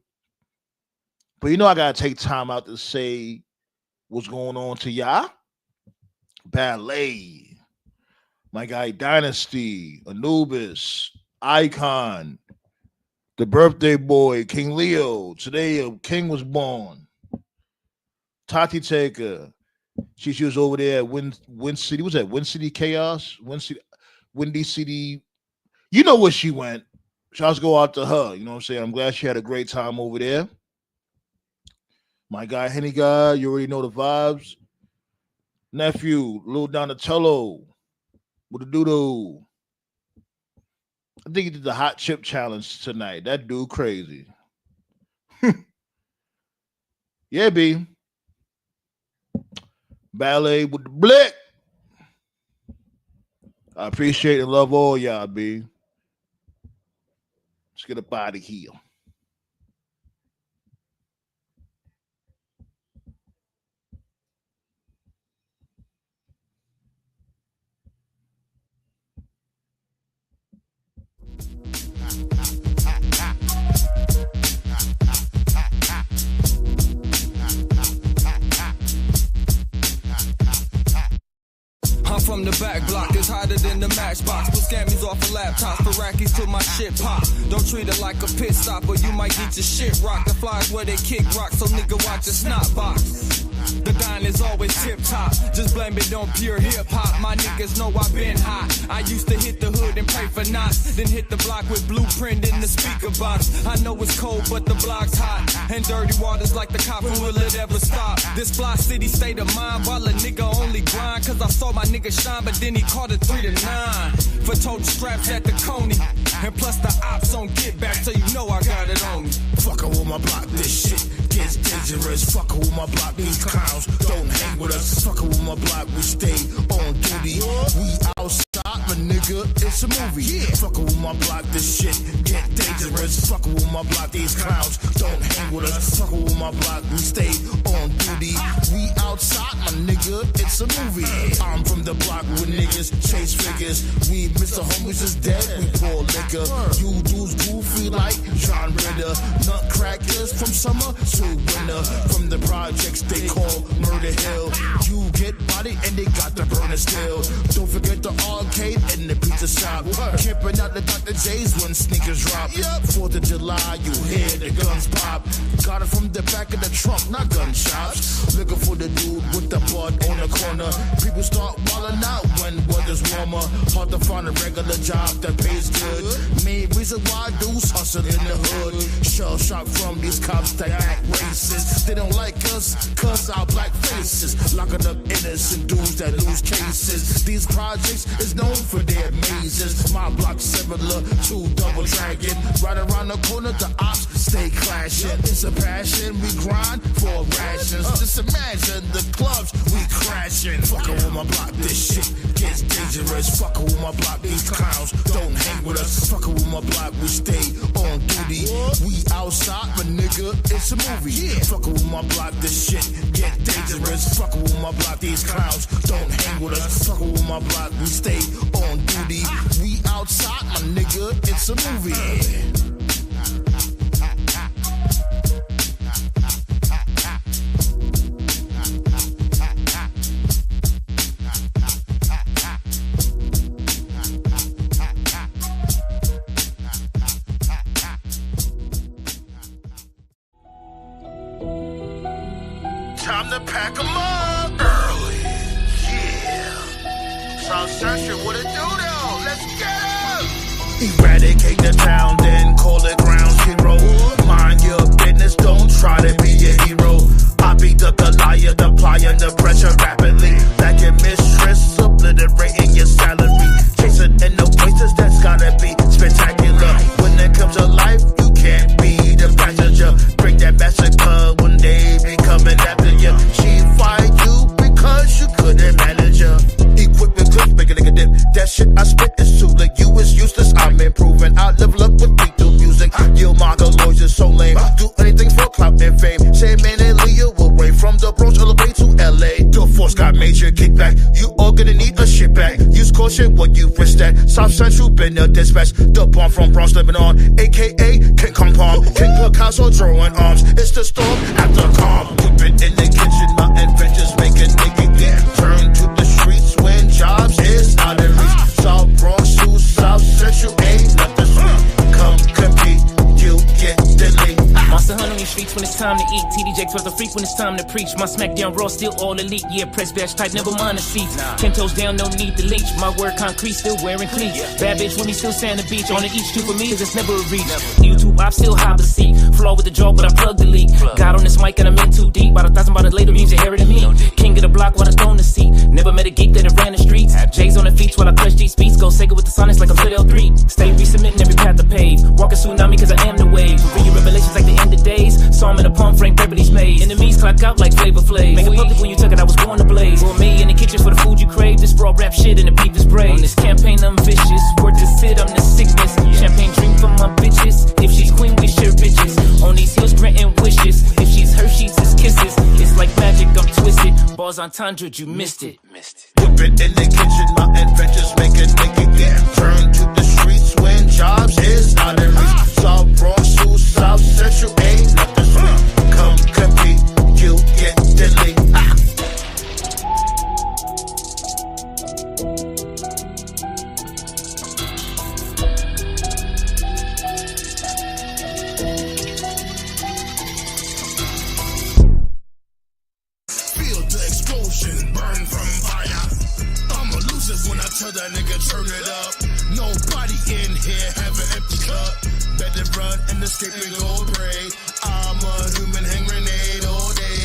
But you know, I gotta take time out to say what's going on to y'all. Ballet, my guy Dynasty, Anubis, Icon, the birthday boy, King Leo. Today, King was born. Tati Taker. She was over there at Win City. Was that Win City Chaos? Windy City. You know where she went. Shouts go out to her. You know what I'm saying? I'm glad she had a great time over there. My guy, Henny Guy, you already know the vibes. Nephew, Lil Donatello, with the doodle. I think he did the hot chip challenge tonight. That dude crazy. Yeah, B. Ballet with the blick. I appreciate and love all y'all, B. Let's get up out of here. From the back block, it's hotter than the matchbox. Put scammies off of laptops, Iraqis till my shit pop. Don't treat it like a pit stop or you might get your shit rocked. The flies where they kick rock, so nigga watch your snot box. The dine is always tip top, just blame it on pure hip hop. My niggas know I've been hot. I used to hit the hood and pray for knots, then hit the block with blueprint in the speaker box. I know it's cold, but the block's hot, and dirty waters like the cop, and will it ever stop? This fly city state of mind, while a nigga only grind, cause I saw my nigga shine, but then he caught it 3 to 9. For tote straps at the Coney, and plus the ops on get back, so you know I got it on me. Fuckin' with my block, this shit gets dangerous. Fuckin' with my block, these clowns don't hang with us. Fuckin' with my block, we stay on duty. We outside, my nigga, it's a movie. Fuckin' with my block, this shit get dangerous. Fuckin' with my block, these clowns don't hang with us. Fuckin' with my block, we stay on duty. We outside, my nigga, it's a movie. I'm from the block with niggas, chase figures. We Mr. Homies is dead, we pour liquor. You dudes goofy like John Ritter. Nutcrackers from summer to winter. From the projects they call Murder Hill. You get body and they got the burner still. Don't forget the arcade and the pizza shop. Camping out the Dr. J's when sneakers drop. 4th of July, you hear the guns pop. Got it from the back of the trunk, not gun shops. Looking for the dude with the blood on the corner. People start wilding out when weather's warmer. Hard to find a regular job that pays good. Main reason why dudes hustle in the hood. Shell shock from these cops that act racist. They don't like us, cause our black faces. Locking up innocent dudes that lose cases. These projects is known for their mazes. My block similar to Double Dragon. Right around the corner, the ops stay clashing. It's a passion, we grind for rations. Just imagine the clubs we crashing. Fuckin' with my block, this shit gets dangerous. Fuckin' with my block, these clowns don't hang with us. Fuckin' with my block, we stay on duty. We outside, but nigga, it's a movie. Fuckin' with my block, this shit get dangerous. Fuckin' with my block, these clowns don't hang with us. Fuckin' with my block, we stay on duty. We outside, my nigga, it's a movie. Time to pack 'em up early, yeah. South Central, what it do though? Let's get 'em. Eradicate the town, then call it ground zero. Mind your business, don't try to be a hero. I beat the Goliath, applying the pressure rapidly. Back in mistress, obliterating your salary. Chasing in the voices, that's gotta be spectacular. When it comes to life, you can't be the passenger. Bring that massacre when they be coming after you. She fired you because you couldn't manage her. Equip the clips, make a nigga dip. That shit I spit is too like you is useless. I'm improving. I level up with lethal music. Yo, my lawyers is so lame. Do anything for clout and fame. Say man and Leo away from the bros. Just caution what you wish that. South Central been a dispatch. The bomb from Bronx living on, aka King Kong Palm. King Picasso drawing arms. It's the storm after calm. Whipping in the kitchen, my adventures make a nigga get. Turn to the streets when jobs is out of reach. South Bronx to South Central ain't nothing sweet. Come compete, you get delayed. Monster hunt on these streets when it's time to eat. TD Jakes was a freak when it's time to preach. My smackdown raw still all elite. Yeah, press badge type, never mind the seats. 10 toes down, no need to leech. My word concrete, still wearing cleats. Bad bitch with me, still sand the beach. On the each two for me, cause it's never a reach. YouTube, I still hop a seat. Flaw with the jaw, but I plug the leak. Got on this mic and I'm in too deep. About 1,000 by the later memes inherited me. King of the block while I stone the seat. Never met a geek that ran the streets. J's on the feet while I clutch these beats. Go Sega with the sonics like I'm still L3. Stay resubmitting every path to pave. Walk a tsunami cause I am the wave. Bring your revelations like the end of days. Saw him in a palm frame, paper these made. Enemies clock out like Flavor Flav. Make it public when you took it, I was born to blaze. For me in the kitchen for the food you crave. This raw rap shit and the beef is brave. On this campaign I'm vicious. Word to sit, I'm the sickness. Champagne drink for my bitches. If she's queen, we share riches. On these hills granting wishes. If she's Hershey's, it's kisses. It's like magic, I'm twisted. Bars on Tundra, you missed it. Whipping in the kitchen, my adventures make a nigga get. Turn to the streets when jobs is out of reach. South Bronx to South Central ain't nothing sweet. Come compete, you get delayed. Feel the explosion, burn from fire. I'ma lose it when I tell that nigga turn it up. Nobody in here have an empty cup. Better run and escape and go pray. I'm a human hand grenade all day.